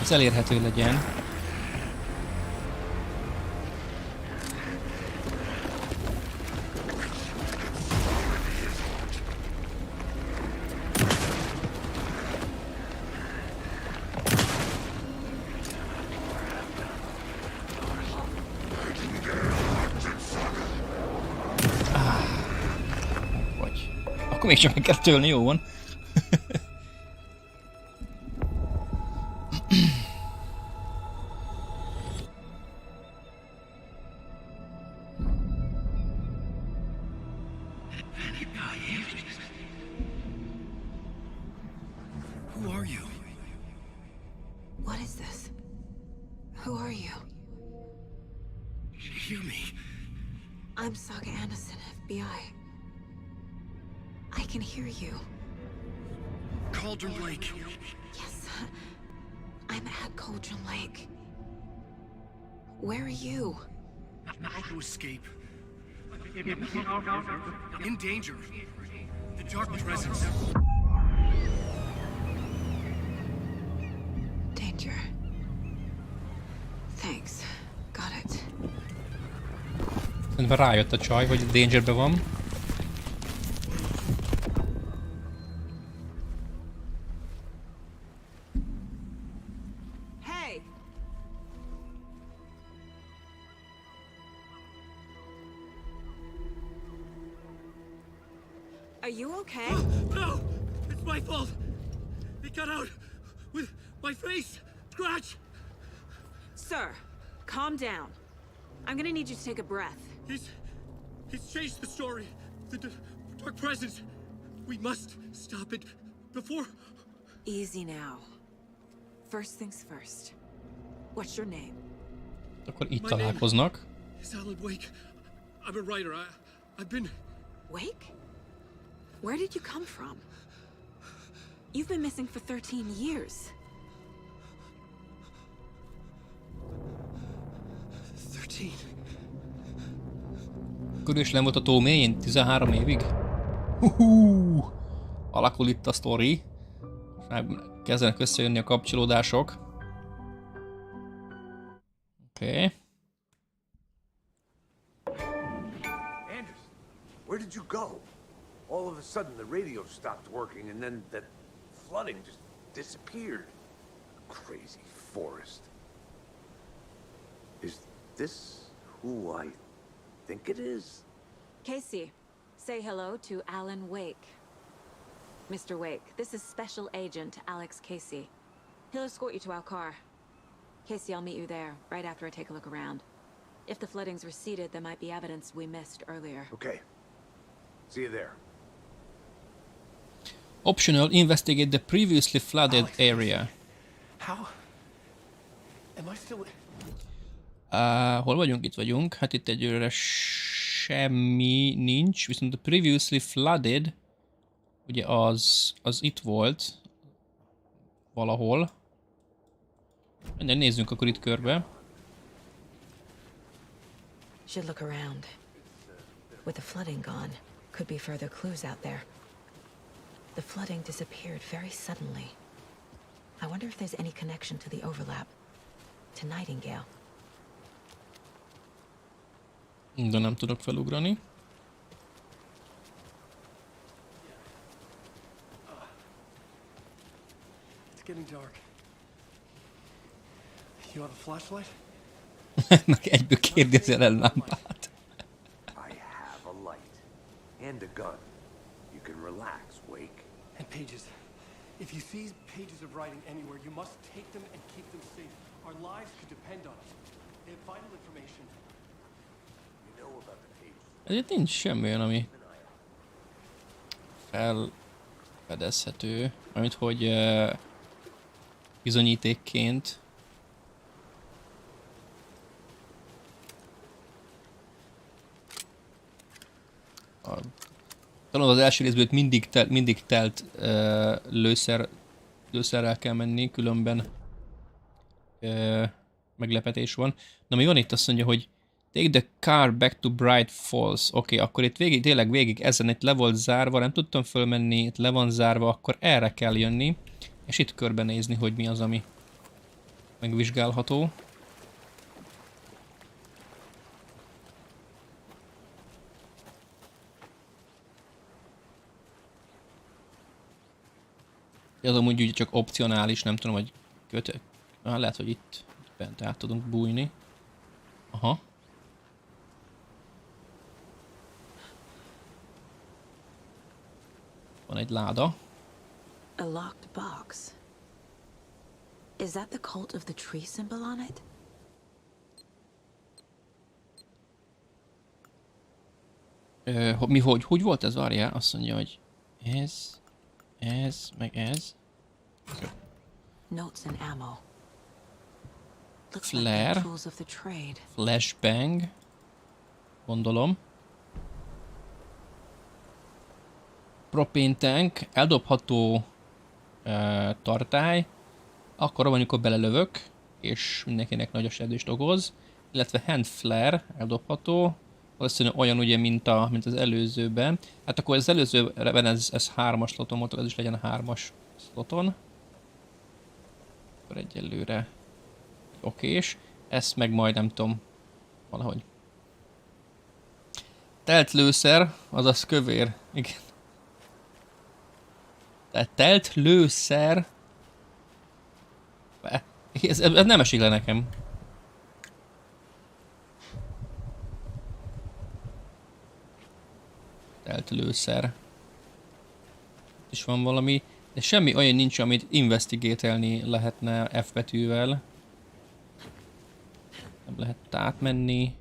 az elérhető legyen. Még csak meg kell tölni, jó van. Who are you? What is this? Who are you? Hear me. I'm Saga Anderson, FBI. I can hear you. Cauldron Lake. Yes, I'm at Cauldron Lake. Where are you? How to escape. In danger. The dark presence. Danger. Thanks. Got it. Szerintem rájött a csaj, hogy dangerbe van. Are you okay? No! It's my fault! It got out with my face! Scratch! Sir, calm down. I'm gonna need you to take a breath. He's changed the story. The dark presence. We must stop it before... Easy now. First things first. What's your name? Akkor itt találkoznak. It's Alan Wake. I'm a writer. I've been... Wake? Where did you come from? You've been missing for 13 years. Akkor is nem volt a tó mélyén 13 évig? Alakul itt a sztori. Már kezdenek összejönni a kapcsolódások. Oké. Anders, where did you go? All of a sudden the radio stopped working and then that flooding just disappeared. Crazy forest. Is this who I think it is? Casey, say hello to Alan Wake. Mr. Wake, this is Special Agent Alex Casey. He'll escort you to our car. Casey, I'll meet you there, right after I take a look around. If the flooding's receded, there might be evidence we missed earlier. Okay. See you there. Optional, investigate the previously flooded area. How? Am I still... Hol vagyunk? Itt vagyunk. Hát itt egyőre semmi nincs, viszont a previously flooded, ugye az itt volt valahol. Minden nézzünk akkor itt körbe. Should look around. With the flooding gone, could be further clues out there. The flooding disappeared very suddenly. I wonder if there's any connection to the overlap. To Nightingale. De nem tudok felugrani. It's getting dark. You have a flashlight? Meg egyből kérdezi el elemlámpát. I have a light and a gun. You can relax, Wake. And pages. If you see pages of writing anywhere, you must take them and keep them safe. Our lives could depend on it. They have vital information. You know about the pages. Ezért nincs semmi olyan, ami felfedezhető, amit hogy bizonyítékként. Talán az első részből mindig telt lőszerrel kell menni, különben meglepetés van. Na mi van itt? Azt mondja, hogy take the car back to Bright Falls. Oké, akkor itt tényleg végig ezen itt le volt zárva, nem tudtam fölmenni, itt le van zárva, akkor erre kell jönni, és itt körbenézni, hogy mi az, ami megvizsgálható. Ez amúgy úgy csak opcionális, nem tudom, hogy lehet, hogy itt bent át tudunk bújni. Aha. Van egy láda. A locked box. Is that the cult of the tree symbol on it? Hogy volt ez? Várjál, azt mondja, hogy ez, meg ez. Notes and ammo. Looks Flare. like the tools of the trade. Flashbang. Gondolom. Propane tank. Eldobható tartály. Akkor amikor belelövök, és mindenkinek nagy a sebzést okoz. Illetve hand flare. Eldobható. Valószínűleg olyan ugye, mint az előzőben. Hát akkor az előzőben ez 3-as sloton volt, ez is legyen a 3-as sloton. Akkor egyelőre okés. Ezt meg majd nem tudom, valahogy. Telt lőszer, azaz kövér. Igen. Tehát telt lőszer. Ez nem esik le nekem. Telt lőszer. És van valami, de semmi olyan nincs, amit investigate-elni lehetne F betűvel. Nem lehet átmenni.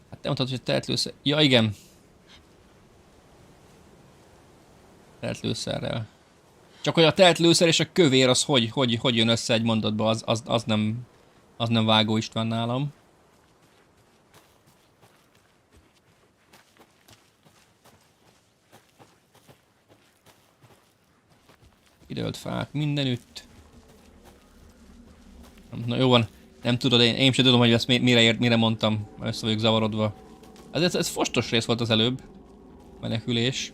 Hát te mondtad, hogy telt lőszer. Ja, igen. Telt lőszerrel. Csak hogy a telt lőszer és a kövér az hogy jön össze egy mondatba, az nem Vágó István nálam. Kidőlt fák mindenütt. Na jó van, nem tudod, én sem tudom, hogy ezt mire mondtam, össze vagyok zavarodva. Ez fostos rész volt az előbb. Menekülés.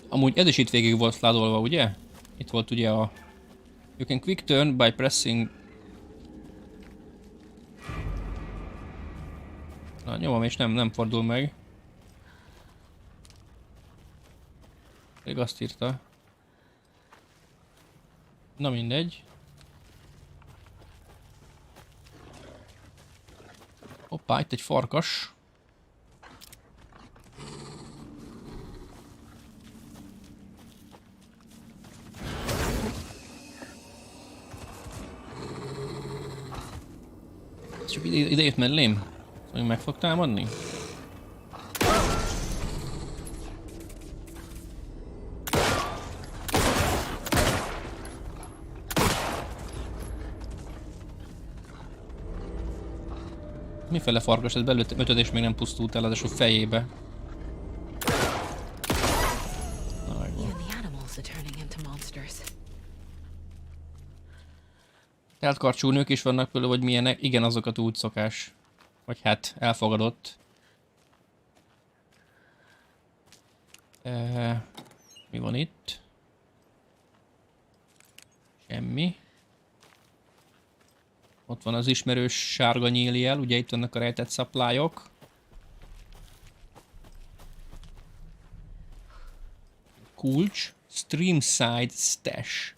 Amúgy ez is itt végig volt ládolva, ugye? Itt volt ugye a... You can quick turn by pressing... Na, nyomom és nem fordul meg. Még azt írta. Na mindegy. Hoppá, itt egy farkas. Csak ide jött mellém? Hogy meg fog támadni? Miféle farkas? Ez belőtt ötödés még nem pusztult el, az a fejébe. Teltkarcsú nők is vannak például, vagy milyenek? Igen, azokat úgy szokás. Vagy hát, elfogadott. Mi van itt? Semmi. Ott van az ismerős sárga nyíljel, ugye itt vannak a rejtett supply-ok. Kulcs. Streamside stash.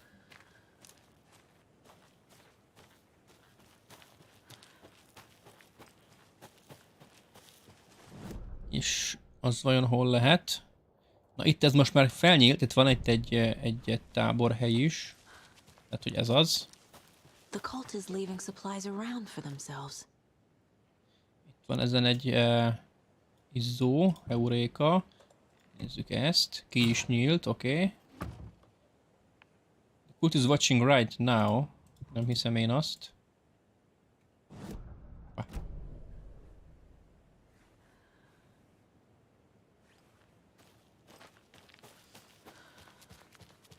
És az vajon hol lehet? Na itt ez most már felnyílt, itt van itt egy táborhely is. Tehát, hogy ez az. The cult is leaving supplies around for themselves. Itt van ezen egy izzó, euréka. Nézzük ezt. Ki is nyílt, oké. Okay. The cult is watching right now. Nem hiszem én azt.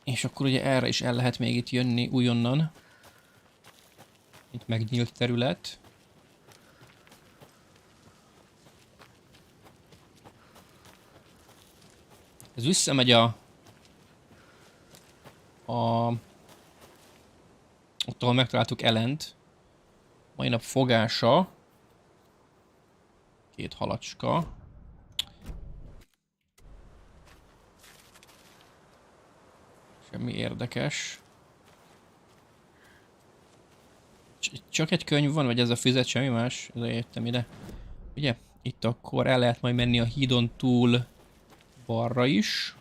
És akkor ugye erre is el lehet még itt jönni újonnan. Itt megnyílt terület. Ez visszamegy ott, ahol megtaláltuk Ellent. Mai nap fogása. 2 halacska. Semmi érdekes. Csak egy könyv van, vagy ez a füzet, semmi más? Ezzel jöttem ide. Ugye? Itt akkor el lehet majd menni a hídon túl balra is.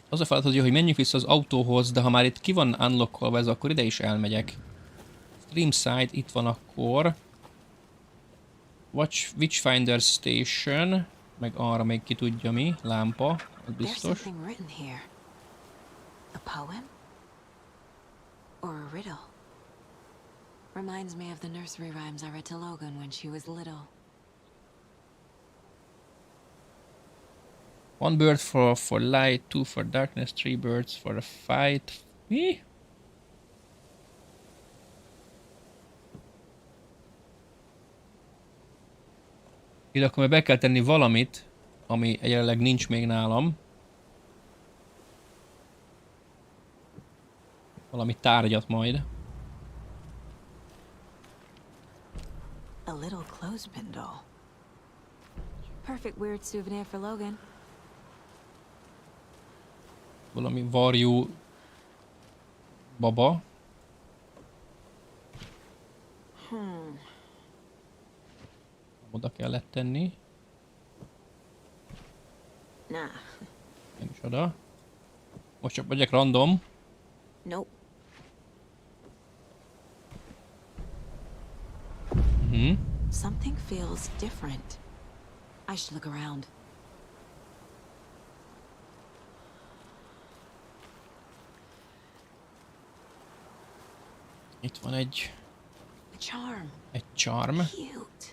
Az a feladat, hogy menjünk vissza az autóhoz, de ha már itt ki van unlockolva ez, akkor ide is elmegyek. Streamside itt van akkor. Witchfinder Station. Meg arra még ki tudja mi. Lámpa. Az biztos. A poem? Or a riddle? Reminds me of the nursery rhymes I read to Logan when she was little. 1 bird for light, 2 for darkness, 3 birds for a fight. Mi? Ide akkor be kell tenni valamit, ami jelenleg nincs még nálam. Valami tárgyat majd. A little clothespin doll. Perfect weird souvenir for Logan. Valami varjú baba. Oda kellett tenni. Nah. Nem is oda. Most csak megyek random. Nope. Something feels different. I should look around. Itt van egy... The Charm. Egy charm. Cute.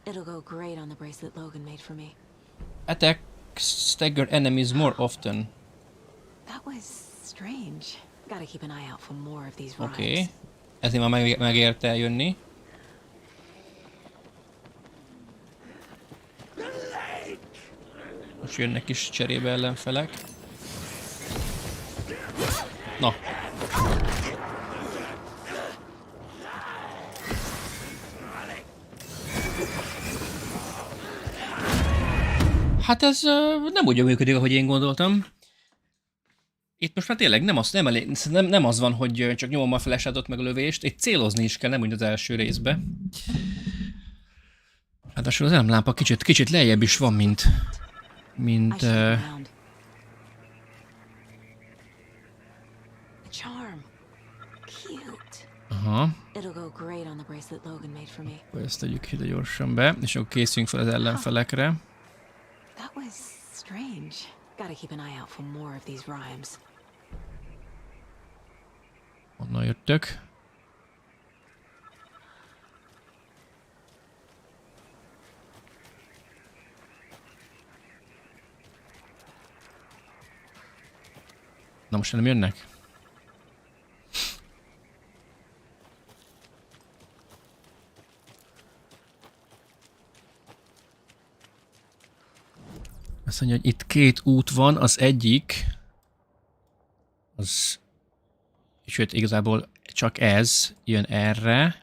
It'll go great on the bracelet Logan made for me. Attack stagger enemies more often. That was strange. Gotta keep an eye out for more of these rhymes. Oké. Ezért már megérte eljönni. Most jönnek is cserébe ellenfelek. Na. Hát ez nem úgy működik, ahogy én gondoltam. Itt most már tényleg nem az van, hogy csak nyomom a flash-ot meg a lövést, itt célozni is kell, nem úgy az első részbe. Hát az elemlámpa kicsit lejjebb is van, mint aha. Akkor ezt tegyük ide gyorsan be, és akkor készüljünk fel az ellenfelekre. That was strange. Gotta keep an eye out for more of these rhymes. Honnan jöttök? Na most nem jönnek? Azt mondja, hogy itt két út van, az egyik, az, sőt igazából csak ez jön erre,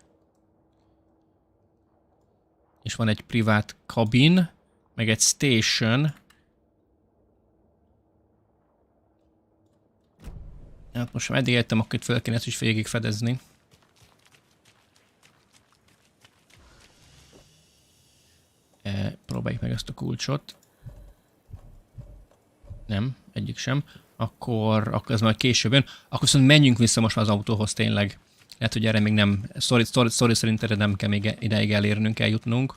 és van egy privát kabin, meg egy station. Hát most, ha eddig jöttem, akkor itt fel kéne ezt is végig fedezni. Próbáljuk meg ezt a kulcsot. Nem, egyik sem. Akkor ez majd később jön. Akkor viszont menjünk vissza most már az autóhoz tényleg. Lehet, hogy erre még nem, story szerint erre nem kell még ideig elérnünk, eljutnunk.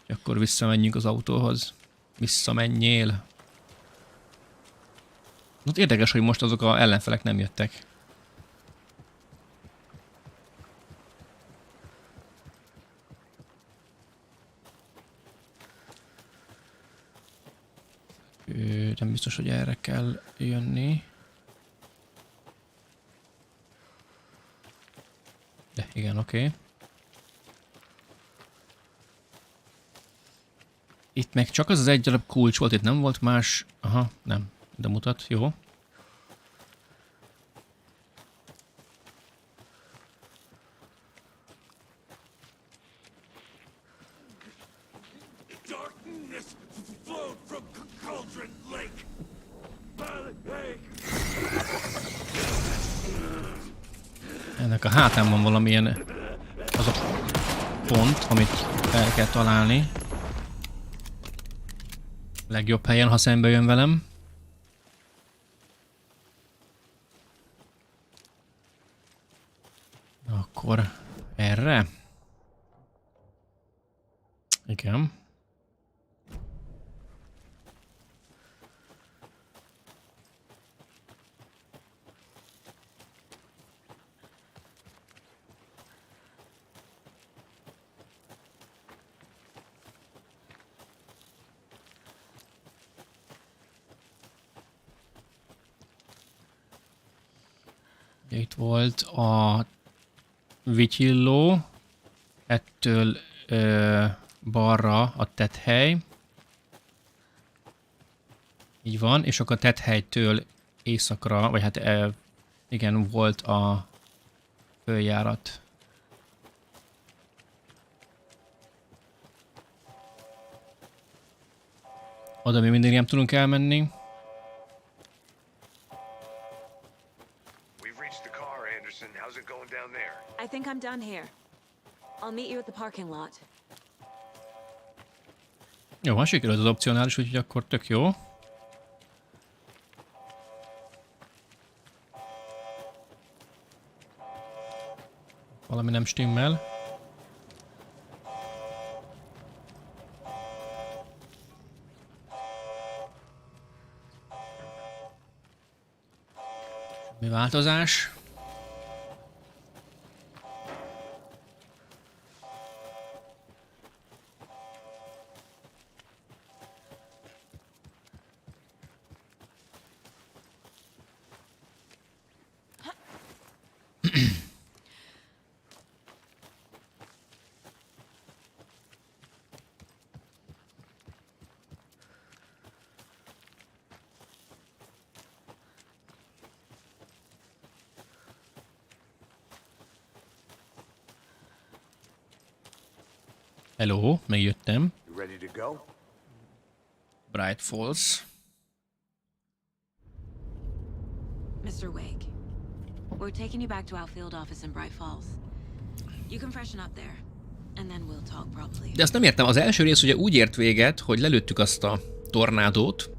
És akkor visszamenjünk az autóhoz. Visszamenjél. Hát érdekes, hogy most azok az ellenfelek nem jöttek. Nem biztos, hogy erre kell jönni. De igen, oké. Itt meg csak az egy darab kulcs volt, itt nem volt más. Aha, nem. De mutat, jó. Ennek a hátán van valamilyen az a pont, amit el kell találni. Legjobb helyen, ha szembe jön velem. Akkor erre? Igen. Itt volt a vityilló, ettől balra a tetthely. Így van, és akkor a tetthelytől északra, vagy hát igen, volt a följárat. Oda mi mindig nem tudunk elmenni. I think I'm done here. I'll meet you at the parking lot. Jó, ha sikerült az opcionális, úgyhogy akkor tök jó. Valami nem stimmel. Mi változás? Hello, megjöttem. You ready to go? Bright Falls. Mr. Wake, we're taking you back to our field office in Bright Falls. You can freshen up there, and then we'll talk properly. De azt nem értem, az első rész ugye úgy ért véget, hogy lelőttük azt a tornádót,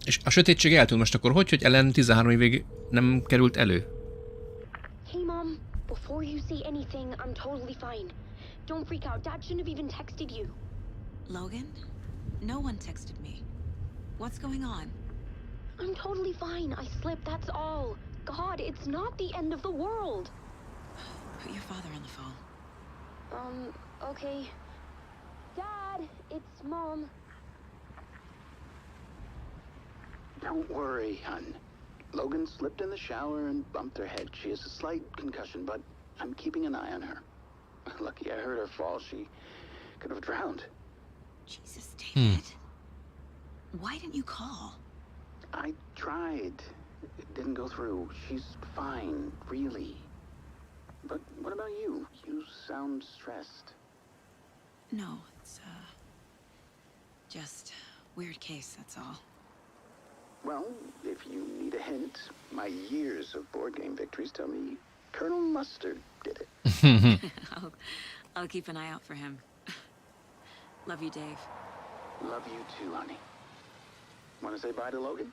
és a sötétség eltűnt. Most akkor hogy Ellen 13 évig nem került elő? Hey, Mom. Before you say anything, I'm totally fine. Don't freak out. Dad shouldn't have even texted you. Logan? No one texted me. What's going on? I'm totally fine. I slipped, that's all. God, it's not the end of the world. Put your father on the phone. Okay. Dad, it's Mom. Don't worry, hon. Logan slipped in the shower and bumped her head. She has a slight concussion, but I'm keeping an eye on her. Lucky I heard her fall. She could have drowned. Jesus, David. Why didn't you call? I tried. It didn't go through. She's fine, really. But what about you? You sound stressed. No, it's, just weird case, that's all. Well, if you need a hint, my years of board game victories tell me Colonel Mustard did it. I'll keep an eye out for him. Love you, Dave. Love you too, honey. Want to say bye to Logan?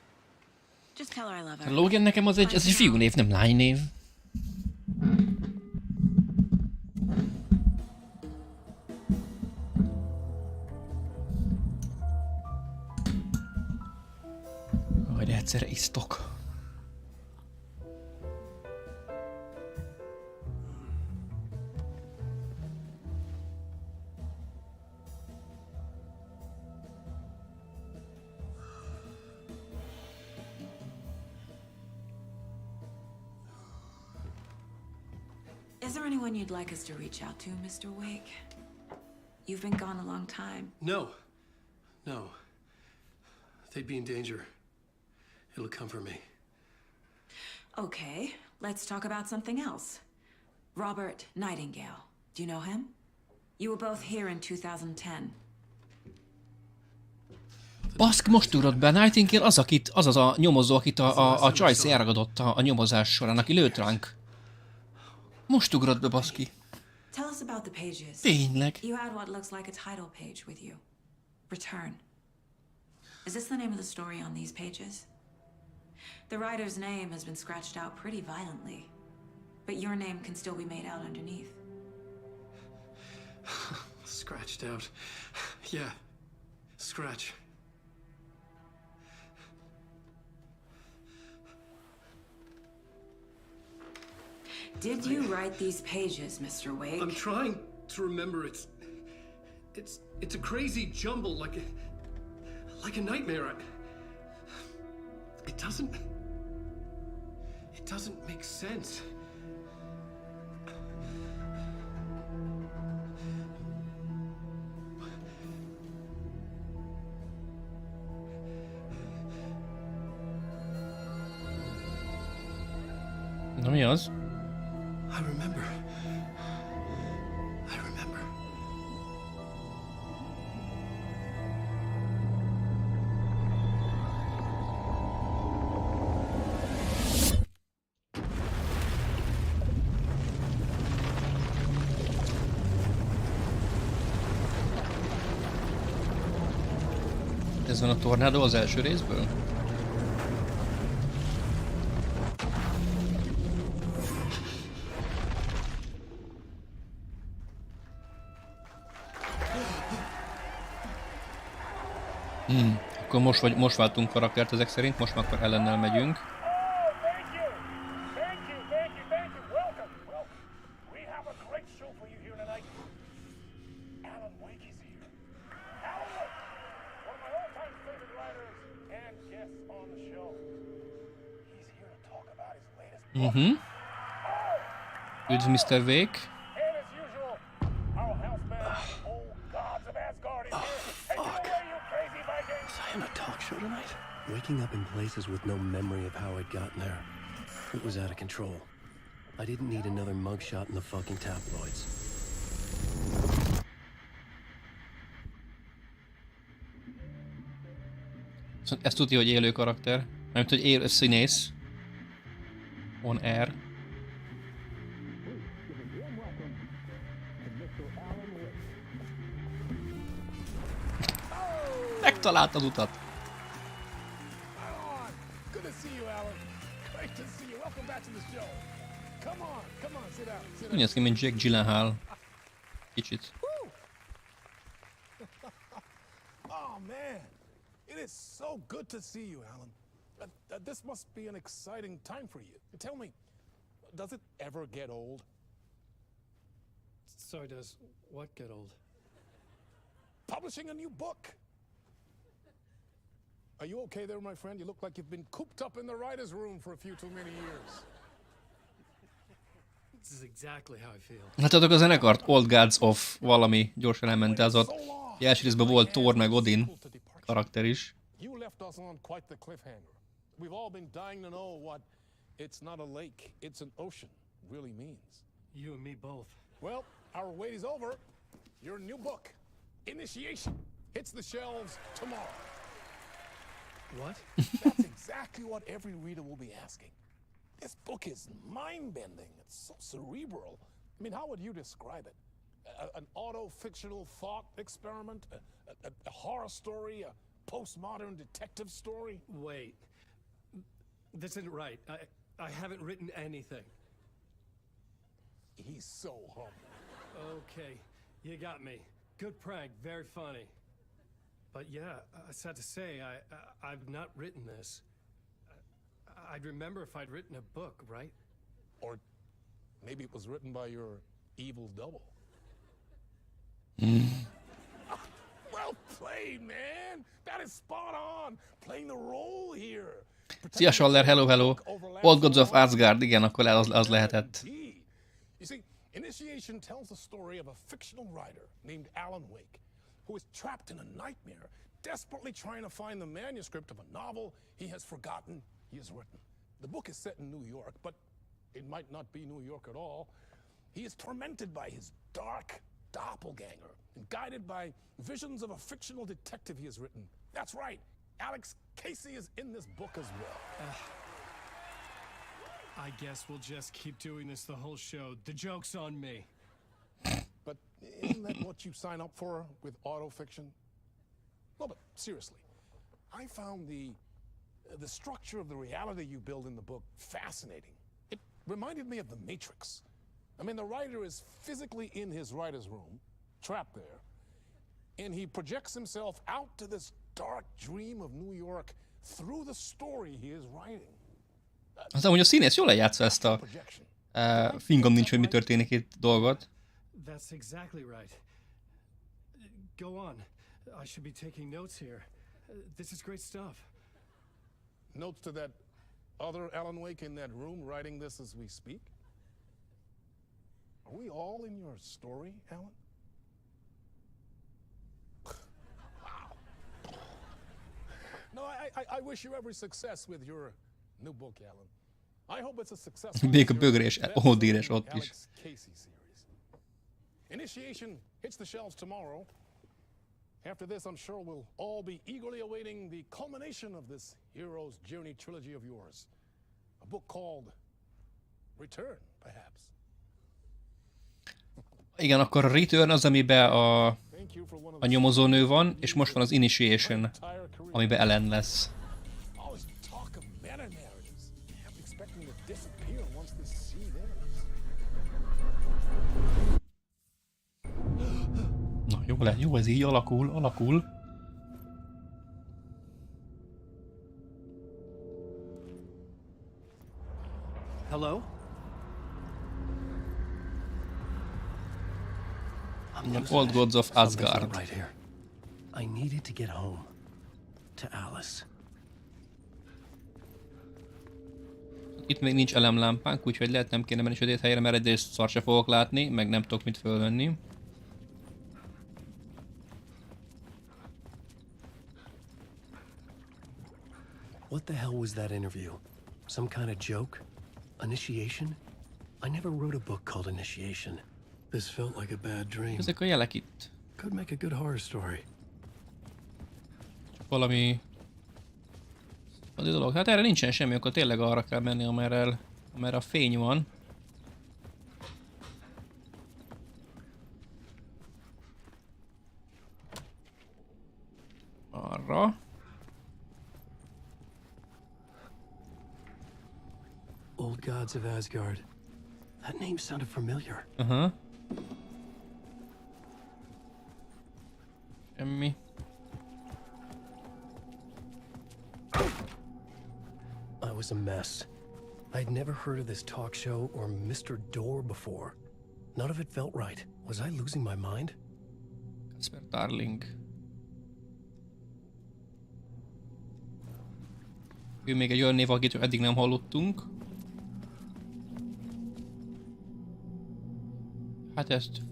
Just tell her I love her. Logan nekem az egy fiúnév, nem lánynév. Majd egyszerre isztok. Is there anyone you'd like us to reach out to, Mr. Wake? You've been gone a long time. No. No. They'd be in danger. It'll come for me. Okay, let's talk about something else. Robert Nightingale. Do you know him? You were both here in 2010. Baszk, most ugrott be. Nightingale az a nyomozó, akit a Joyce elragadott a nyomozás során, aki lőtt ránk. Most ugrott be, baszki. Tell us about the pages. Tényleg. You had what looks like a title page with you. Return. Is this the name of the story on these pages? The writer's name has been scratched out pretty violently, but your name can still be made out underneath. Scratched out. Yeah. Scratch. Did you write these pages, Mr. Wake? I'm trying to remember. It's a crazy jumble, like a nightmare. It doesn't make sense. Na mi az? I remember. Ez van a tornádó az első részből? Akkor most váltunk karaktert ezek szerint, most már akkor Ellennel megyünk. Üdv, Mr. Wake. Waking up in places with no memory of how I'd gotten there. It was out of control. I didn't need another mugshot in the fucking tabloids. Ezt tudja, hogy élő karakter. Nem hogy élő színész. On air. Megtalált az utat. Úgy néz ki, mint Jake Gyllenhaal. Kicsit. Oh man, it is so good to see you, Alan. This must be an exciting time for you. Tell me, does it ever get old? So does what get old? Publishing a new book. Are you okay there, my friend? You look like you've been cooped up in the writer's room for a few too many years. This is exactly how I feel. Láttátok a zenekart? Old Gods of valami gyorsan elment, az ott. Első részben volt Thor meg Odin karakter is. You left us on quite the cliffhanger. We've all been dying to know what "it's not a lake, it's an ocean" really means. You and me both. Well, our wait is over. Your new book, Initiation, hits the shelves tomorrow. What? That's exactly what every reader will be asking. This book is mind-bending. It's so cerebral. I mean, how would you describe it? An auto-fictional thought experiment? A horror story? A postmodern detective story? Wait. This isn't right. I haven't written anything. He's so humble. Okay, you got me. Good prank, very funny. But yeah, sad to say, I've not written this. I'd remember if I'd written a book, right? Or maybe it was written by your evil double. Well played, man! That is spot on! Playing the role here. Szia Schaller, hello, hello. Old Gods of Asgard, igen, akkor az lehetett. You see, Initiation tells the story of a fictional writer named Alan Wake, who is trapped in a nightmare, desperately trying to find the manuscript of a novel he has forgotten he has written. The book is set in New York, but it might not be New York at all. He is tormented by his dark doppelganger and guided by visions of a fictional detective he has written. That's right, Alex Casey is in this book as well. I guess we'll just keep doing this the whole show. The joke's on me. But isn't that what you sign up for with autofiction? No, but seriously, I found the structure of the reality you build in the book fascinating. It reminded me of The Matrix. I mean, the writer is physically in his writer's room, trapped there, and he projects himself out to this dark dream of New York through the story he is writing. Az amúgy a színész jól lejátsza ezt a fingom nincs, hogy mi történik itt dolgot. That's exactly right. Go on. I should be taking notes here. This is great stuff. Notes to that other Alan Wake in that room writing this as we speak? Are we all in your story, Alan? Wow. No, I wish you every success with your new book, Alan. I hope it's a success. Még a bögrés, ódíres ott is. Initiation hits the shelves tomorrow. After this, I'm sure we'll all be eagerly awaiting the culmination of this hero's journey trilogy of yours. A book called Return, perhaps. Igen, akkor a Return az, amiben a nyomozónő van, és most van az Initiation, amiben Ellen lesz. Na, jó, ez így alakul. Hello? Old Gods of Asgard. Right here. I needed to get home to Alice. Itt még nincs elemlámpánk, úgyhogy lehet nem kéne menni sötét helyre, mert egyrészt szar se fogok látni, meg nem tudok mit fölvenni. What the hell was that interview? Some kind of joke? Initiation? I never wrote a book called Initiation. This felt like a bad dream. Ezek a jelek itt. Could make a good horror story. Valami Az a dolog. Hát erre nincsen semmi, akkor tényleg arra kell menni, amerre a fény van. Arra. Old gods of Asgard. That name sounded familiar. Aha. Semmi. I was a mess. I'd never heard of this talk show or Mr. Door before. None of it felt right. Was I losing my mind? Kasper Darling. Ő még egy olyan név, akit eddig nem hallottunk. Hát ezt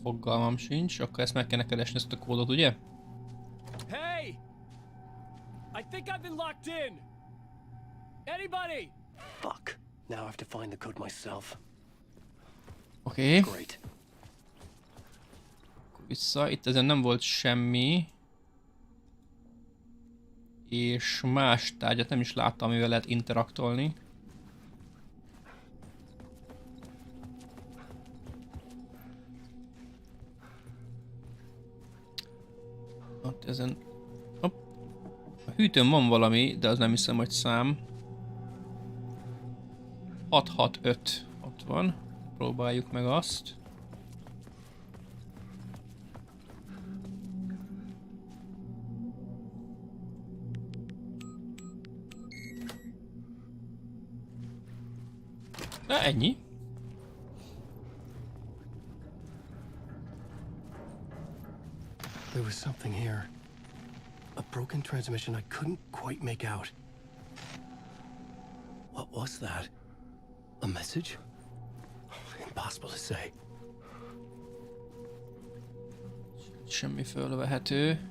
fogalmam sincs, akkor ezt meg kellene keresni, ezt a kódot, ugye? Hey! I think I've been locked in. Anybody? Fuck. Now I have to find the code myself. Oké. Great. Vissza, itt ezen nem volt semmi. És más tárgyat nem is láttam, amivel lehet interaktolni. Ott ezen... Hopp. A hűtőn van valami, de az nem hiszem, hogy szám. 665 ott van. Próbáljuk meg azt. Na, ennyi. There was something here. A broken transmission I couldn't quite make out. What was that? A message? Impossible to say. Semmi fölvehető.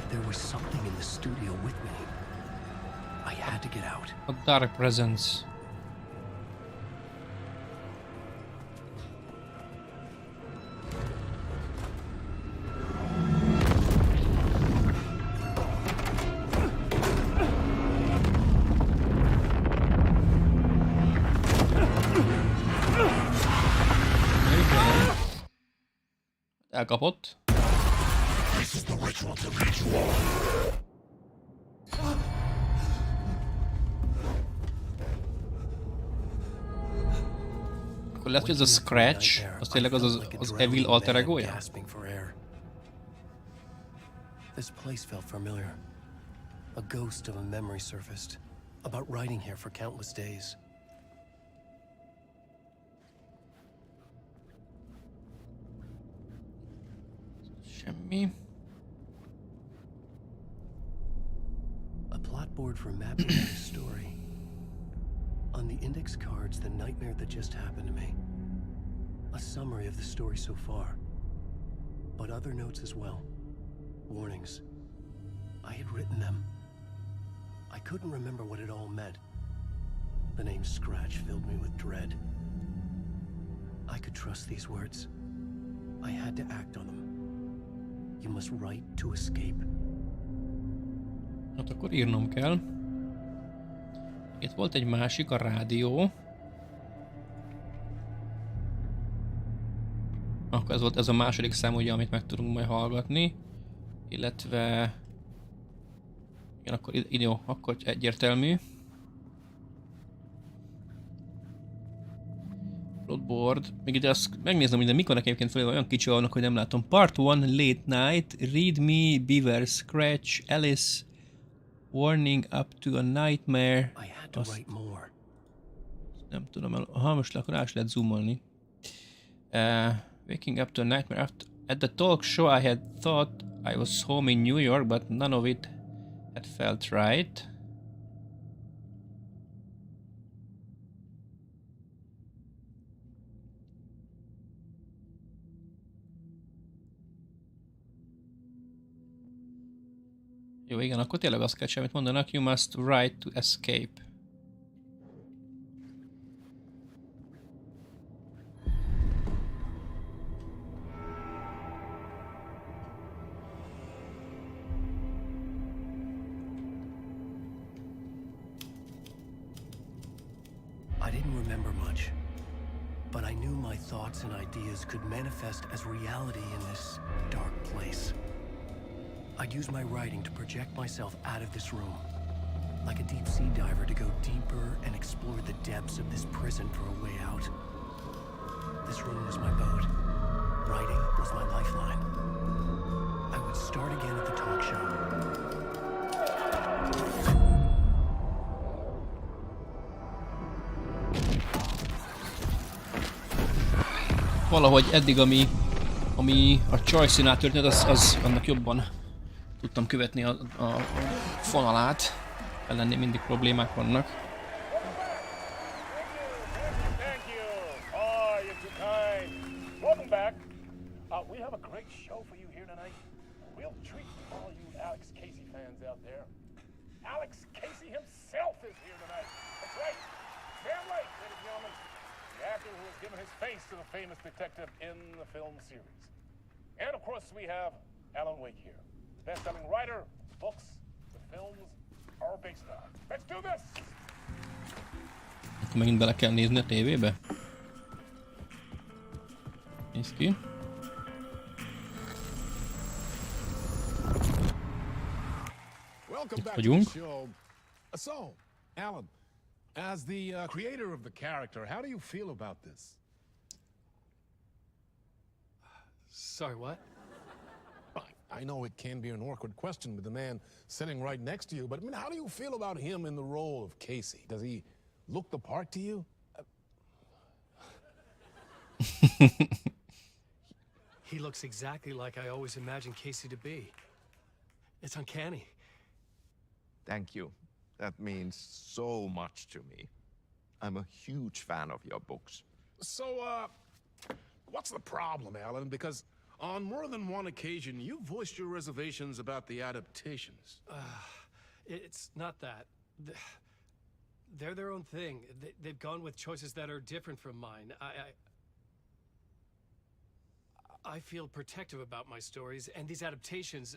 There was something in the studio with me. I had to get out. A dark presence. Elkapott. This is the ritual to lead you all. Akkor lehet, hogy ez a Scratch, az tényleg az Evil alter egója? This place felt familiar. A ghost of a memory surfaced about writing here for countless days. Semmi. A plot board for mapping the story. On the index cards, the nightmare that just happened to me. A summary of the story so far. But other notes as well. Warnings. I had written them. I couldn't remember what it all meant. The name Scratch filled me with dread. I could trust these words. I had to act on them. You must write to escape. Hát akkor írnom kell. Itt volt egy másik, a rádió. Akkor ez volt ez a második szám, ugye, amit meg tudunk majd hallgatni. Illetve... Igen, akkor jó, akkor egyértelmű. Plotboard. Még ide azt megnézem, hogy de mikor egyébként felé olyan kicsi vannak, hogy nem látom. Part 1, Late Night, Read Me, Beaver, Scratch, Alice, Warning Up to a Nightmare. Azt nem tudom, aha, most akkor rá is lehet zoomolni. Waking Up to a Nightmare. At the talk show I had thought I was home in New York, but none of it had felt right. Jó, igen, akkor tényleg azt kell semmit mondanak. You must write to escape. I didn't remember much, but I knew my thoughts and ideas could manifest as reality in this dark place. I'd use my writing to project myself out of this room, like a deep-sea diver to go deeper and explore the depths of this prison for a way out. This room was my boat. Writing was my lifeline. I would start again at the talk show. Valahogy eddig, ami a Choice-nál történt, az annak jobban tudtam követni a fonalát. Ellennél mindig problémák vannak. Thank you. Oh, you're too kind. Welcome back. We have a great show for you here tonight. A real treat for all you Alex Casey fans out there. Alex Casey himself is here tonight. That's right. Sam Lake, ladies and gentlemen. The actor who has given his face to the famous detective in the film series. And of course we have Alan Wake here. The best-selling writer, books, the films are based on. Let's do this! Akkor megint bele kell nézni a tévébe? Nézd ki. Welcome back to the show. So, Alan, as the creator of the character, how do you feel about this? Sorry, what? I know it can be an awkward question with the man sitting right next to you, but I mean, how do you feel about him in the role of Casey? Does he look the part to you? He looks exactly like I always imagined Casey to be. It's uncanny. Thank you. That means so much to me. I'm a huge fan of your books. So, what's the problem, Alan? Because on more than one occasion, you voiced your reservations about the adaptations. It's not that. They're their own thing. They've gone with choices that are different from mine. I feel protective about my stories, and these adaptations...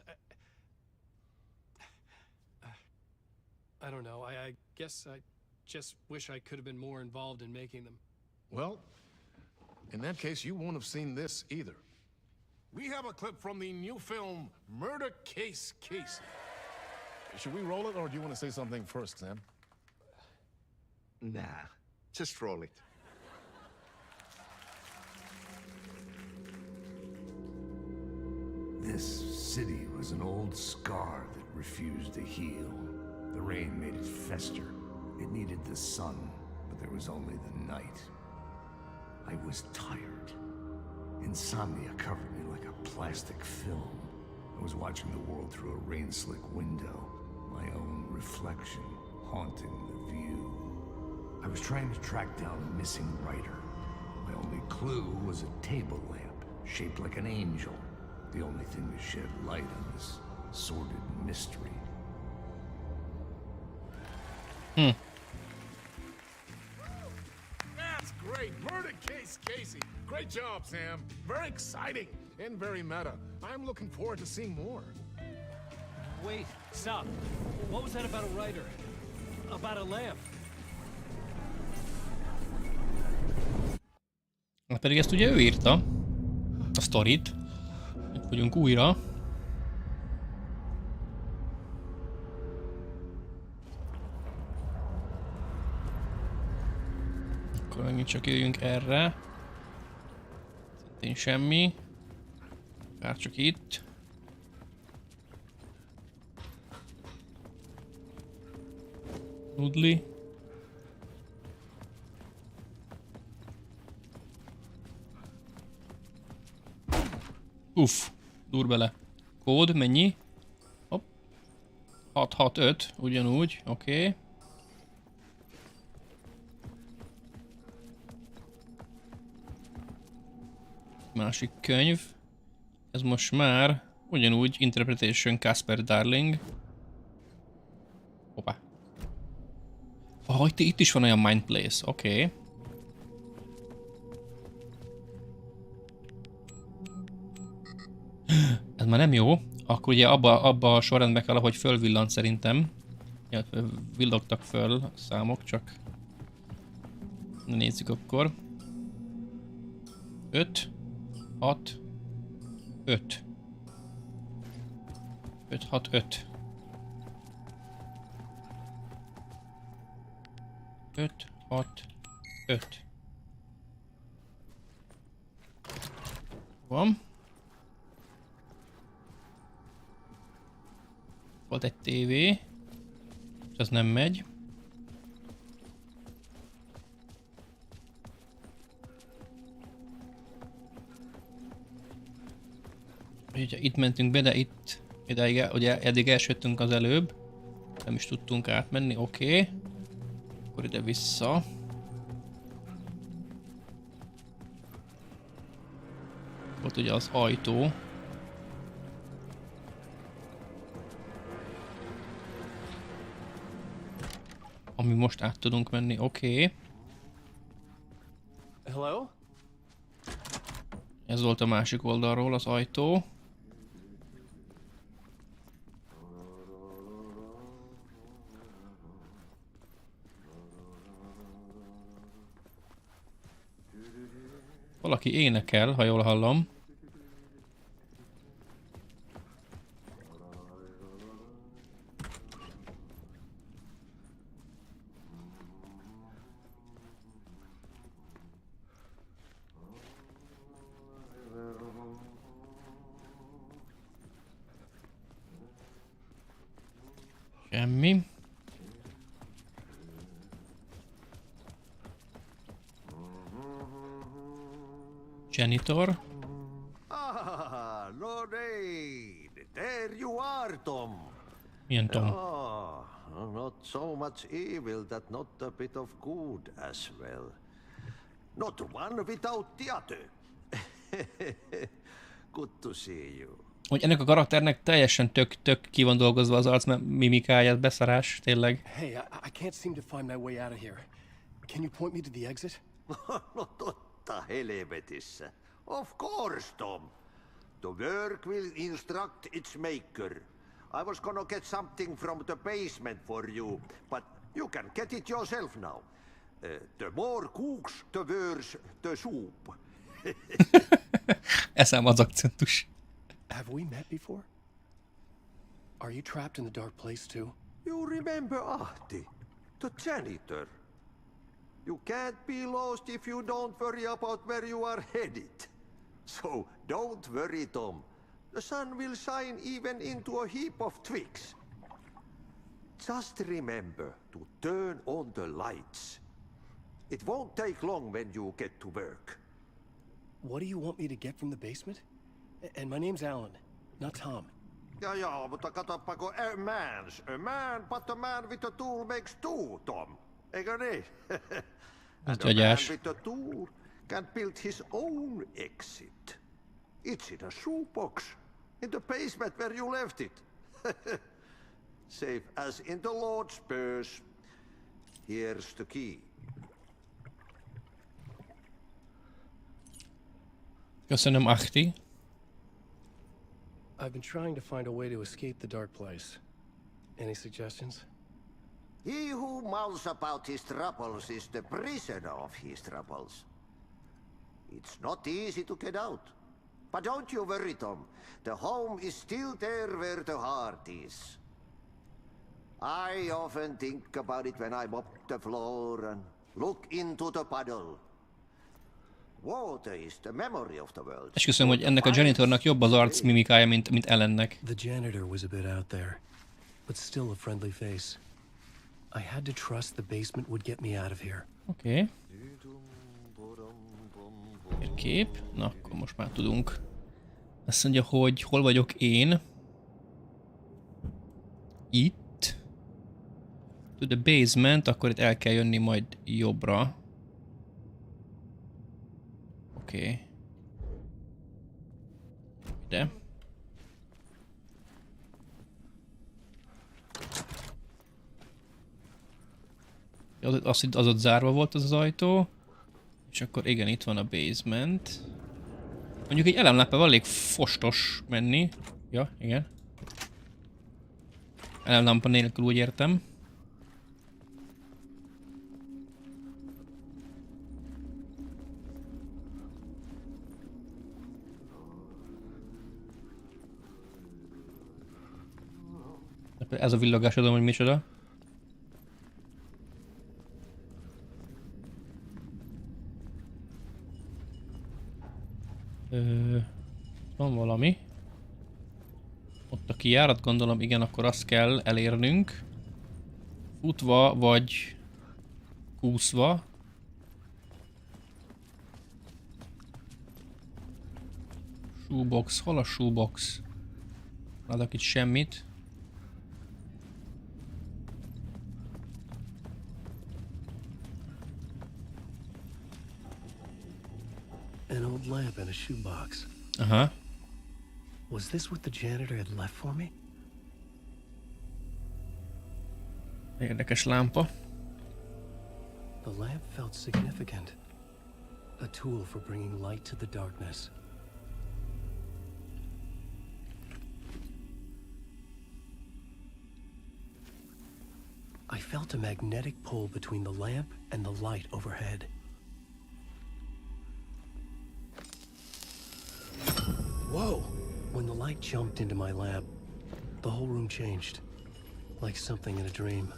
I don't know. I guess I just wish I could have been more involved in making them. Well, in that case, you won't have seen this either. We have a clip from the new film, Murder Case Casey. Should we roll it, or do you want to say something first, Sam? Nah, just roll it. This city was an old scar that refused to heal. The rain made it fester. It needed the sun, but there was only the night. I was tired. Insomnia covered me like a plastic film. I was watching the world through a rain-slick window, my own reflection haunting the view. I was trying to track down a missing writer. My only clue was a table lamp, shaped like an angel. The only thing to shed light on this sordid mystery. That's great. Murder Case Casey. Great job, Sam. Very exciting and very meta. I'm looking forward to seeing more. Wait, stop. What was that about a writer? About a lamp? Pedig ezt ugye ő írta, a sztorit. Itt vagyunk újra. Akkor megint csak jöjjünk erre. Szintén semmi. Akár csak itt. Nudli. Uff, dur bele. Kód, mennyi? Hopp. 665, ugyanúgy, oké. Okay. Másik könyv. Ez most már ugyanúgy Interpretation Casper Darling. Hoppá. Oh, itt is van olyan mind place, oké. Ez már nem jó. Akkor ugye abba a sorrendbe kell, ahogy fölvillant szerintem. Ja, villogtak föl a számok, csak... Na nézzük akkor. 5, 6, 5. 5, 6, 5. 5, 6, 5. Van. Volt egy tévé. És az nem megy. Ugye itt mentünk be, de itt ideig, ugye eddig elsőttünk az előbb. Nem is tudtunk átmenni, oké. Akkor ide vissza. Volt ugye az ajtó. Ami most át tudunk menni, oké. Hello? Ez volt a másik oldalról az ajtó. Valaki énekel, ha jól hallom. Semmi. Janitor. Ah, no need. There you are, Tom. Milyen Tom? Oh, not so much evil that not a bit of good as well. Not one without the other. Good to see you. Hogy ennek a karakternek teljesen tök ki van dolgozva az arc mimikáját, beszarás, tényleg. Hey, I can't seem to find my way out of here. Can you point me to the exit? No totta helvetissä. Of course, Tom. The work will instruct its maker. I was gonna get something from the basement for you, but you can get it yourself now. The more cooks, the worse the soup. Eszem az akcentus. Have we met before? Are you trapped in the dark place too? You remember Ahti, the janitor. You can't be lost if you don't worry about where you are headed. So don't worry, Tom. The sun will shine even into a heap of twigs. Just remember to turn on the lights. It won't take long when you get to work. What do you want me to get from the basement? And my name's Alan, not Tom. Ja, mutta katsoppa, a man, but a man with a tool makes two, Tom. Eikö niin? And a man with a tool can build his own exit. It's in a shoebox, in the basement where you left it. Safe as in the Lord's purse. Here's the key. Köszönöm, Ahti. I've been trying to find a way to escape the dark place. Any suggestions? He who mouths about his troubles is the prisoner of his troubles. It's not easy to get out. But don't you worry, Tom. The home is still there where the heart is. I often think about it when I mop the floor and look into the puddle. Water is the memory of the world. Esküszöm, hogy ennek a janitornak jobb az arc mimikája, mint Ellennek. The janitor was a bit out there, but still a friendly face. I had to trust the basement would get me out of here. Oké. Kép. Na, akkor most már tudunk. Azt mondja, hogy hol vagyok én. Itt. To the basement, akkor itt el kell jönni majd jobbra. Oké. Ide. Az ott zárva volt az ajtó. És akkor igen, itt van a basement. Mondjuk egy elemlámpával elég fostos menni. Ja, igen. Elemlámpa nélkül úgy értem. Ez a villogás, adom, hogy micsoda. Van valami. Ott a kijárat, gondolom, igen, akkor azt kell elérnünk. Futva, vagy kúszva. Shoebox, hol a shoebox? Adok itt semmit. An old lamp and a shoebox. Uh-huh. Was this what the janitor had left for me? Érdekes lámpa. The lamp felt significant. A tool for bringing light to the darkness. I felt a magnetic pull between the lamp and the light overhead. Whoa! When the light jumped into my lamp, the whole room changed. Like something in a dream.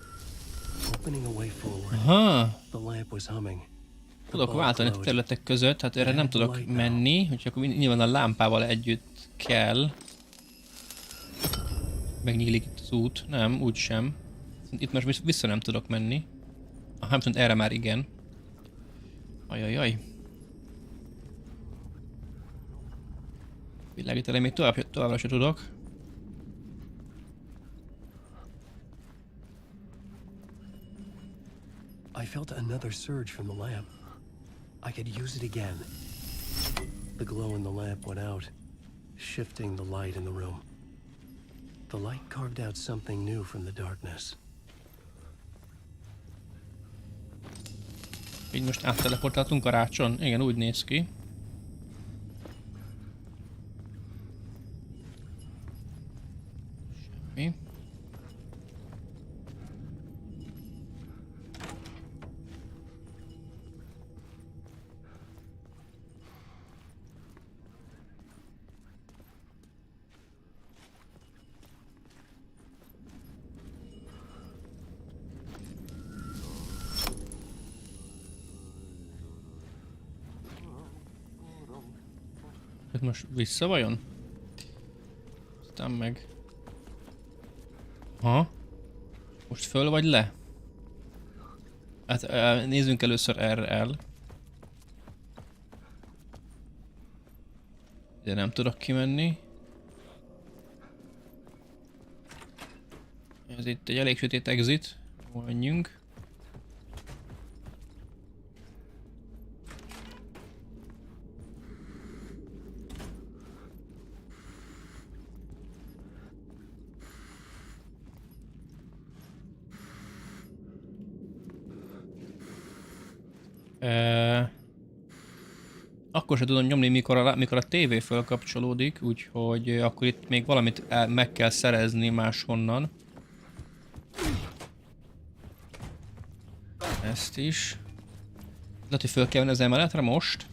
Opening a way forward. Aha. The lamp was humming. Tudok váltani a területek között, hát erre nem tudok menni, úgyhogy akkor nyilván a lámpával együtt kell. Megnyílik itt az út. Nem, úgysem. Itt most vissza nem tudok menni. Aha, viszont erre már igen. Ajajaj. Világítani még továbbra se tudok. I felt another surge from the lamp. I could use it again. The glow in the lamp went out, shifting the light in the room. The light carved out something new from the darkness. Így most átteleportáltunk a rácson? Igen, úgy néz ki. Semmi. Ez most vissza vajon? Aztán meg... Ha? Most föl vagy le? Hát nézzünk először erre el. De nem tudok kimenni. Ez itt egy elég sötét exit. Menjünk. Akkor sem tudom nyomni, mikor a tévé fölkapcsolódik, úgyhogy akkor itt még valamit meg kell szerezni máshonnan. Ezt is. Lehet, hogy föl kell venni az emeletre most.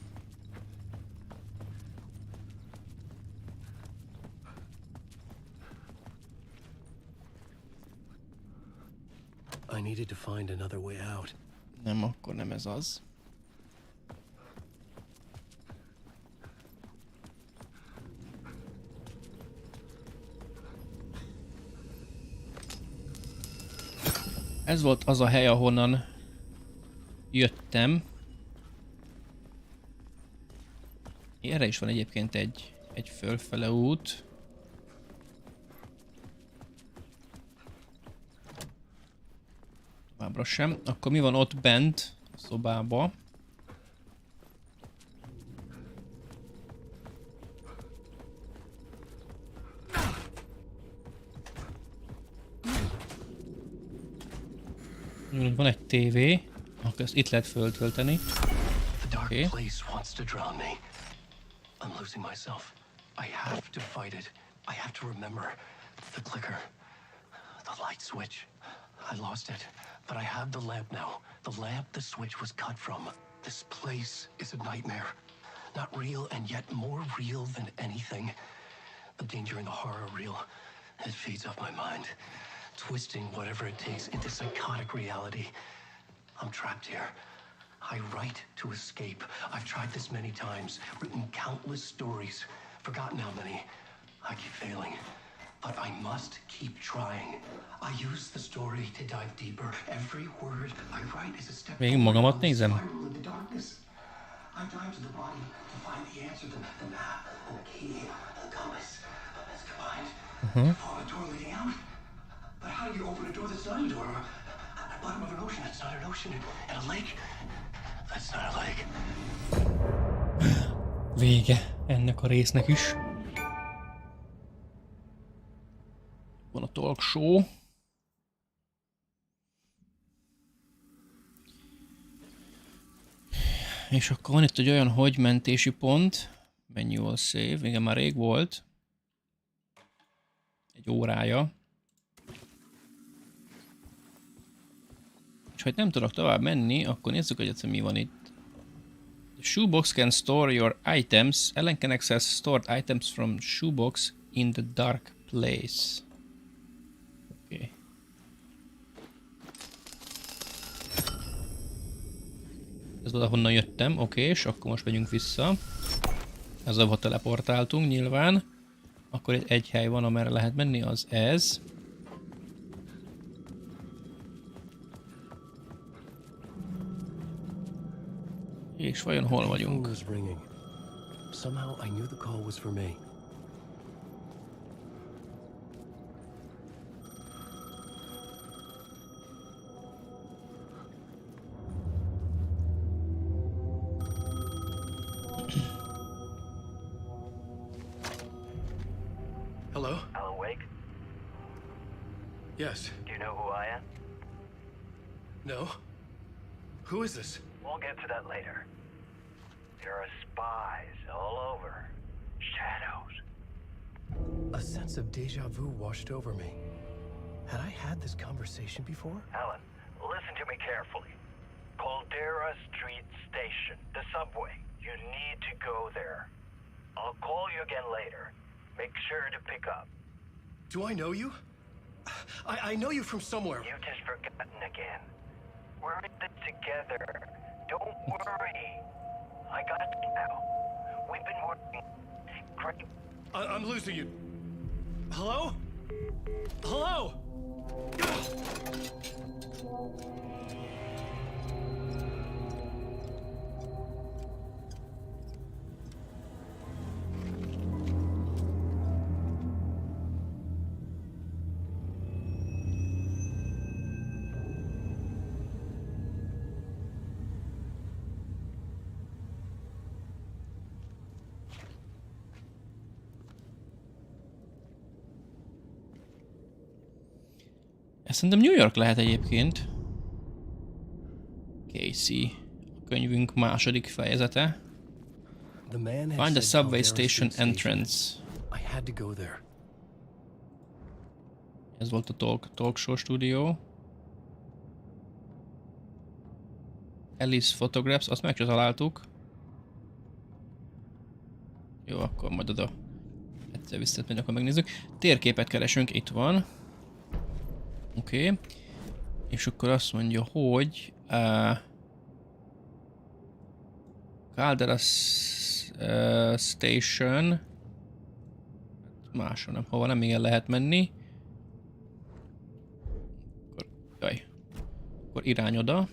I needed to find another way out. Nem, akkor nem ez az. Ez volt az a hely, ahonnan jöttem. Erre is van egyébként egy fölfele út. Továbbra sem. Akkor mi van ott bent a szobába? Van egy tévé, akkor ezt itt lehet föltölteni. Oké. I'm losing myself. I have to fight it. I have to remember the clicker, the light switch. I lost it, but I have the lamp now. The lamp the switch was cut from. This place is a nightmare. Not real, and yet more real than anything. The danger and the horror real. It feeds off my mind, twisting whatever it takes into psychotic reality. I'm trapped here. I write to escape. I've tried this many times, written countless stories, forgotten how many. I keep failing, but I must keep trying. I use the story to dive deeper. Every word I write is a step Még magamat nézem. in the darkness. I dive to the body to find the answer, the map, and the key, and the compass. It's combined. To form a door leading out. But how do you open a door that's not a door? At the bottom of an ocean, it's not an ocean. And a lake, that's not a lake. Vége ennek a résznek is. Van a talk show. És akkor van itt egy olyan, hogy mentési pont. Manual save. Igen, már rég volt. Egy órája. És ha nem tudok tovább menni, akkor nézzük, hogy mi van itt. The shoebox can store your items. Ellen can access stored items from shoebox in the dark place. Oké. Ez az, ahonnan jöttem, oké, és akkor most megyünk vissza. Ez ahol teleportáltunk nyilván. Akkor itt egy hely van, amerre lehet menni, az ez. És vajon hol vagyunk? Somehow I knew the call was for me. Hello? Alan Wake? Yes. Do you know who I am? No? Who is this? We'll get to that later. There are spies all over. Shadows. A sense of deja vu washed over me. Had I had this conversation before? Alan, listen to me carefully. Caldera Street Station, the subway. You need to go there. I'll call you again later. Make sure to pick up. Do I know you? I know you from somewhere. You've just forgotten again. We're in this together. Don't worry. I got you now. We've been working great. I'm losing you. Hello? Hello? Ez szerintem New York lehet egyébként. Casey. A könyvünk második fejezete. Find the subway station entrance. Ez volt a talk show stúdió. Alice Photographs, azt meg sem találtuk. Jó, akkor majd oda egyszer visszatmenni, akkor megnézzük. Térképet keresünk, itt van. Oké. És akkor azt mondja, hogy Caldera Station. Máshol nem, hova nem igen lehet menni. Akkor, jaj. Akkor irány oda.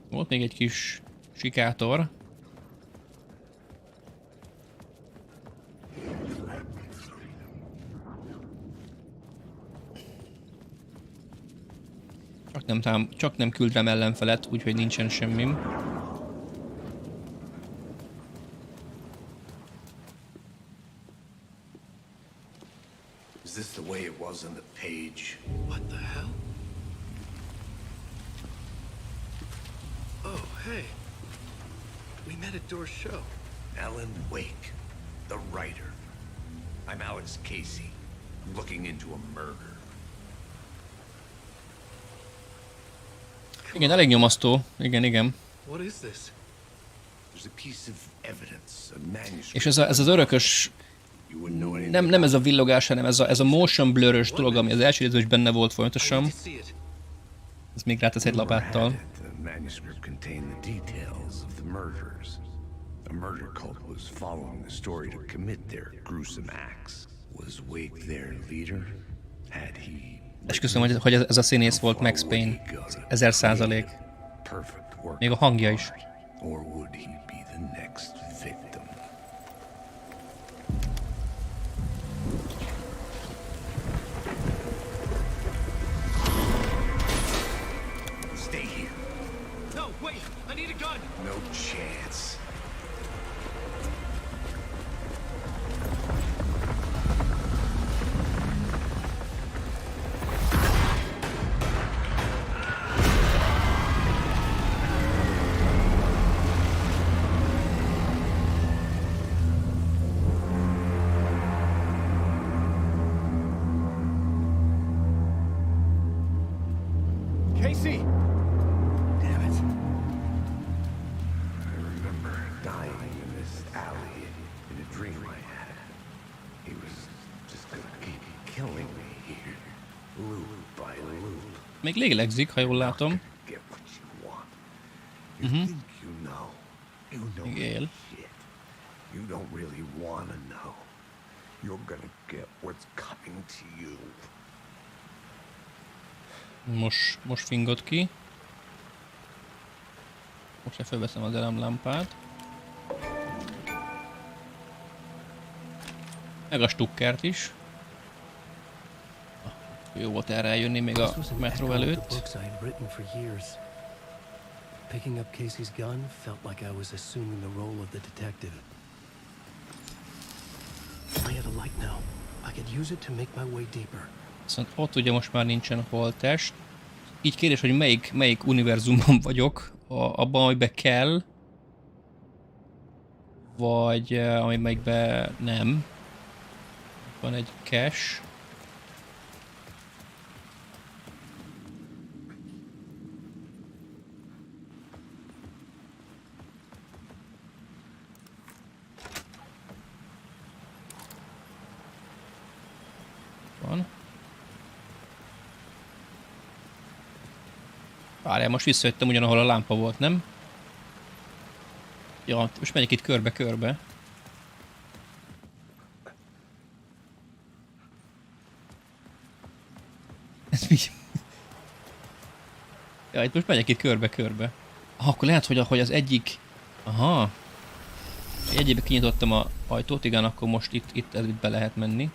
Volt még egy kis sikátor. Csak nem küld rám ellenfelet, úgyhogy nincsen semmim. this the way it was on the page? What the hell? Oh, hey. We met at Door's show. Alan Wake, the writer. I'm Alex Casey. I'm looking into a murder. Igen, elég nyomasztó. Igen. What is this? There's a piece of evidence, a manuscript. És ez az örökös... Nem ez a villogás, hanem ez a motion blur-ös dolog, ami az első részben is benne volt folyamatosan. Ez még rátesz egy lapáttal. The manuscript contained the details of the murders. A murder cult was following the story to commit their gruesome acts. Was Wake their leader? Had he... Esküszöm, hogy ez a színész volt Max Payne. 1000%. Még a hangja is. Or would he be the next victim? Stay here. No, wait! I need a gun! No chance. Casey! Damn it. I remember dying in this alley in a dream I had. He was just gonna keep killing me here, loop by loop. Még lélegzik, ha jól látom. Get what you want. You think you know. You know Igen. shit. You don't really want to know. You're gonna get what's coming to you. Most fingott ki. Most felveszem az elemlámpát. Meg a stukkert is. Jó volt erre eljönni még a metró előtt. Picking up Casey's gun felt like I was assuming the role of the detective. I had a light now. I could use it to make my way deeper. Viszont ott ugye most már nincsen holttest. Így kérdés, hogy melyik univerzumban vagyok, abban, amiben kell, vagy amelyikben nem. Van egy cache. Van. Várjál, most visszajöttem ugyanahol a lámpa volt, nem? Ja, most megyek itt körbe-körbe. Ez mi? Ja, itt most megyek itt körbe-körbe. Ah, akkor lehet, hogy az egyik... Aha. Egyébben kinyitottam a ajtót, igen, akkor most itt be lehet menni.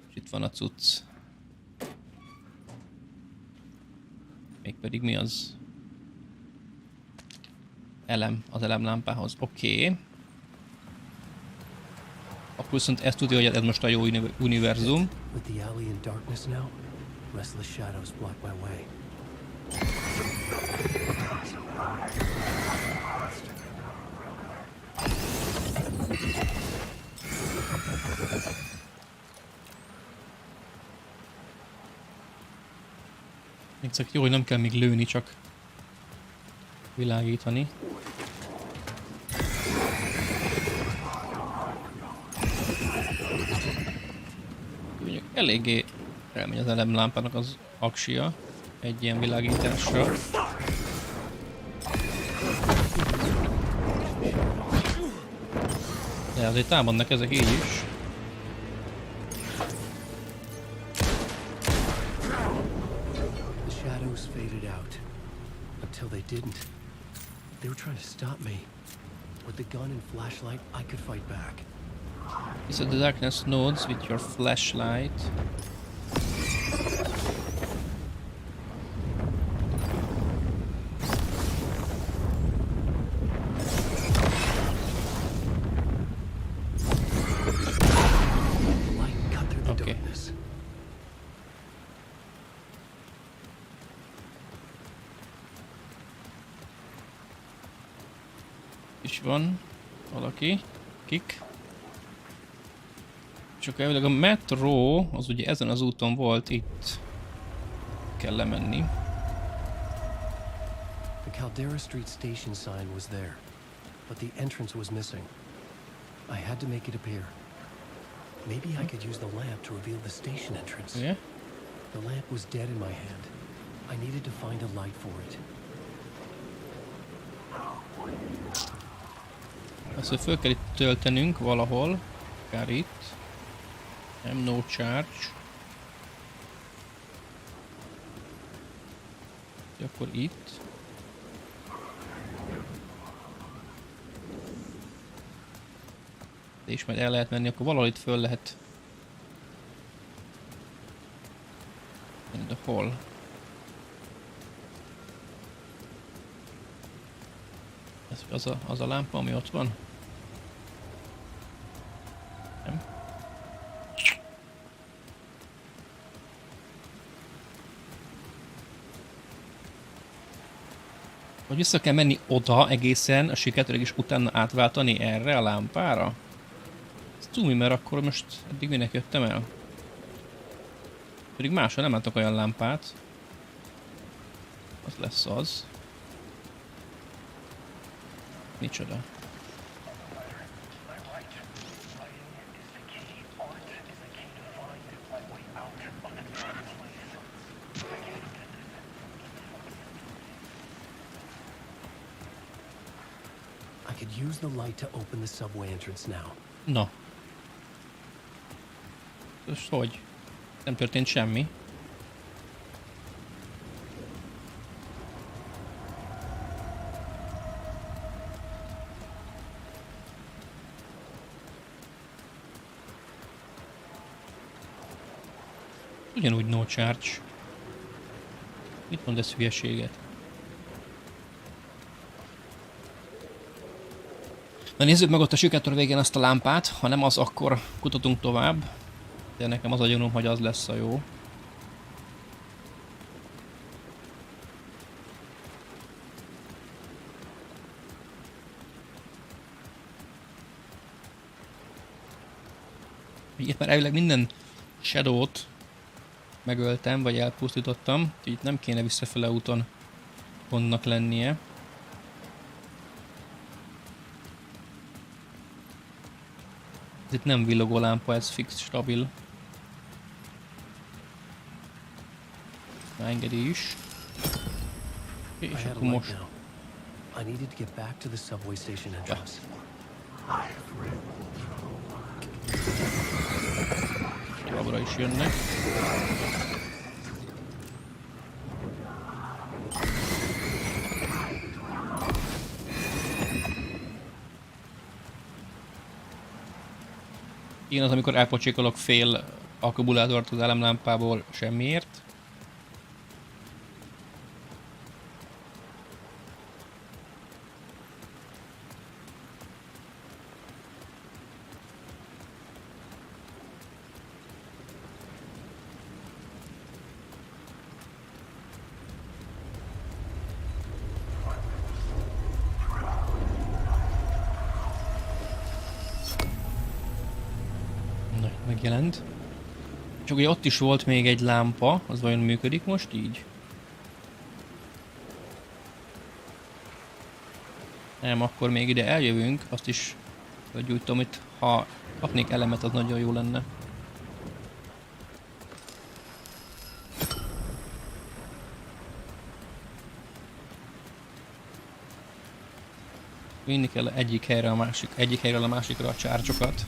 És itt van a cucc. Mégpedig mi az? Elem, az elemlámpához. Oké. Akkor viszont ezt tudja, hogy ez most a jó univerzum. Még csak jó, hogy nem kell még lőni, csak világítani. Eléggé elmegy az elemlámpának az aksia egy ilyen világításra. De azért támadnak ezek így is. Until they didn't. They were trying to stop me. With the gun and flashlight, I could fight back. So the darkness nodes with your flashlight. Light Oké. Is van valaki, kik. Csak elvileg a metró, az ugye ezen az úton volt, itt kell lemenni. The Caldera Street station sign was there, but the entrance was missing. I had to make it appear. Maybe I could use the lamp to reveal the station entrance. Yeah? The lamp was dead in my hand. I needed to find a light for it. Azt, hogy föl kell itt töltenünk valahol. Akár itt. Nem, no charge. Akkor itt. De is majd el lehet menni, akkor valahol itt föl lehet. De hol? Ez az a lámpa, ami ott van? Nem? Vagy vissza kell menni oda egészen a sikertőleg is utána átváltani erre a lámpára? Ez túl mi, mert akkor most eddig minek jöttem el? Pedig máshol nem látok olyan lámpát. Az lesz az. Micsoda? I could use the light to open the subway entrance now. Na. Most hogy? Nem történt semmi. Ugyanúgy no charge. Mit mond ez hülyeséget? Na nézzük meg ott a sikertör végén azt a lámpát, ha nem az, akkor kutatunk tovább. De nekem az a gyanúm, hogy az lesz a jó. Itt már elvileg minden Shadow-t megöltem, vagy elpusztítottam, úgyhogy itt nem kéne visszafele úton gondnak lennie. Ez itt nem villogó lámpa, ez fix, stabil. Már engedi is. És akkor most... I needed to get back to the subway station entrance. Továbbra is jönnek. Igen, az amikor elpocsékolok fél akkumulátort az elemlámpából semmiért. Megjelent. Csak ugye ott is volt még egy lámpa, az vajon működik most így? Nem, akkor még ide eljövünk, azt is úgy tudom, hogy ha kapnék elemet, az nagyon jó lenne. Vinni kell egyik helyről a másikra a csárcsokat.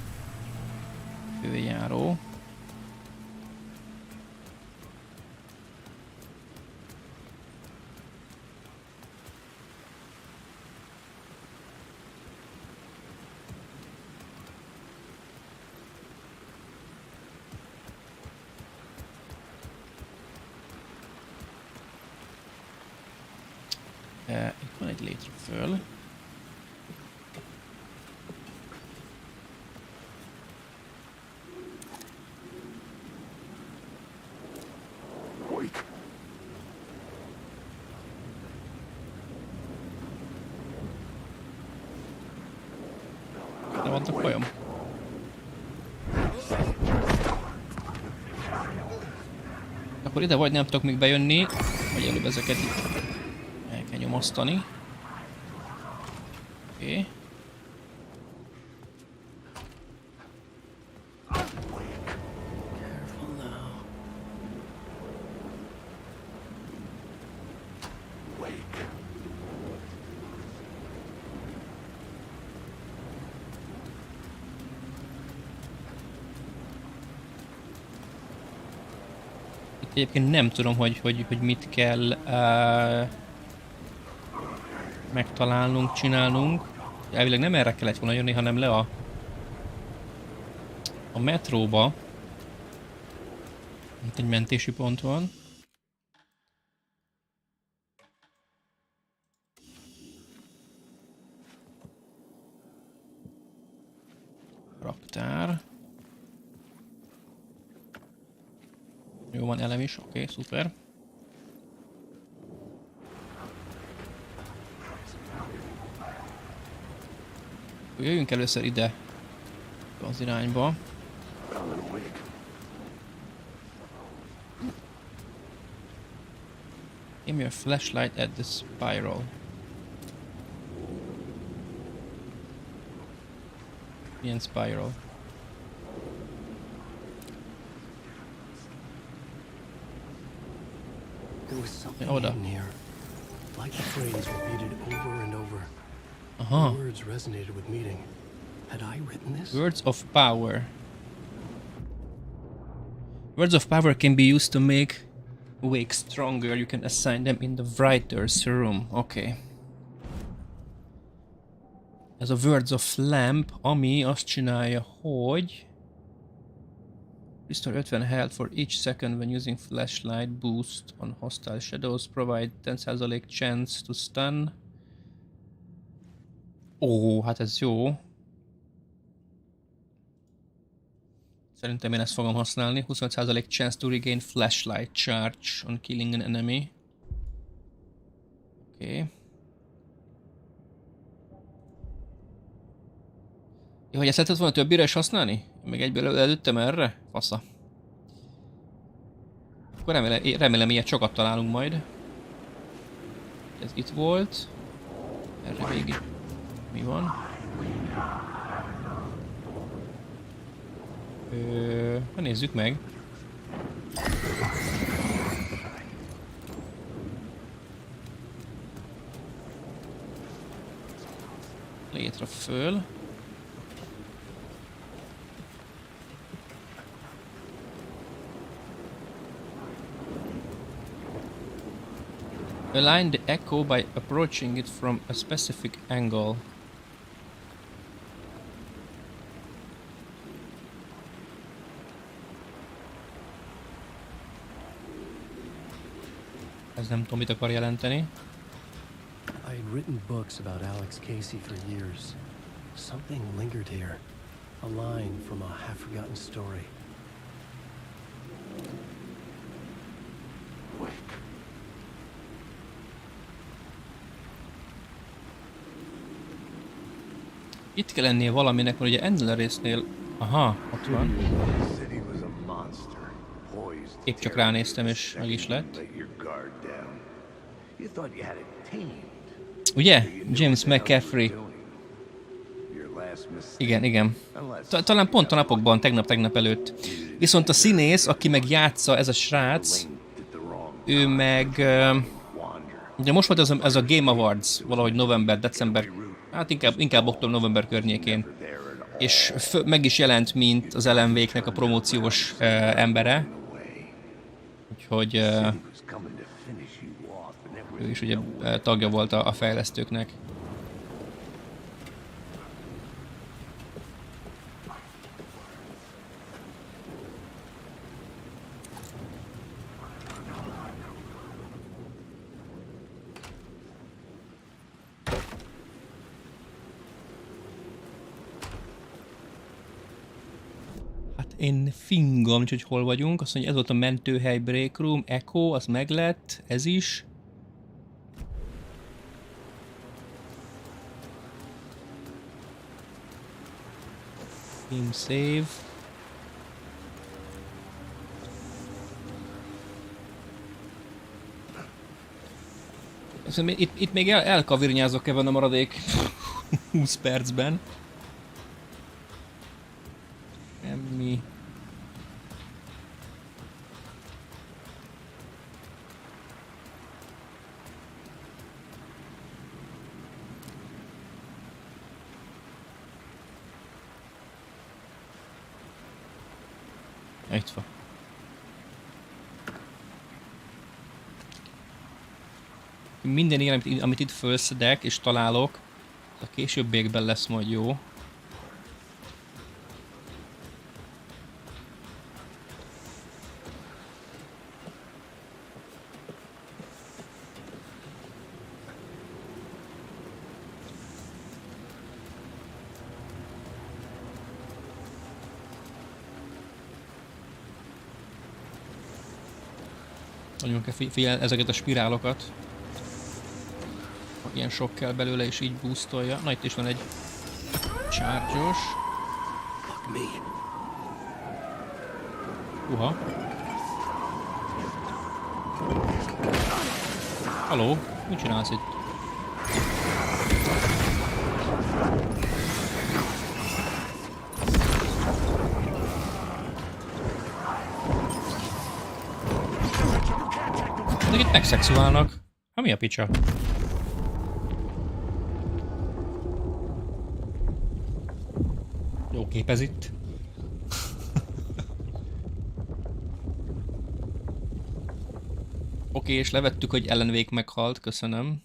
Főjáró. Itt van egy létre föl. vannak vajon? Akkor ide vagy nem tudok még bejönni, vagy előbb ezeket el kell nyomasztani. Oké. Egyébként nem tudom, hogy mit kell megtalálnunk, csinálnunk. Elvileg nem erre kellett volna jönni, hanem le a metróba. Itt egy mentési pont van. Raktár. Jó, van elem is, oké, szuper. Jöjjünk először ide az irányba. Aim your flashlight at the spiral. Milyen spiral? There was something in here. Like the phrase repeated over and over. Aha. The words resonated with meaning. Had I written this? Words of power. Words of power can be used to make Wake stronger. You can assign them in the writer's room. Okay. Ez a Words of Lamp, ami azt csinálja, hogy restore 50 health for each second when using flashlight, boost on hostile shadows, provide 10% chance to stun. Ó, hát ez jó. Szerintem én ezt fogom használni. 25% chance to regain flashlight charge on killing an enemy. Oké. Okay. Jó, hogy ezt lehetett volna többire is használni? Még egyből előttem erre? Fasza. Akkor remélem ilyet sokat találunk majd. Ez itt volt. Erre végig. Mi van? Nézzük meg. Létre föl. Align the echo by approaching it from a specific angle. Ez nem tudom, mit akar jelenteni. I had written books about Alex Casey for years. Something lingered here. A line from a half-forgotten story. Itt kell lennie valaminek, mert ugye ennél a résznél... Aha, ott van. Épp csak ránéztem, és meg is lett. Ugye? James McCaffrey. Igen, igen. Talán pont a napokban, tegnap előtt. Viszont a színész, aki meg játsza, ez a srác, ő meg... Ugye most volt ez a Game Awards, valahogy november, december, hát inkább október-november környékén. És meg is jelent, mint az Alan Wake-nek a promóciós embere. Úgyhogy ő is ugye tagja volt a fejlesztőknek. Én fingom, hogy hol vagyunk. Azt mondja, ez volt a mentőhely, break room, echo, az meglett, ez is. Game save. Itt még elkavirnyázok ebben a maradék 20 percben. Semmi. Itt van. Minden ilyen, amit itt felszedek és találok, a későbbiekben lesz majd jó. Nagyon kell figyelni ezeket a spirálokat. Ilyen sok kell belőle, és így boostolja. Na, itt is van egy charge-os. Uha. Haló? Mit csinálsz itt? De itt megszexuálnak. Ha mi a picsa? Jó kép ez itt. Oké, és levettük, hogy Alan Wake meghalt, köszönöm.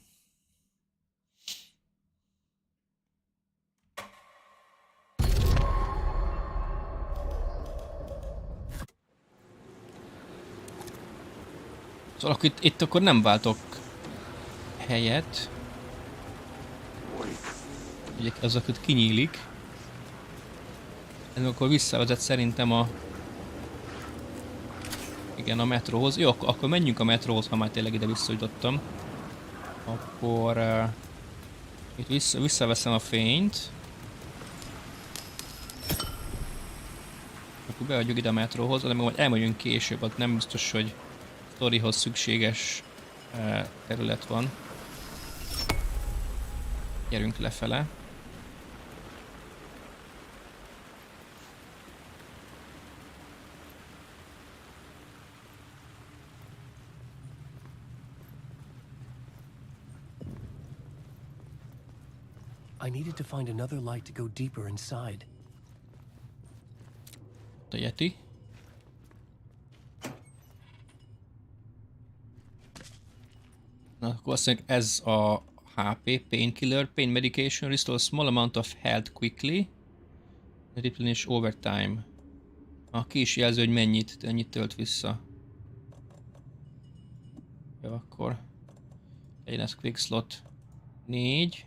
Szóval itt akkor nem váltok helyet. Ugye az akkor kinyílik. Ez akkor visszavezet szerintem a... Igen, a metróhoz. Jó, akkor menjünk a metróhoz, ha már tényleg ide visszajutottam. Akkor... itt visszaveszem a fényt. Akkor beadjuk ide a metróhoz, de majd elmegyünk később, az nem biztos, hogy sztorihoz szükséges terület van. Gyerünk lefele. I needed to find another light to go deeper inside. A Yeti. Na, akkor azt mondjuk ez a HP, painkiller, pain medication, restore a small amount of health quickly, replenish over time. Ki is jelző, hogy mennyit tölt vissza. Jó, akkor legyen ez quick slot 4.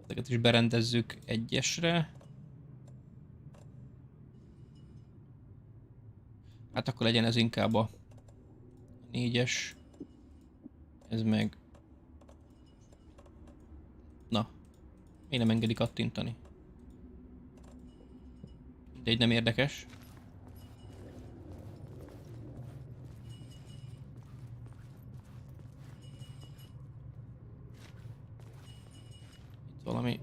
Ezeket is berendezzük egyesre. Hát akkor legyen ez inkább a 4-es. Ez meg... Na. Én nem engedi kattintani. De így nem érdekes. Itt valami...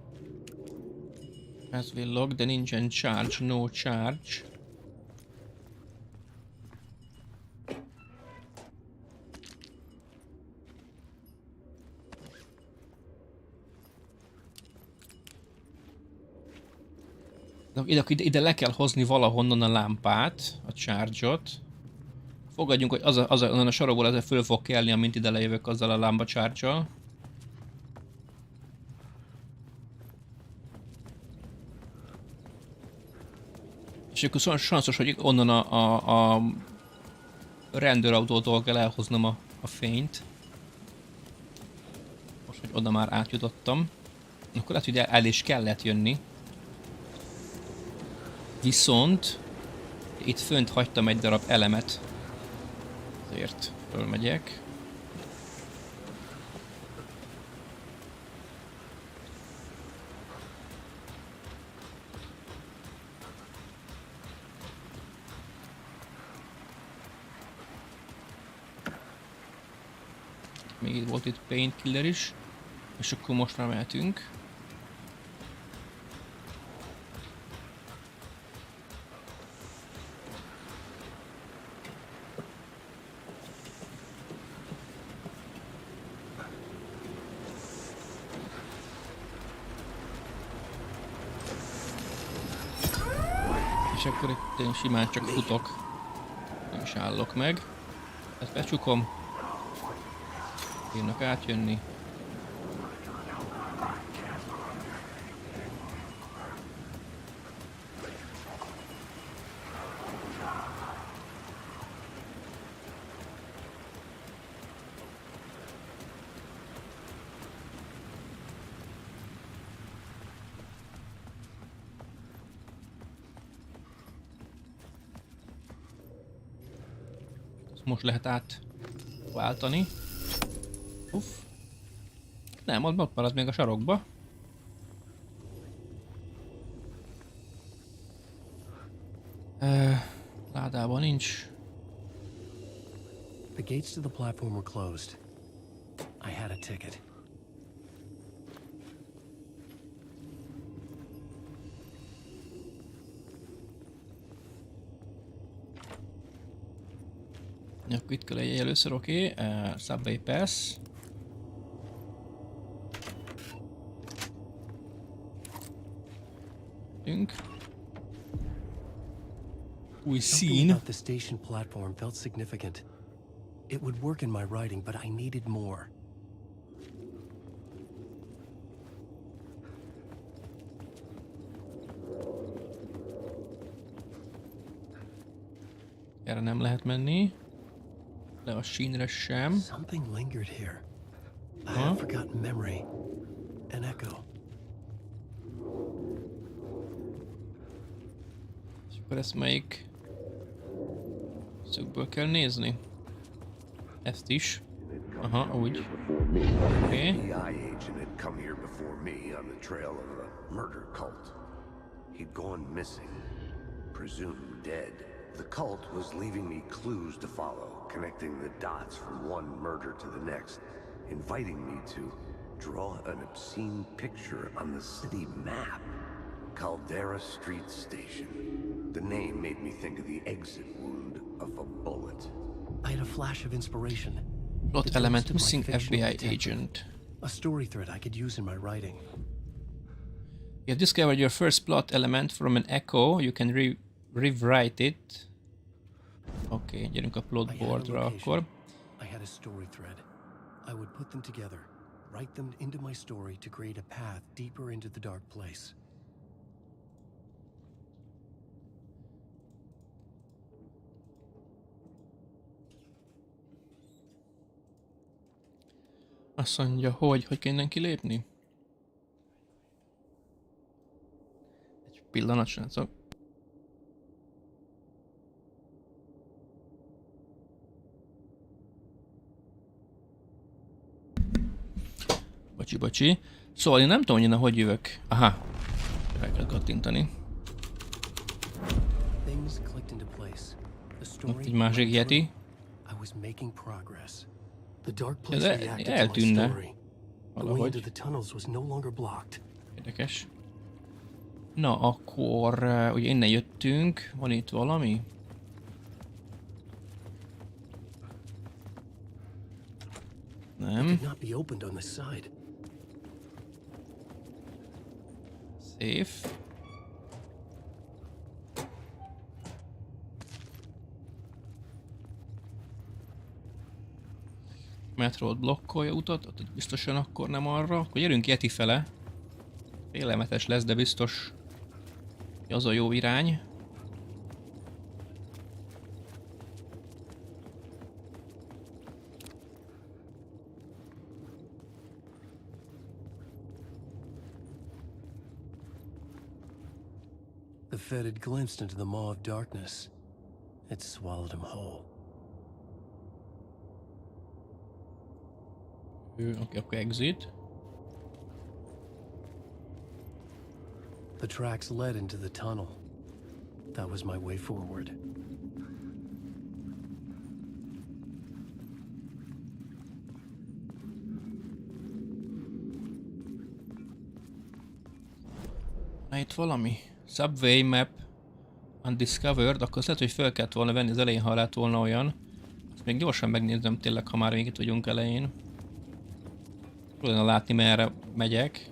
Ez villog, de nincsen charge, no charge. Ide le kell hozni valahonnan a lámpát, a charge-ot. Fogadjunk, hogy azon a sarokból ezzel föl fog kelni, amint ide lejövök azzal a lámpa charge-al. És akkor sanszos, hogy onnan a rendőrautótól kell elhoznom a fényt. Most, hogy oda már átjutottam. Akkor lehet, hogy el is kellett jönni. Viszont itt fönt hagytam egy darab elemet. Ezért fölmegyek. Még volt itt painkiller is. És akkor most már mehetünk. És akkor itt én simán csak futok. Nem is állok meg. Ezt becsukom. Bírnak átjönni. Most lehet átváltani. Uff. Nem, ott marad még a sarokba. Ládában nincs. The gates to the platform were closed. I had a ticket. Akkor itt kell egy először, oké. Subway Pass. Új szín. The station platform felt significant. It would work in my writing, but I needed more. Erre nem lehet menni. De a sínre sem. Something lingered here. I had forgotten memory. An echo. És akkor ezt melyik szögből kell nézni? Ezt is. Aha, úgy. Oké. FBI agent had come here before me on the trail of a murder cult. He'd gone missing, presumed dead. The cult was leaving me clues to follow, connecting the dots from one murder to the next, inviting me to draw an obscene picture on the city map. Caldera Street Station. The name made me think of the exit wound of a bullet. I had a flash of inspiration. Plot element missing FBI agent. A story thread I could use in my writing. You have discovered your first plot element from an echo. You can rewrite it. Oké, gyerünk a plotboardra akkor. I had a story thread. I would put them together, write them into my story to create a path deeper into the dark place. Azt mondja, hogy kell innen kilépni? Egy pillanat, srácok. Bocsi. Szóval én nem tudom, hogy innen hogy jövök. Aha. El kell kattintani. Ott egy másik yeti. Ez eltűnne. Valahogy. Érdekes. Na, akkor ugye innen jöttünk. Van itt valami? Nem. Safe. Metrót blokkolja utat, ott biztosan akkor nem arra. Akkor gyerünk Yeti fele. Félelmetes lesz, de biztos az a jó irány. The Fed had glimpsed into the maw of darkness. It swallowed him whole. Okay, exit. The tracks led into the tunnel. That was my way forward. Na itt valami. Subway map undiscovered, akkor azt lehet, hogy fel kellett volna venni az elején, ha lett volna olyan. Azt még gyorsan megnézem tényleg, ha már még itt vagyunk elején. Jól lenne látni, merre megyek.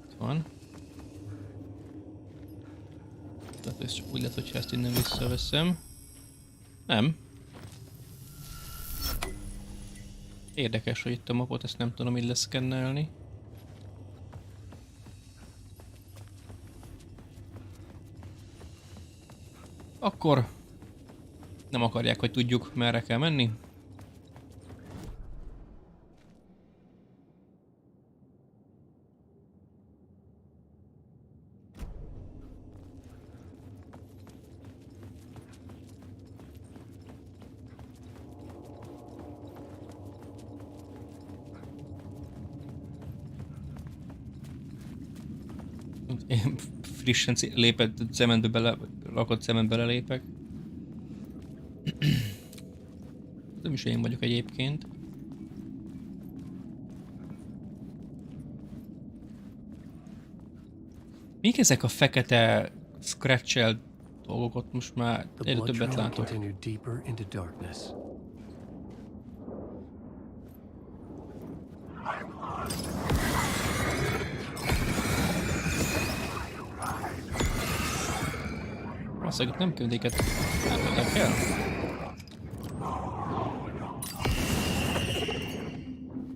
Itt van. Tehát ez csak úgy lehet, hogyha ezt innen visszaveszem. Nem. Érdekes, hogy itt a mapot, ezt nem tudom így leszkennelni. Akkor nem akarják, hogy tudjuk, merre kell menni. Én frissen lépett cementbe bele, rakott cementbe belelépek. Nem is én vagyok egyébként. Mik ezek a fekete scratch-el dolgok, ott most már egyre többet látok. Valószínűleg nem könyvéket átadják el.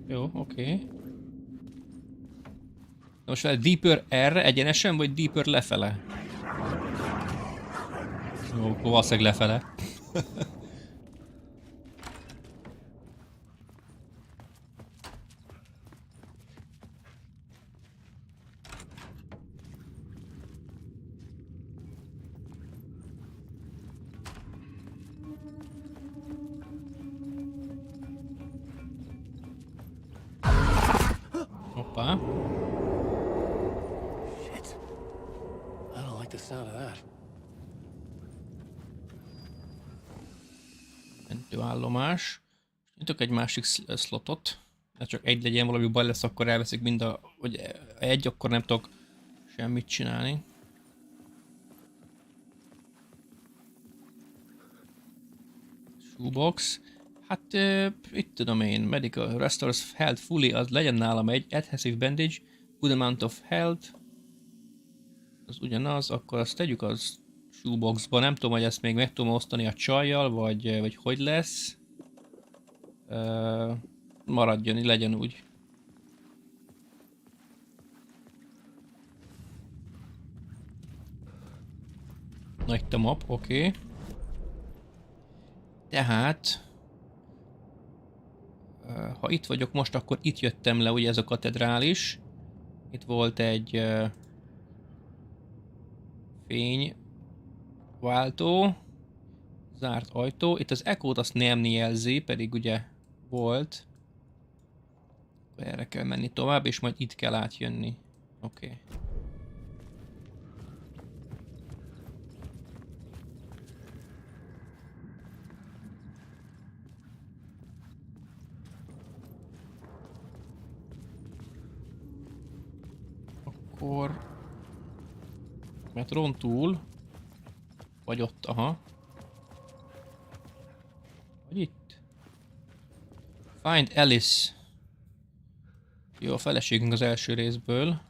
Jó, oké. Most már deeper erre egyenesen, vagy deeper lefele? Jó, valószínűleg lefele. Hoppá. Shit. I don't like the sound of that. Mentőállomás. Nyitok egy másik slotot. Ha csak egy legyen, valami baj lesz, akkor elveszik mind a... Hogy egy, akkor nem tudok semmit csinálni. Shoebox. Hát, itt tudom én, medical restores health fully, az legyen nálam egy adhesive bandage, good amount of health, az ugyanaz, akkor azt tegyük az shoeboxba, nem tudom, hogy ezt még meg tudom osztani a csajjal, vagy hogy lesz. Maradjon, legyen úgy. Na itt a map, oké. Tehát... Ha itt vagyok most, akkor itt jöttem le, ugye ez a katedrális. Itt volt egy fényváltó, zárt ajtó. Itt az echo-t azt nem jelzi, pedig ugye volt. Akkor erre kell menni tovább, és majd itt kell átjönni. Oké. Akkor metron túl, vagy ott, aha. Vagy itt. Find Alice. Jó, a feleségünk az első részből.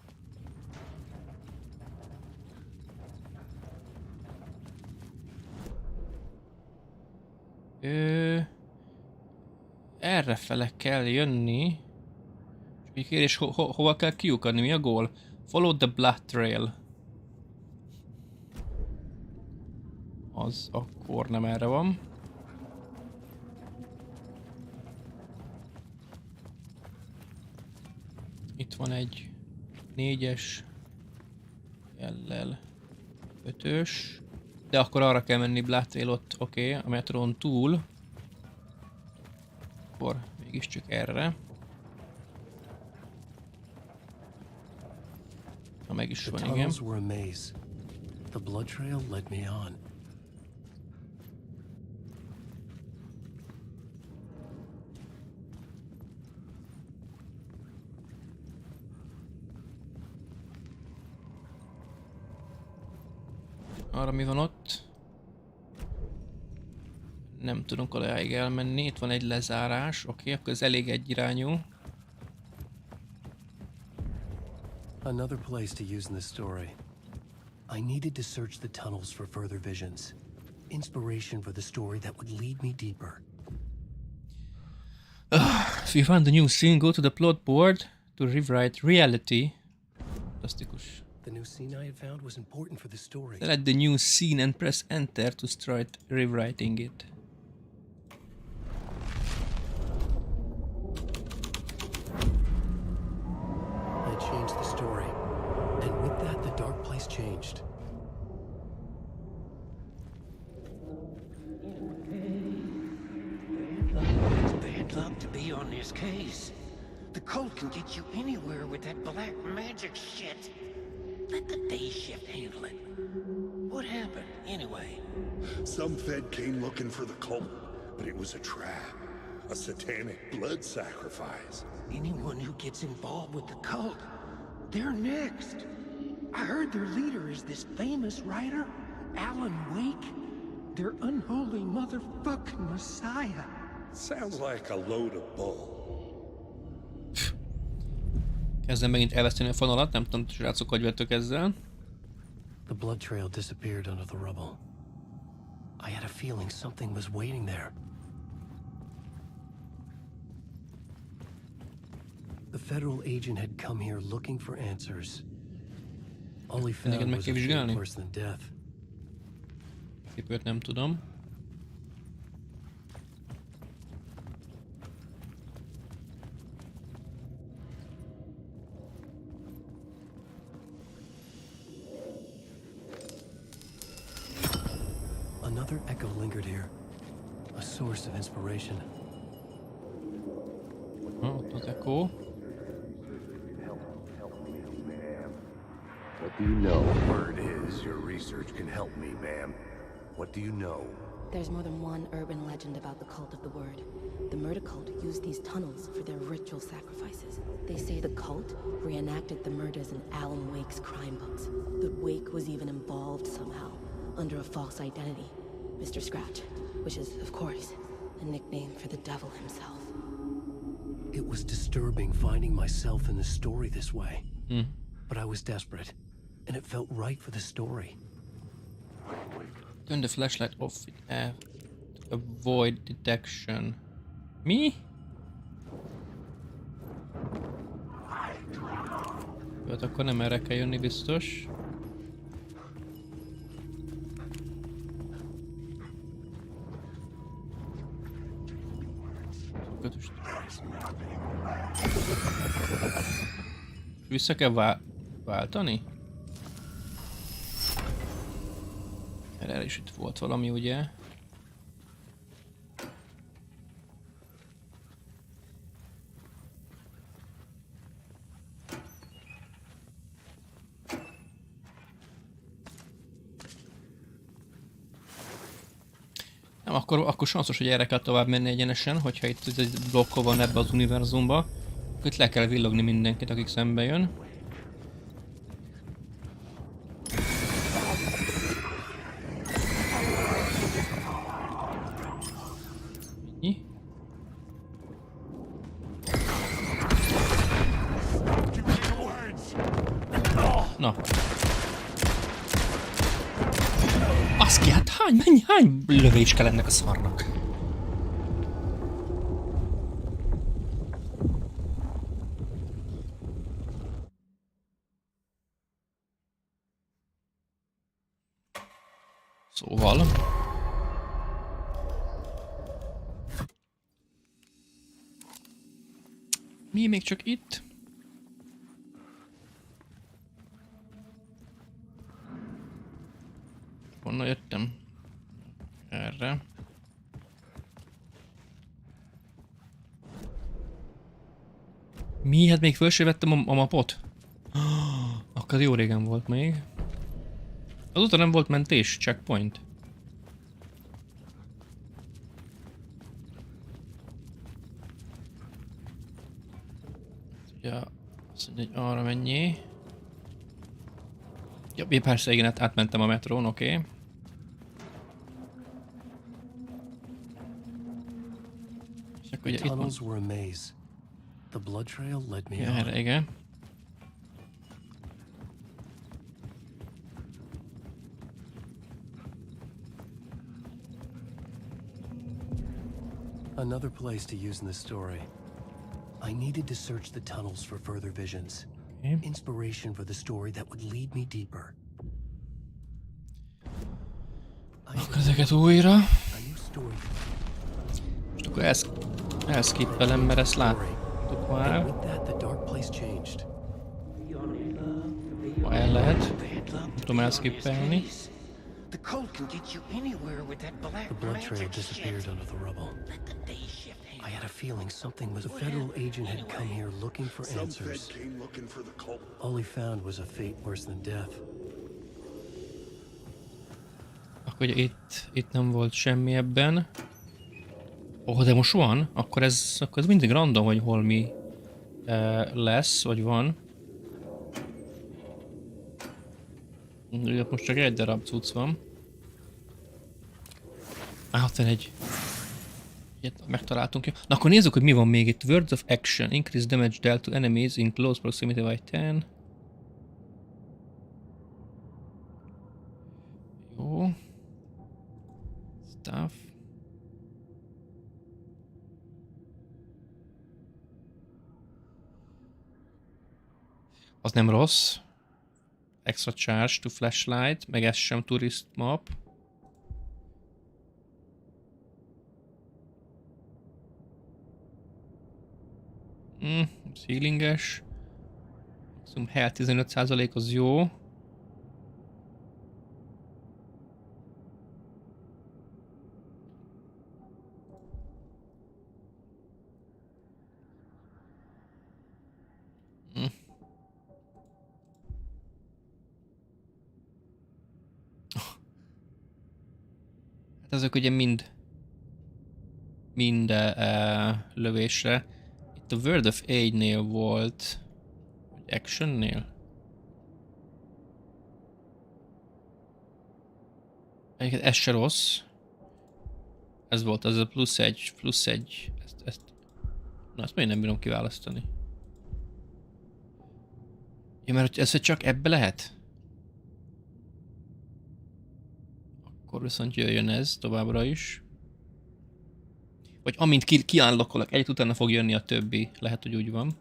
Errefele kell jönni. És hova kell kiukadni? Mi a gól? Follow the blood trail. Az akkor nem erre van. Itt van egy 4-es jellel 5-ös. De akkor arra kell menni blood trail ott, oké, a metron túl. Akkor mégiscsak erre. Ha meg is van, igen. The blood trail led me on. Arra mi van ott? Nem tudunk odáig elmenni. Itt van egy lezárás. Oké, akkor ez elég egyirányú. Another place to use in the story. I needed to search the tunnels for further visions. Inspiration for the story that would lead me deeper. If you find a new scene, go to the plot board to rewrite reality. Fantasztikus. The new scene I had found was important for the story. Select the new scene and press enter to start rewriting it. I changed the story, and with that, the dark place changed. It's bad luck to be on this case. The cult can get you anywhere with that black magic shit. Let the day shift handle it. What happened, anyway? Some Fed came looking for the cult, but it was a trap. A satanic blood sacrifice. Anyone who gets involved with the cult, they're next. I heard their leader is this famous writer, Alan Wake. Their unholy motherfucking messiah. Sounds like a load of bull. Kezdem megint elveszteni a fonalat, nem tudom, srácok, hogy vettek ezzel. The blood trail disappeared under the rubble. I had a feeling something was waiting there. The federal agent had come here looking for answers. All he found was a fate worse than death. Képőt nem tudom. Another echo lingered here, a source of inspiration. Oh, az echo. What do you know? Word is your research can help me, ma'am. What do you know? There's more than one urban legend about the cult of the word. The murder cult used these tunnels for their ritual sacrifices. They say the cult reenacted the murders in Alan Wake's crime books. That Wake was even involved somehow, under a false identity. Mr. Scratch, which is, of course, a nickname for the devil himself. It was disturbing finding myself in the story this way. But I was desperate, and it felt right for the story. Turn the flashlight off to avoid detection. Mi? Hát akkor nem erre kell jönni biztos. Vissza kell váltani? Erre is itt volt valami, ugye? Nem, akkor sanszos, hogy erre kell tovább menni egyenesen, hogyha itt egy blokkol van ebbe az univerzumba. Akkor itt le kell villogni mindenkit, akik szembe jön. Na. Baszki, hát hány lövés kell ennek a szarnak? Szóval... Mi még csak itt? Honnan jöttem? Erre. Mi? Hát még föl sem vettem a mapot? Akkor jó régen volt még. Azóta nem volt mentés, checkpoint. Ja, azt mondja, hogy arra menjél. Ja, persze, igen, átmentem a metrón, oké. Okay. És akkor ugye itt van. Ja, erre, igen. Another place to use in the story. I needed to search the tunnels for further visions. Okay. Inspiration for the story that would lead me deeper. Akkor ezeket újra. Most akkor elskippelem, mert ezt láttuk már. Ha el lehet. Nem tudom elskippelni. The cult can get you anywhere with that black The blood trail disappeared under the rubble. I had a feeling something was a federal agent had come here looking for answers. All he found was a fate worse than death. Akkor ugye itt nem volt semmi ebben. De most van? Akkor ez mindig random, hogy hol mi lesz, vagy van. Most csak egy darab cucc van. Hát egy. Ilyet megtaláltunk. Na akkor nézzük, hogy mi van még itt. Words of action. Increase damage dealt to enemies in close proximity by 10. Jó. Stuff. Az nem rossz. Extra charge to flashlight, meg ez sem tourist map. Healinges. Maximum health 15% az jó. Ezek ugye mind lövésre. Itt a Word of Age-nél volt, vagy Action-nél. Egyébként ez se rossz. Ez volt, az a plusz egy. Na, ezt még nem bírom kiválasztani. Ja, mert ez csak ebbe lehet? Akkor viszont jöjjön ez továbbra is. Vagy amint kiállokkolok egyet, utána fog jönni a többi. Lehet, hogy úgy van.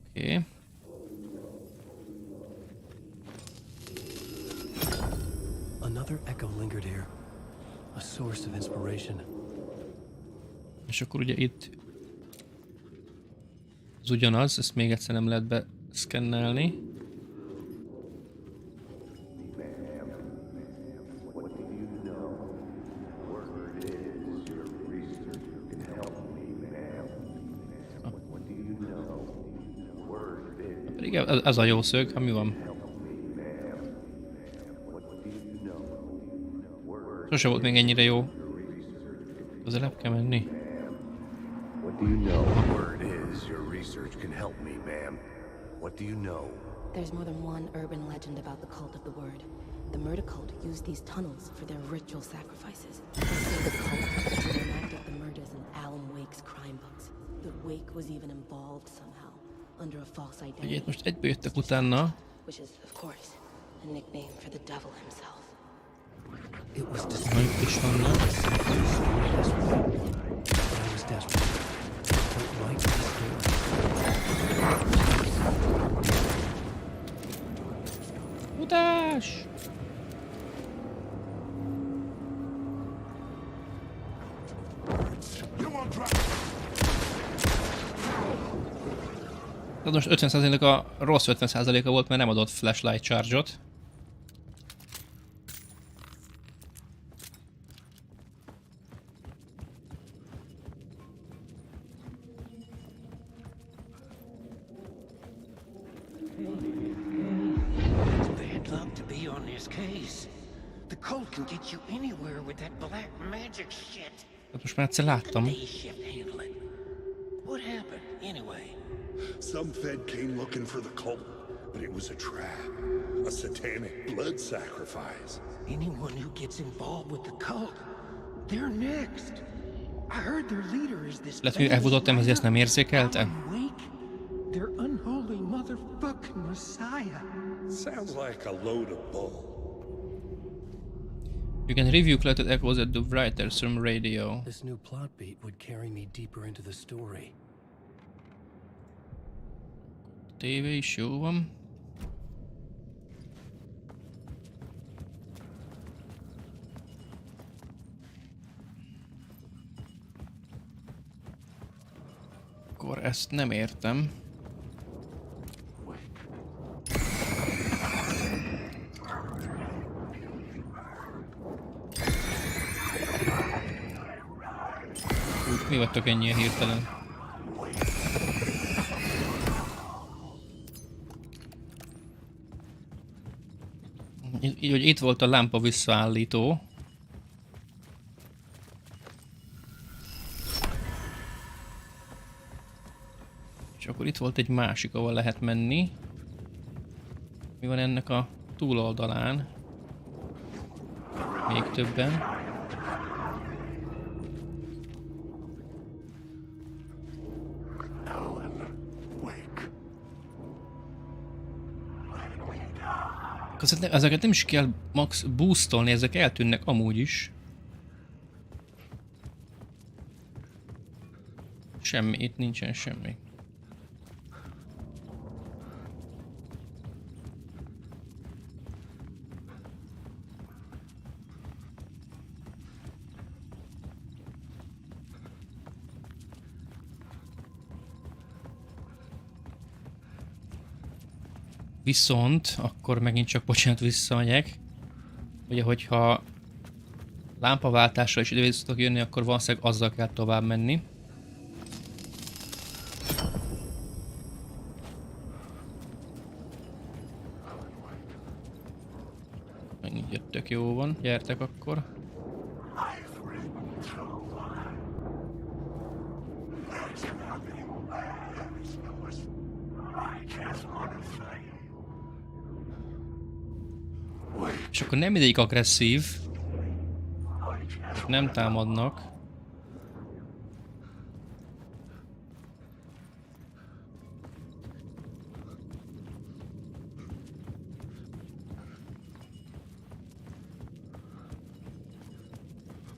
Oké. Okay. Another echo lingered here. A source of inspiration. És akkor ugye itt az ugyanaz, ezt még egyszer nem lehet beszkennelni. Pedig ez a jó szög, ha mi van? Sose volt még ennyire jó. Közelebb kell menni. What do you know? Word is your research can help me, ma'am. What do you know? There's more than one urban legend about the cult of the word. The murder cult used these tunnels for their ritual sacrifices. They say the cult reenacted the murders in Alan Wake's crime books. The Wake was even involved somehow, under a false identity. Ugye most egyből jöttek utána. Which is, of course, a nickname for the devil himself. It was desperate. Utás! Tehát most 50%-a a rossz 50%-a volt, mert nem adott flashlight charge-ot. Magic shit. Most már egyszer láttam. What happened anyway? Some fed came looking for the cult, but it was a trap. A satanic blood sacrifice. Anyone who gets involved with the cult, they're next. I heard their leader is this Lehet, hogy elfutottam, ezért nem érzékelte? Alan Wake. Their unholy motherfucking messiah. Sounds like a load of bull. You can review cluttered echoes at the writer's room radio. This new plot beat would carry me deeper into the story. TV is jó van. Akkor ezt nem értem. Mi vagytok ennyien hirtelen? Így, hogy itt volt a lámpa visszaállító. És akkor itt volt egy másik, ahol lehet menni. Mi van ennek a túloldalán? Még többen. Ezeket nem is kell max boostolni, ezek eltűnnek amúgy is. Semmi, itt nincsen semmi. Viszont, akkor megint csak bocsánat visszamegyek. Ugye, hogyha lámpaváltásra is ide tudok jönni, akkor valószínűleg azzal kell tovább menni. Megint jöttök, jó van, gyertek akkor. És akkor nem mindegyik agresszív. Nem támadnak.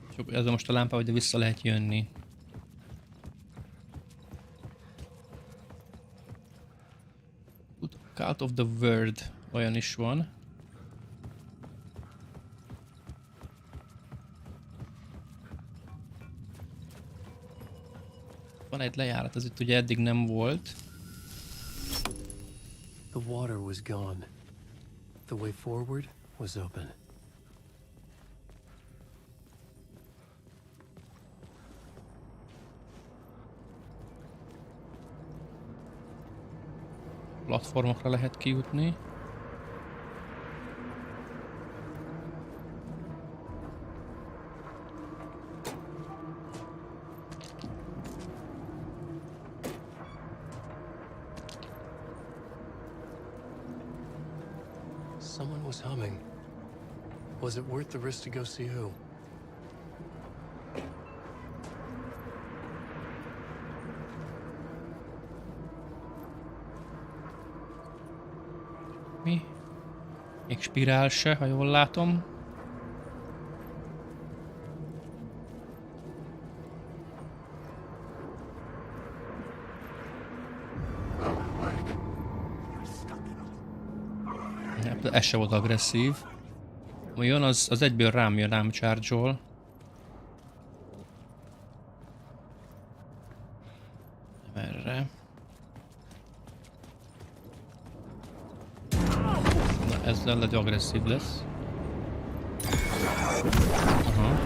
És ez most a lámpa, hogy vissza lehet jönni. Cult of the Word, olyan is van. Van egy lejárat, ez itt ugye eddig nem volt. The water was gone. The way forward was open. Platformokra lehet kijutni. Someone was humming. Was it worth the risk to go see who? Mi? Még spirál se, ha jól látom. Ez se volt agresszív. Ami jön, az egyből rám jön, rám charge-ol. Erre. Na, ezzel egy agresszív lesz. Aha.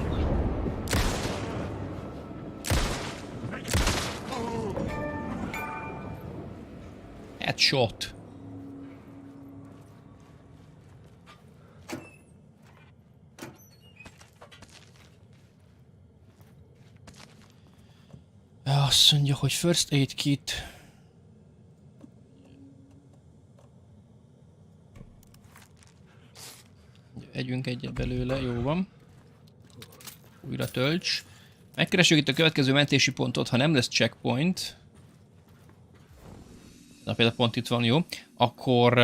Headshot. Azt mondja, hogy first aid kit. Tegyünk egyet belőle, jó van. Újra tölts. Megkeressük itt a következő mentési pontot, ha nem lesz checkpoint. Na például pont itt van, jó. Akkor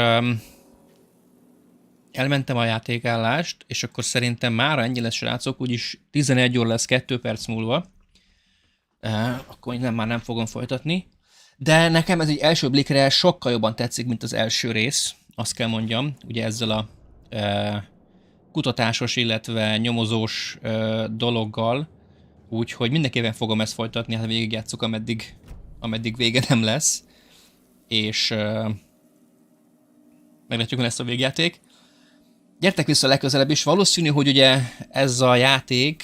elmentem a játékállást, és akkor szerintem mára ennyi lesz, srácok, úgyis 11 óra lesz 2 perc múlva. Akkor már nem fogom folytatni. De nekem ez egy első blikre sokkal jobban tetszik, mint az első rész. Azt kell mondjam, ugye ezzel a kutatásos, illetve nyomozós dologgal. Úgyhogy mindenképpen fogom ezt folytatni, hát végigjátszok, ameddig vége nem lesz. És meglátjuk, mi lesz a végjáték. Gyertek vissza legközelebb is. Valószínű, hogy ugye ez a játék,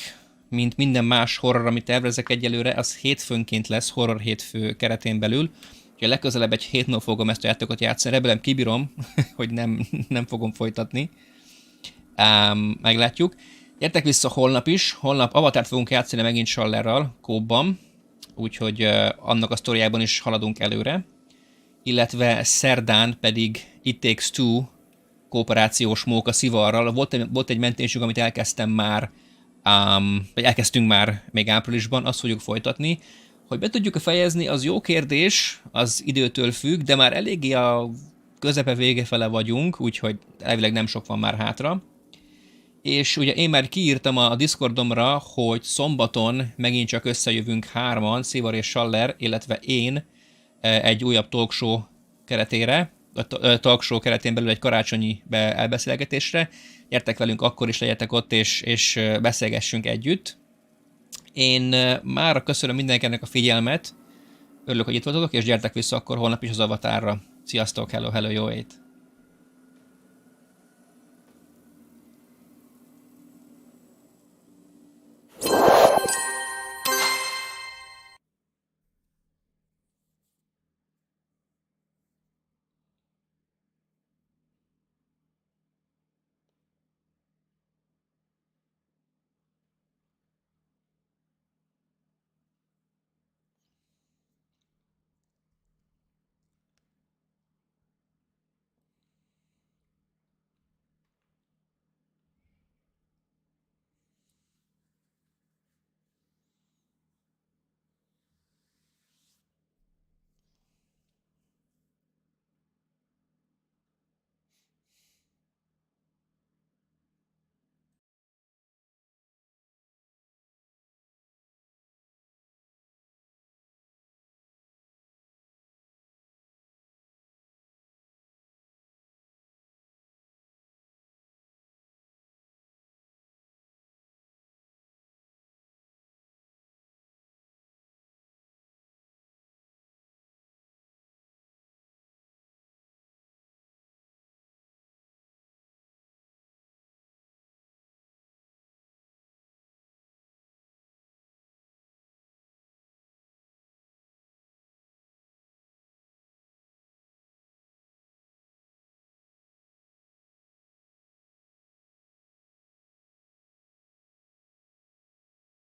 mint minden más horror, amit tervezek egyelőre, az hétfőnként lesz, horror hétfő keretén belül. Úgyhogy legközelebb egy hétnől fogom ezt a játékot játszani. Remélem kibírom, hogy nem fogom folytatni. Meglátjuk. Gyertek vissza holnap is. Holnap Avatárt fogunk játszani megint Schallerral, kóbban. Úgyhogy annak a sztoriában is haladunk előre. Illetve szerdán pedig It Takes Two kooperációs móka szivarral. Volt egy mentésünk, amit elkezdtem már, vagy elkezdtünk már még áprilisban, azt fogjuk folytatni. Hogy be tudjuk fejezni, az jó kérdés, az időtől függ, de már eléggé a közepe vége fele vagyunk, úgyhogy elvileg nem sok van már hátra. És ugye én már kiírtam a Discordomra, hogy szombaton megint csak összejövünk hárman, Szivar és Schaller, illetve én egy újabb talkshow keretére, a talkshow keretén belül egy karácsonyi elbeszélgetésre. Gyertek velünk, akkor is legyetek ott, és beszélgessünk együtt. Én már köszönöm mindenkinek a figyelmet, örülök, hogy itt voltatok, és gyertek vissza akkor holnap is az Avatárra. Sziasztok, hello, jó ét!